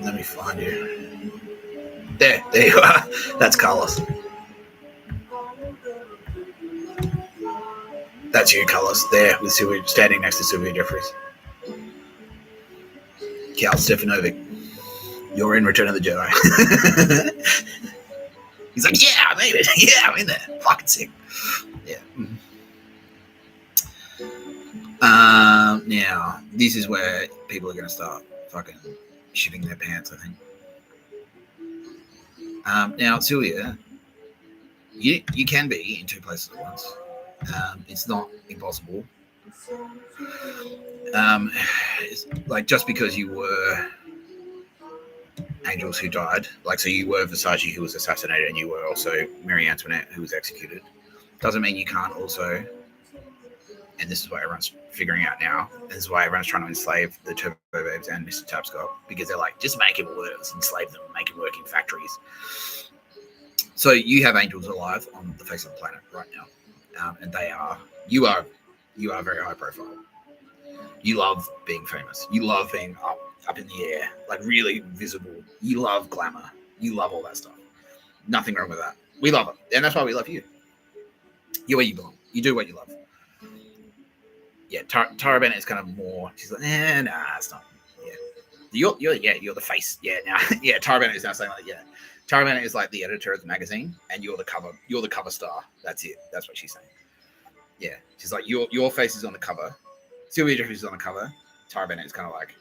Let me find you. There you are. That's Carlos. That's you, Carlos. There, with Sylvia, standing next to Sylvia Jeffreys. Cal Stefanovic. You're in Return of the Jedi. He's like, yeah, I made it. Yeah, I'm in there. Fucking sick. Yeah. Now, this is where people are going to start fucking shitting their pants, I think. Now, Sylvia, you can be in two places at once. It's not impossible. It's like, just because you were angels who died, like, so you were Versace who was assassinated, and you were also Marie Antoinette who was executed, doesn't mean you can't also, and this is what everyone's figuring out now, and this is why everyone's trying to enslave the Turbo Babes and Mr. Tapscott, because they're like, just make him work, enslave them, make him work in factories. So you have angels alive on the face of the planet right now, and you are very high profile. You love being famous. You love being up in the air, like really visible. You love glamour. You love all that stuff. Nothing wrong with that. We love it, and that's why we love you. You're where you belong. You do what you love. Yeah, Tara Bennett is kind of more. She's like, nah, it's not. Yeah, you're the face. Yeah, now, yeah. Tara Bennett is now saying like, yeah. Tara Bennett is like the editor of the magazine, and you're the cover star. That's it. That's what she's saying. Yeah, she's like, your face is on the cover. Sylvia Jeffreys is on the cover. Tara Bennett is kind of like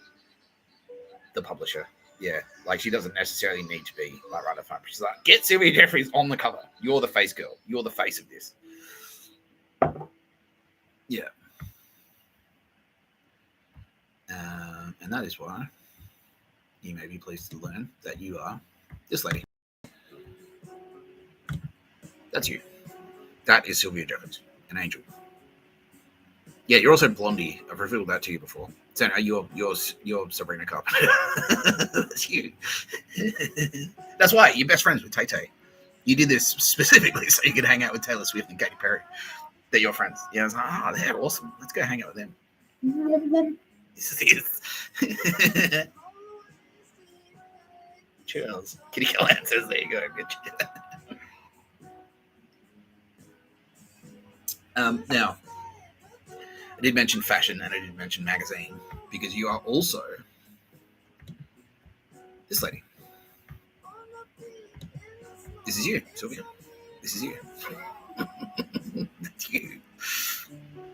the publisher. Yeah, like she doesn't necessarily need to be like right up front. She's like, get Sylvia Jeffreys on the cover. You're the face girl. You're the face of this. Yeah. And that is why you may be pleased to learn that you are this lady. That's you. That is Sylvia Jeffreys, an angel. Yeah, you're also Blondie. I've revealed that to you before. So you're Sabrina Carpenter. That's you. That's why you're best friends with Tay Tay. You did this specifically so you could hang out with Taylor Swift and Katy Perry. They're your friends. Yeah, I was like, they're awesome. Let's go hang out with them. This is Cheers. Kitty Callahan says, there you go. Good. Now, I did mention fashion and I did mention magazine because you are also this lady. This is you, Sylvia. This is you. That's you.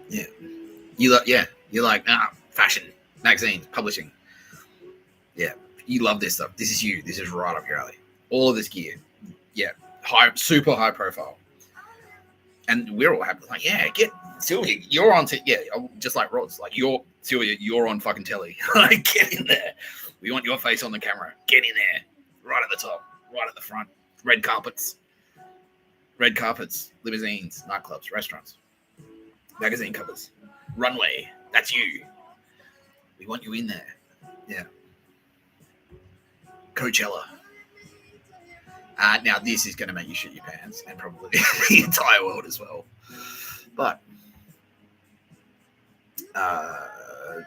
Yeah. You're like, fashion, magazines, publishing. Yeah. You love this stuff. This is you. This is right up your alley. All of this gear. Yeah. Super high profile. And we're all happy. Like, yeah, get Sylvia. You're on. Just like Rod's. Like, Sylvia. You're on fucking telly. Like, get in there. We want your face on the camera. Get in there. Right at the top. Right at the front. Red carpets. Limousines. Nightclubs. Restaurants. Magazine covers. Runway. That's you. We want you in there. Yeah. Coachella. Now, this is going to make you shit your pants, and probably the entire world as well. But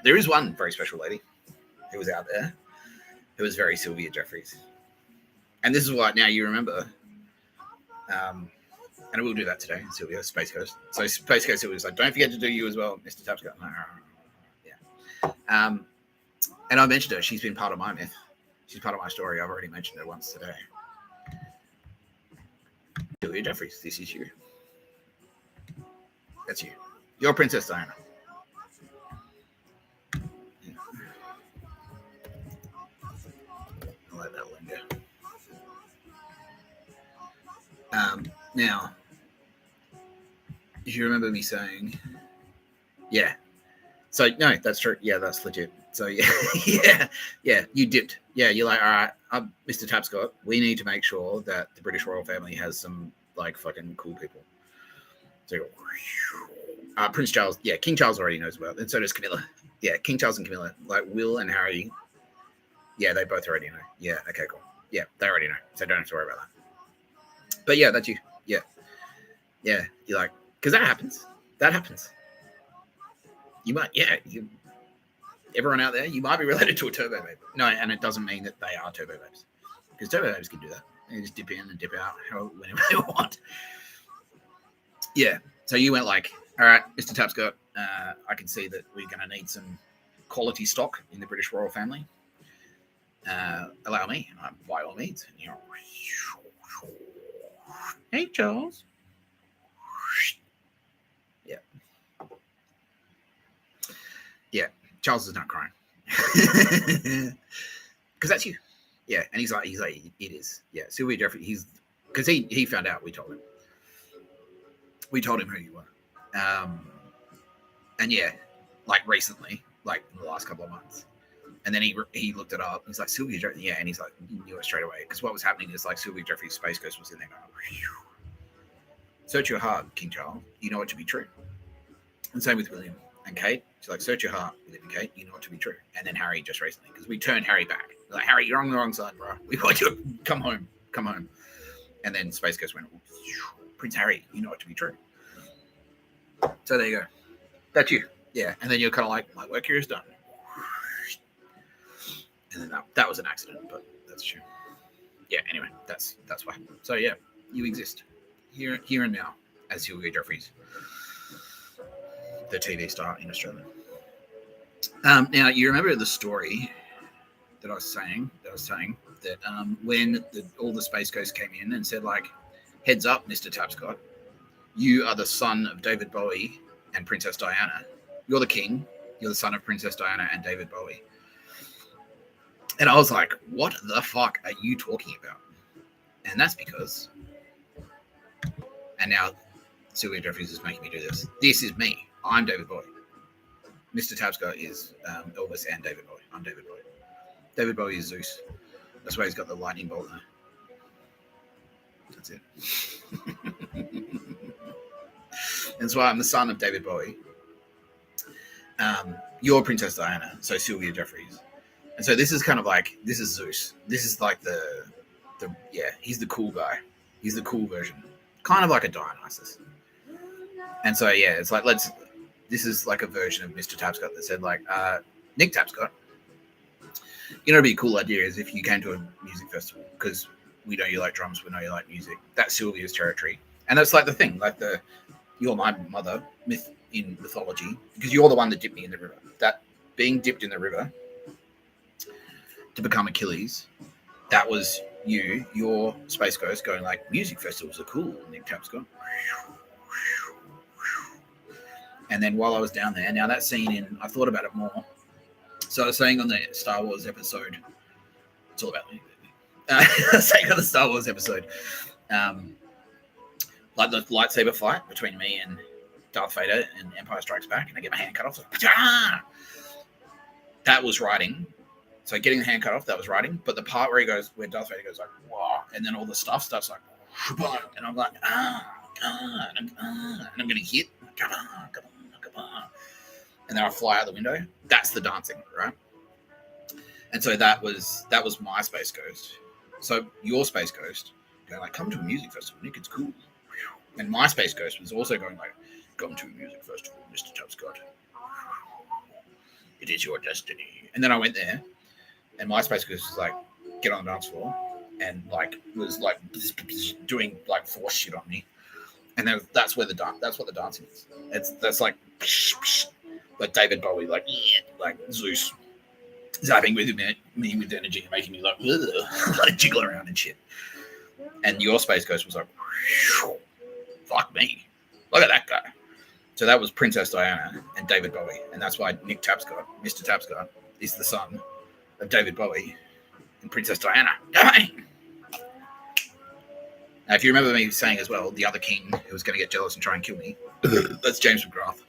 there is one very special lady who was out there It was very Sylvia Jeffreys. And this is what now you remember. And I will do that today, Sylvia, Space Coast. So Space Coast Sylvia's like, don't forget to do you as well, Mr. Tapscott. Yeah. And I mentioned her. She's been part of my myth. She's part of my story. I've already mentioned her once today. Sylvia Jeffreys, this is you. That's you. You're Princess Diana. Yeah. I like that lingo. Now, if you remember me saying, yeah. So no, that's true. Yeah, that's legit. So yeah, yeah, you dipped. Yeah, you're like, all right, Mr. Tapscott, we need to make sure that the British royal family has some like fucking cool people. So you go, Prince Charles, yeah, King Charles already knows about, and so does Camilla. Yeah, King Charles and Camilla, like Will and Harry. Yeah, they both already know. Yeah, okay, cool. Yeah, they already know, so don't have to worry about that. But yeah, that's you. Yeah, yeah, you're like, because that happens. That happens. You might, yeah. Everyone out there, you might be related to a turbo babe. No, and it doesn't mean that they are turbo babes, because turbo babes can do that. They just dip in and dip out whenever they want. Yeah. So you went like, all right, Mr. Tapscott, I can see that we're going to need some quality stock in the British royal family. Allow me, by all means. And you're, hey, Charles. Yeah. Yeah. Charles is not crying. Because that's you. Yeah. And he's like, it is. Yeah. Sylvia Jeffreys, because he found out, we told him. We told him who you were. And yeah, like recently, like in the last couple of months. And then he looked it up. He's like, Sylvia Jeffreys, yeah. And he's like, he knew it straight away. Because what was happening is like Sylvia Jeffreys' Space Ghost was in there going, search your heart, King Charles. You know it to be true. And same with William and Kate. She's like, search your heart, William and Kate. You know it to be true. And then Harry just recently, because we turned Harry back. We're like, Harry, you're on the wrong side, bro. We want you to come home. Come home. And then Space Ghost went, Prince Harry, you know it to be true. So there you go. That's you. Yeah. And then you're kind of like, my work here is done. And then that was an accident, but that's true. Yeah, anyway, that's why. So yeah, you exist here and now as Sylvia Jeffreys, the TV star in Australia. Now you remember the story that I was saying that when all the Space Ghosts came in and said like, heads up, Mr. Tapscott, you are the son of David Bowie and Princess Diana. You're the king. You're the son of Princess Diana and David Bowie. And I was like, what the fuck are you talking about? And that's because, and now Sylvia Jeffreys is making me do this. This is me. I'm David Bowie. Mr. Tapscott is Elvis and David Bowie. I'm David Bowie. David Bowie is Zeus. That's why he's got the lightning bolt there. That's it. That's why I'm the son of David Bowie. You're Princess Diana, so Sylvia Jeffreys. And so this is kind of like, this is Zeus. This is like the he's the cool guy. He's the cool version. Kind of like a Dionysus. And so, yeah, it's like, this is like a version of Mr. Tapscott that said like, Nick Tapscott, you know, it'd be a cool idea is if you came to a music festival, because we know you like drums, we know you like music. That's Sylvia's territory. And that's like the thing, like you're my mother myth in mythology, because you're the one that dipped me in the river. That being dipped in the river to become Achilles, that was your Space Ghost going like, music festivals are cool, Nick Tapscott. And then while I was down there, now that scene I thought about it more. So I was saying on the Star Wars episode, it's all about me. Saying on the Star Wars episode, like the lightsaber fight between me and Darth Vader in Empire Strikes Back, and I get my hand cut off. Like, that was writing. So getting the hand cut off, that was writing. But the part where Darth Vader goes like, wow, and then all the stuff starts like, and I'm like, and I'm getting hit. And then I fly out the window. That's the dancing, right? And so that was my Space Ghost. So your Space Ghost going like, come to a music festival, Nick, it's cool. And my Space Ghost was also going like, come to a music festival, Mr. Tapscott. It is your destiny. And then I went there, And my Space Ghost was like, get on the dance floor, and like was like doing like force shit on me. And then that's what the dancing is. That's like David Bowie, like Zeus zapping with me with energy and making me like, like jiggle around and shit. And your Space Ghost was like, fuck me, look at that guy. So that was Princess Diana and David Bowie, and that's why Nick Tapscott, Mr. Tapscott, is the son of David Bowie and Princess Diana. Now, if you remember me saying as well, the other king who was going to get jealous and try and kill me, that's James McGrath.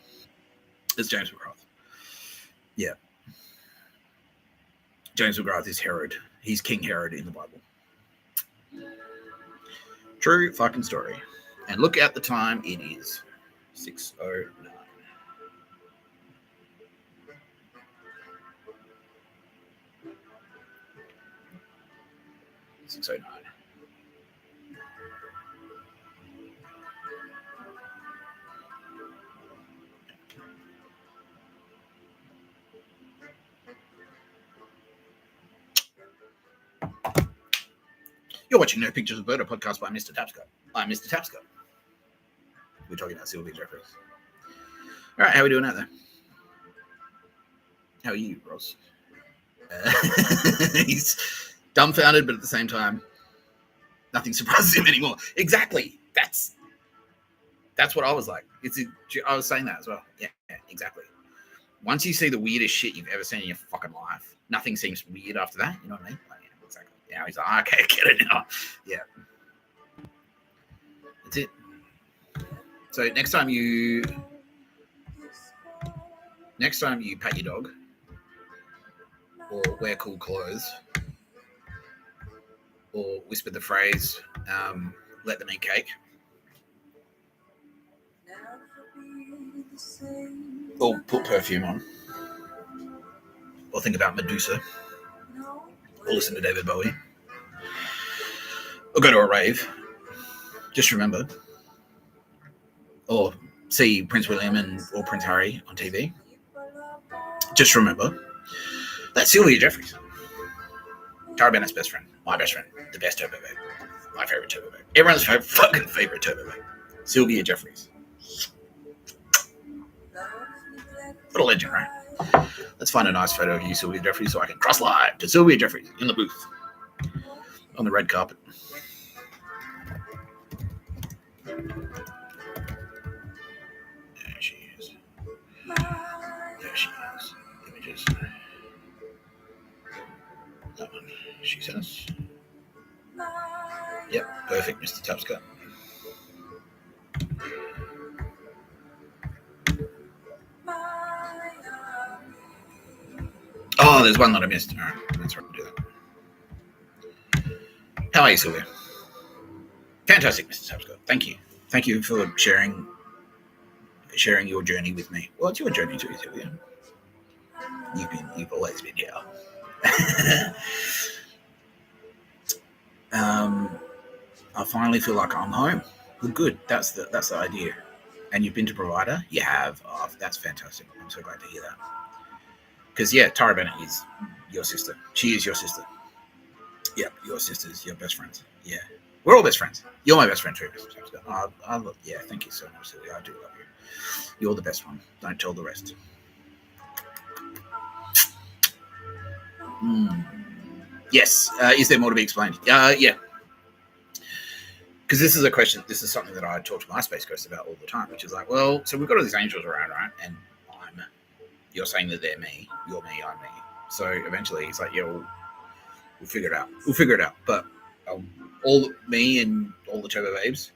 It's James McGrath. Yeah. James McGrath is Herod. He's King Herod in the Bible. True fucking story. And look at the time, it is 6:09. 6:09. You're watching No Pictures of Bird, a podcast by Mr. Tapscott. I'm Mr. Tapscott. We're talking about Sylvia Jeffreys. All right, how are we doing out there? How are you, Ross? He's dumbfounded, but at the same time, nothing surprises him anymore. Exactly. That's what I was like. I was saying that as well. Yeah, exactly. Once you see the weirdest shit you've ever seen in your fucking life, nothing seems weird after that. You know what I mean? Like, yeah, exactly. Now he's like, okay, I get it now. Yeah. That's it. So next time you pat your dog or wear cool clothes or whisper the phrase, let them eat cake, or put perfume on, or think about Medusa, or listen to David Bowie, or go to a rave, just remember, or see Prince William or Prince Harry on TV, just remember that's Sylvia Jeffreys, Tara Bennett's best friend, my best friend, the best turbo babe, my favorite turbo babe, everyone's fucking favorite turbo babe, Sylvia Jeffreys. What a legend, right? Let's find a nice photo of you, Sylvia Jeffreys, so I can cross live to Sylvia Jeffreys in the booth on the red carpet. There she is. There she is. Images. That one. She says. Yep, perfect, Mr. Tapscott. Oh, there's one that I missed. All right, let's do that. How are you, Sylvia? Fantastic, Mr. Tapscott. Thank you. Thank you for sharing your journey with me. Well, it's your journey too, Sylvia. You've always been here. I finally feel like I'm home. Well, good. That's the idea. And you've been to Provider? You have. Oh, that's fantastic. I'm so glad to hear that. Because, yeah, Tara Bennett is your sister. She is your sister. Yep, your sisters, your best friends. Yeah. We're all best friends. You're my best friend too, Mr. Tapscott. Yeah, thank you so much, Sylvia. I do love you. You're the best one. Don't tell the rest. Yes. Is there more to be explained? Yeah. Because this is a question, this is something that I talk to my Space Ghost about all the time, which is like, well, so we've got all these angels around, right? And you're saying that they're me, you're me, I'm me. So eventually it's like, yeah, we'll figure it out. We'll figure it out. But all me and all the turbo babes,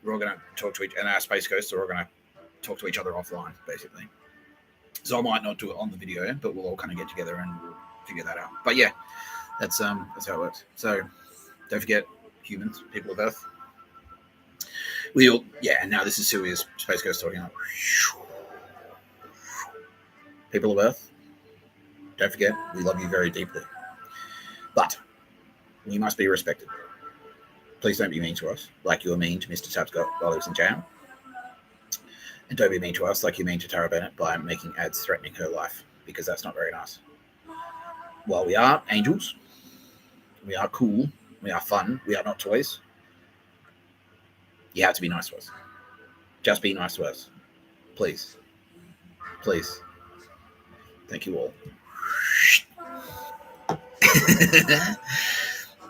we're all going to talk to and our Space Ghosts are all going to talk to each other offline, basically. So I might not do it on the video, but we'll all kind of get together and we'll figure that out. But yeah, that's how it works. So don't forget, humans, people of Earth. And now this is Sylvia's Space Ghost talking about people of Earth. Don't forget, we love you very deeply. But we must be respected. Please don't be mean to us, like you were mean to Mr. Tapscott while he was in jail. And don't be mean to us like you're mean to Tara Bennett by making ads threatening her life, because that's not very nice. while we are angels, we are cool, we are fun, we are not toys, you have to be nice to us. Just be nice to us. Please. Please. Thank you all.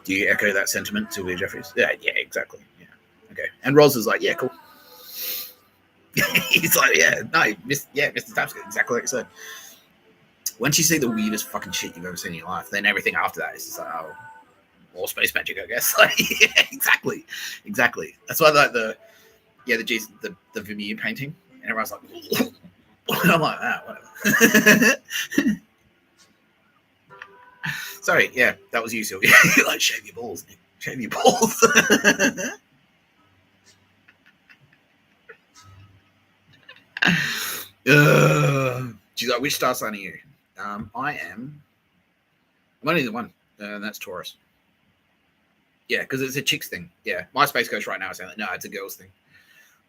Do you echo that sentiment, Sylvia Jeffreys? Yeah, exactly. Yeah. Okay. And Roz is like, yeah, cool. He's like, yeah, no, Mr. Tapscott, exactly like I said. Once you see the weirdest fucking shit you've ever seen in your life, then everything after that is just like, oh, more space magic, I guess. Like, yeah, exactly. That's why like the Vermeer painting, and everyone's like, and I'm like, whatever. Sorry, yeah, that was you, Sylvia. Like, shave your balls, Nick. Shave your balls. She's like, which star sign are you? I'm only the one, and that's Taurus. Yeah, because it's a chicks thing. Yeah, my Space Coach right now is saying, no, it's a girls thing.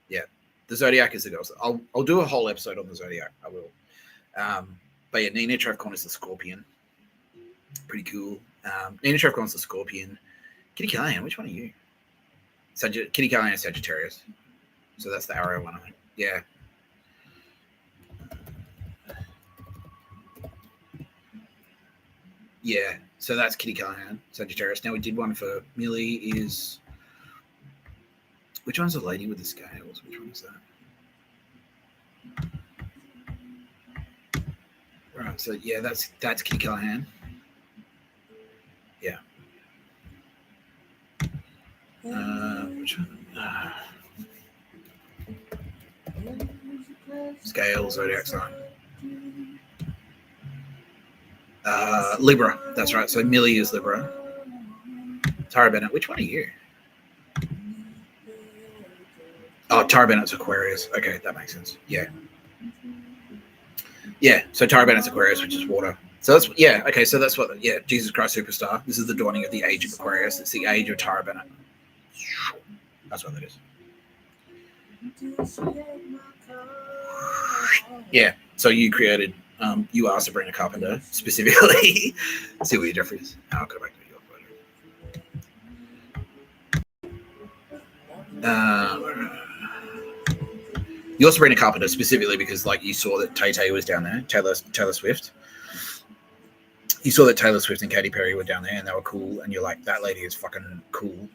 Yeah, the Zodiac is the girls. I'll do a whole episode on the Zodiac. I will. But yeah, Nina Trevcon is the Scorpion. Pretty cool. Nina Trevcon's the Scorpion. Kitty Callahan, which one are you? Kitty Callahan is Sagittarius. So that's the arrow one, I think. Yeah. Yeah, so that's Kitty Callahan, Sagittarius. Now we did one for Millie is... Which one's the lady with the scales? Which one is that? Right, so yeah, that's Kitty Callahan. Yeah. Which one? Scale, Zodiac sign. Libra, that's right. So Millie is Libra. Tara Bennett, which one are you? Oh, Tara Bennett's Aquarius. Okay, that makes sense. Yeah. Yeah, so Tara Bennett's Aquarius, which is water. So that's, yeah, okay, so that's what, yeah, Jesus Christ Superstar. This is the dawning of the age of Aquarius. It's the age of Tara Bennett. That's what that is. Yeah, so you created, you are Sabrina Carpenter, specifically. Sylvia Jeffreys. I'll go back to your photo. You're Sabrina Carpenter specifically because, like, you saw that Tay was down there, Taylor Swift. You saw that Taylor Swift and Katy Perry were down there and they were cool, and you're like, that lady is fucking cool.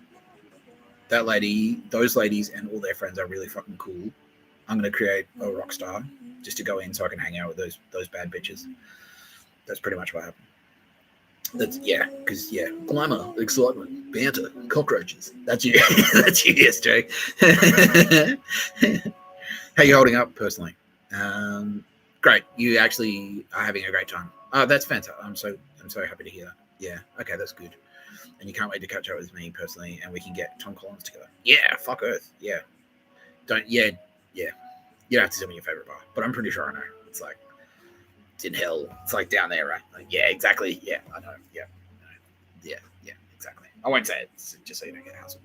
That lady, those ladies and all their friends are really fucking cool. I'm going to create a rock star just to go in so I can hang out with those bad bitches. That's pretty much what happened. That's, yeah, because, yeah, glamour, excitement, banter, cockroaches. That's you. That's you, yes, Jake. How are you holding up personally? Great. You actually are having a great time. Oh, that's fantastic. I'm so happy to hear that. Yeah. Okay, that's good. And you can't wait to catch up with me personally, and we can get Tom Collins together. Yeah. Fuck Earth. Yeah. Yeah. You don't have to tell me your favorite bar, but I'm pretty sure I know. It's like, it's in hell. It's like down there, right? Like, yeah, exactly. Yeah, I know. Yeah. Yeah, exactly. I won't say it, just so you don't get house.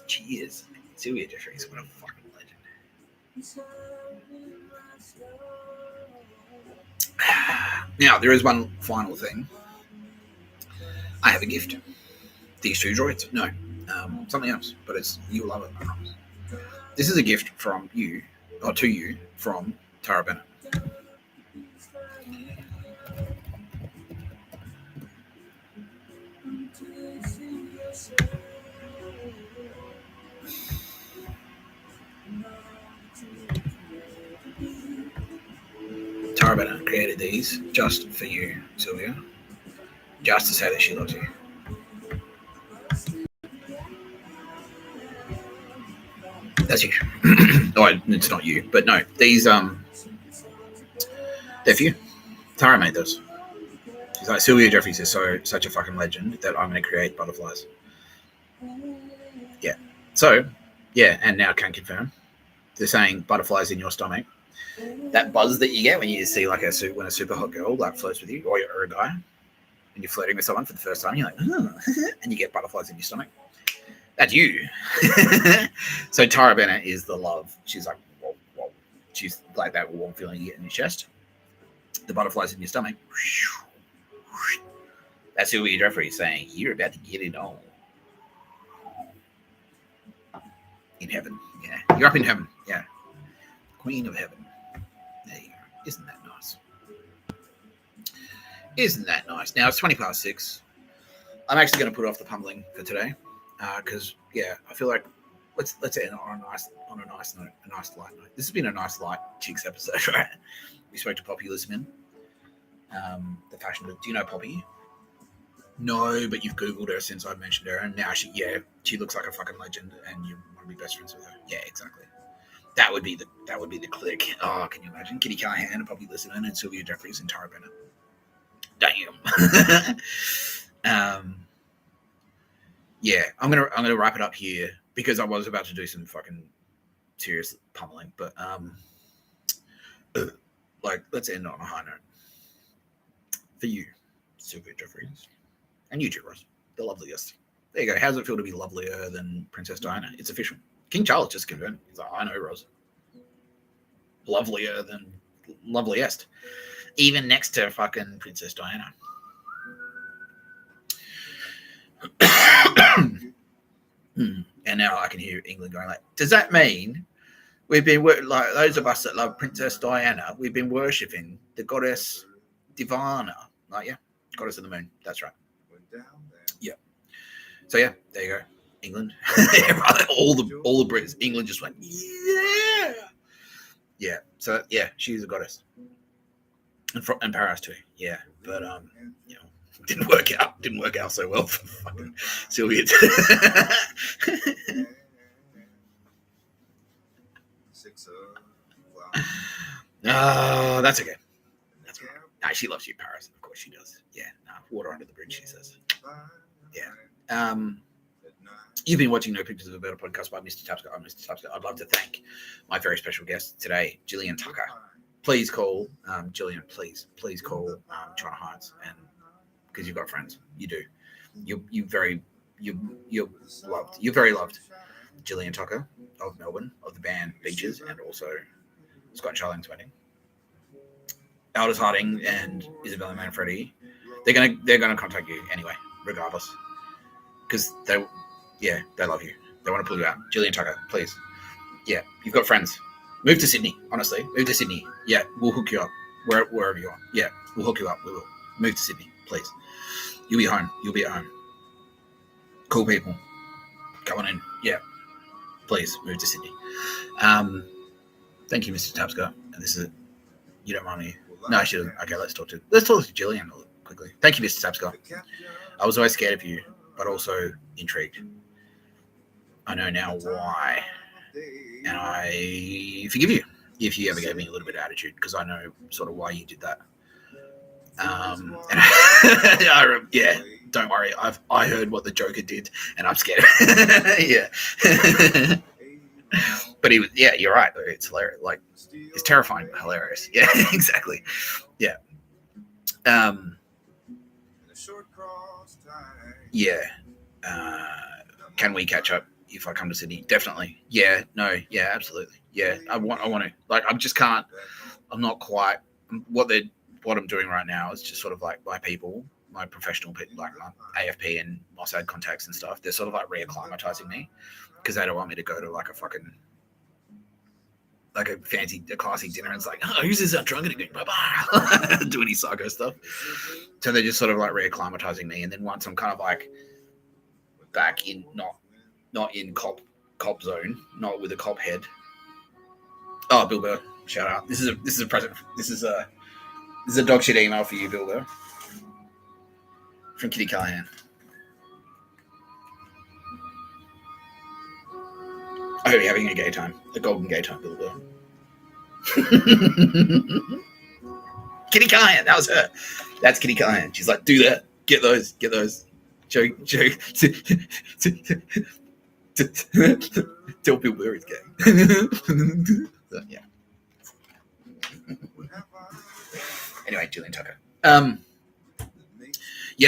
Cheers. Sylvia Jeffreys, what a fucking legend. Now, there is one final thing. I have a gift. These two droids. No, something else, but you'll love it, I promise. This is a gift from you, or to you, from Tara Bennett. Tara Bennett created these just for you, Sylvia. Just to say that she loves you. That's you. Oh, it's not you, but no, these they're for you. Tara made those. She's like, Sylvia Jeffreys is such a fucking legend that I'm going to create butterflies. Yeah. So, yeah, and now can confirm. They're saying butterflies in your stomach. That buzz that you get when you see like when a super hot girl like flirts with you, or a guy, and you're flirting with someone for the first time, you're like, oh, and you get butterflies in your stomach. That's you. So Tara Bennett is the love. She's like, whoa, whoa. She's like that warm feeling you get in your chest. The butterflies in your stomach. That's Sylvia Jeffreys saying, "You're about to get it on in heaven." Yeah, you're up in heaven. Yeah, Queen of Heaven. There you go. Isn't that nice? Isn't that nice? Now it's 6:20. I'm actually going to put off the pummeling for today because I feel like let's end on a nice note, a nice light note. This has been a nice light chicks episode, right? We spoke to Poppy Lisman, the fashion. Do you know Poppy? No, but you've Googled her since I mentioned her, and now she looks like a fucking legend, and you want to be best friends with her. Yeah, exactly. That would be the click. Oh, can you imagine? Kitty Callahan and Poppy Lisman and Sylvia Jeffreys and Tara Bennett. Damn. I'm gonna wrap it up here because I was about to do some fucking serious pummeling, but let's end on a high note for you, Sylvia Jeffreys, and you, Ross, the loveliest. There you go. How does it feel to be lovelier than Princess Diana? It's official. King Charles just confirmed. He's like, I know, Ross. Lovelier than loveliest, even next to fucking Princess Diana. And now I can hear England going like, does that mean we've been like those of us that love Princess Diana? We've been worshipping the goddess Devana, goddess of the moon. That's right. Yeah. So there you go, England. all the Brits, England just went yeah. So she's a goddess, and Paris too. Yeah, but didn't work out so well for fucking Sylvia. That's okay. That's all right. Nah, she loves you, Paris. Of course she does. Yeah, water under the bridge, she says. Yeah. You've been watching No Pictures of a Better Podcast by Mr. Tapscott. I'm Mr. Tapscott. I'd love to thank my very special guest today, Gillian Tucker. Please call Gillian. Please call China Heights, and because you've got friends, you do. You're very loved. You're very loved. Gillian Tucker of Melbourne, of the band Beaches, and also Scott and Charlene's wedding. Aldous Harding and Isabella Manfredi, they're gonna contact you anyway, regardless, because they love you. They want to pull you out. Gillian Tucker, please. Yeah, you've got friends. Move to Sydney. Honestly, move to Sydney. Yeah, we'll hook you up wherever you are. Yeah, we'll hook you up. We will. Move to Sydney, please. You'll be home. You'll be at home. Cool people. Come on in. Yeah, please move to Sydney. Thank you, Mr. Tapscott. And this is it. You don't mind me? No, she doesn't. Okay, let's talk to Gillian quickly. Thank you, Mr. Tapscott. I was always scared of you, but also intrigued. I know now why, and I forgive you if you ever gave me a little bit of attitude, because I know sort of why you did that. Don't worry. I heard what the Joker did, and I'm scared. Yeah. But you're right. It's hilarious. Like, it's terrifying, but hilarious. Yeah, exactly. Yeah. Can we catch up if I come to Sydney? Definitely. Yeah. No. Yeah. Absolutely. Yeah. I want to. Like, I just can't. I'm not quite. What I'm doing right now is just sort of like my people, my professional people, like my AFP and Mossad contacts and stuff. They're sort of like reacclimatizing me because they don't want me to go to like a fancy, classy dinner. And it's like, oh, who's this drunk again? Bye-bye. Do any psycho stuff. So they're just sort of like reacclimatizing me. And then once I'm kind of like back in, not in cop zone, not with a cop head. Oh, Bill Burr, shout out. This is a present. This is a dog shit email for you, Bill Burr. From Kitty Callahan. I hope you're having a gay time. A golden gay time, Bill Burr. Kitty Callahan, that was her. That's Kitty Callahan. She's like, do that. Get those. Joe. Tell Bill Burr he's gay. So, yeah. Anyway, Gillian Tucker.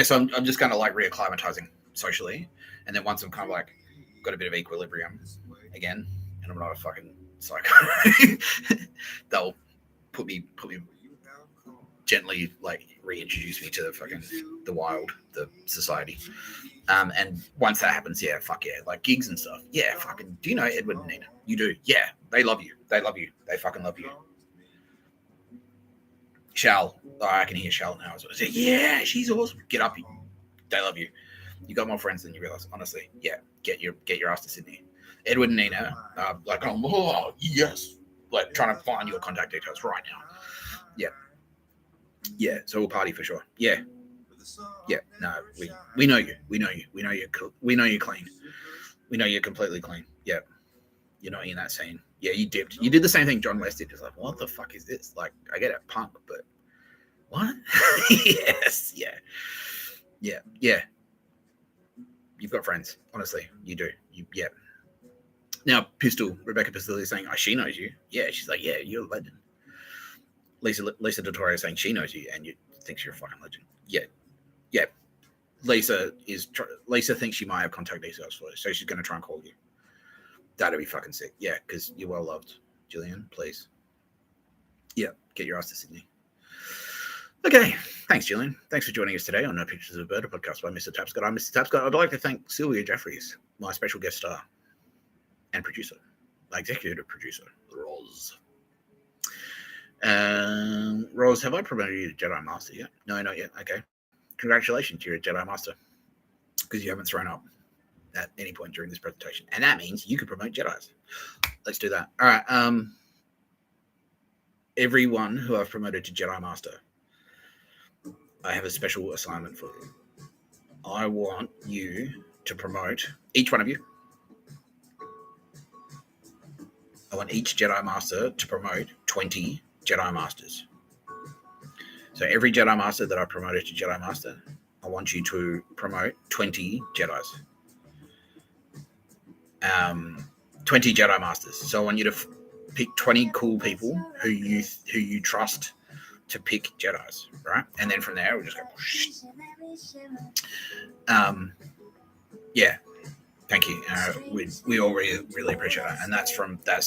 So I'm just kind of like reacclimatizing socially, and then once I'm kind of like got a bit of equilibrium again, and I'm not a fucking psycho, they'll put me gently like reintroduce me to the wild, the society. And once that happens, yeah, fuck yeah, like gigs and stuff. Yeah, fucking. Do you know Edward and Nina? You do. Yeah, they love you. They love you. They fucking love you. Shal, I can hear Shal now. So yeah, she's awesome. Get up. They love you. You got more friends than you realize. Honestly, yeah. Get your ass to Sydney. Edward and Nina, like, oh yes, like trying to find your contact details right now. Yeah, yeah. So we'll party for sure. Yeah, yeah. No, we know you. We know you. We know you. We know you clean. We know you're completely clean. Yeah, you're not in that scene. Yeah, you dipped. You did the same thing John West did. Just like, what the fuck is this? Like, I get it, punk, but what? Yes, yeah, yeah, yeah. You've got friends, honestly. You do. Yeah. Now, Rebecca Pistol is saying, oh, she knows you. Yeah, she's like, yeah, you're a legend. Lisa Dottorio is saying she knows you and you thinks you're a fucking legend. Yeah, yeah. Lisa thinks she might have contact details for you, so she's going to try and call you. That'd be fucking sick. Yeah, because you're well loved, Jillian. Please. Yeah, get your ass to Sydney. Okay, thanks, Jillian. Thanks for joining us today on No Pictures of a Bird, a podcast by Mr. Tapscott. I'm Mr. Tapscott. I'd like to thank Sylvia Jeffreys, my special guest star and producer, my executive producer, Roz. Roz, have I promoted you to Jedi Master yet? No, not yet. Okay. Congratulations, you're a Jedi Master, because you haven't thrown up at any point during this presentation. And that means you can promote Jedis. Let's do that. All right. Everyone who I've promoted to Jedi Master, I have a special assignment for you. I want you to promote, each one of you, I want each Jedi Master to promote 20 Jedi Masters. So every Jedi Master that I promoted to Jedi Master, I want you to promote 20 Jedis. 20 Jedi Masters. So I want you to pick 20 cool people who you trust to pick Jedis, right? And then from there, we'll just go. Yeah. Thank you. We all really appreciate it. And that's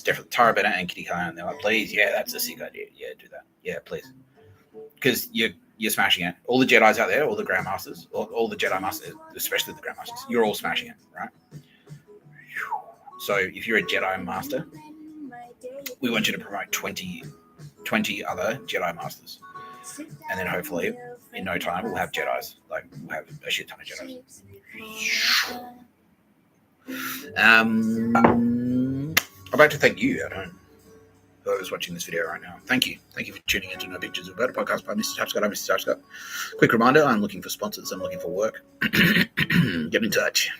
definitely Tara Bennett and Kitty Khan. They're like, please, yeah, that's a sick idea. Yeah, do that. Yeah, please. Because you're smashing it. All the Jedis out there, all the Grandmasters, all the Jedi Masters, especially the Grandmasters, you're all smashing it, right? So if you're a Jedi Master, we want you to promote 20 other Jedi Masters. And then hopefully, in no time, we'll have Jedis. Like, we'll have a shit ton of Jedis. I'd like to thank you at home, whoever's watching this video right now. Thank you. Thank you for tuning in to No Pictures of a Bird, podcast by Mr. Tapscott. I'm Mr. Tapscott. Quick reminder, I'm looking for sponsors. I'm looking for work. Get in touch.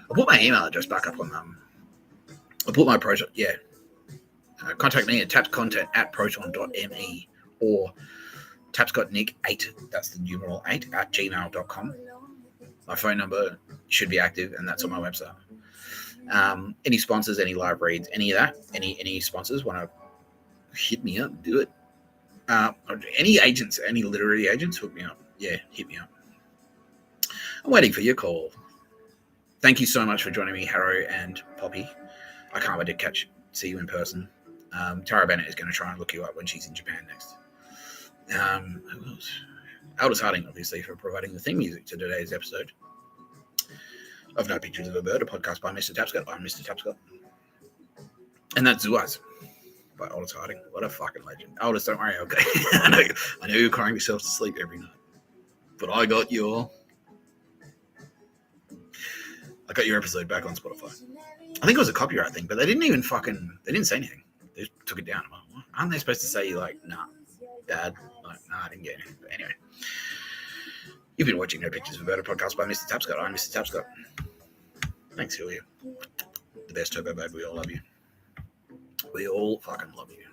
I'll put my email address back up on I'll put my project, yeah. Contact me at tapscontent@proton.me or tapscottnick8, that's the numeral 8, @gmail.com. My phone number should be active, and that's on my website. Any sponsors, any live reads, any of that, any sponsors want to hit me up, do it. Any agents, any literary agents, hook me up. Yeah, hit me up. I'm waiting for your call. Thank you so much for joining me, Harrow and Poppy. I can't wait to see you in person. Tara Bennett is going to try and look you up when she's in Japan next. Who else? Aldous Harding, obviously, for providing the theme music to today's episode of No Pictures of a Bird, a podcast by Mr. Tapscott. I'm Mr. Tapscott. And that's Zuaz by Aldous Harding. What a fucking legend. Aldous, don't worry, okay. I know you're crying yourself to sleep every night. But I got your episode back on Spotify. I think it was a copyright thing, but they didn't say anything. They just took it down. I'm like, what? Aren't they supposed to say, like, nah, bad? Like, nah, I didn't get anything. But anyway. You've been watching No Pictures of a Bird, podcast by Mr. Tapscott. I'm Mr. Tapscott. Thanks, Sylvia. The best turbo babe. We all love you. We all fucking love you.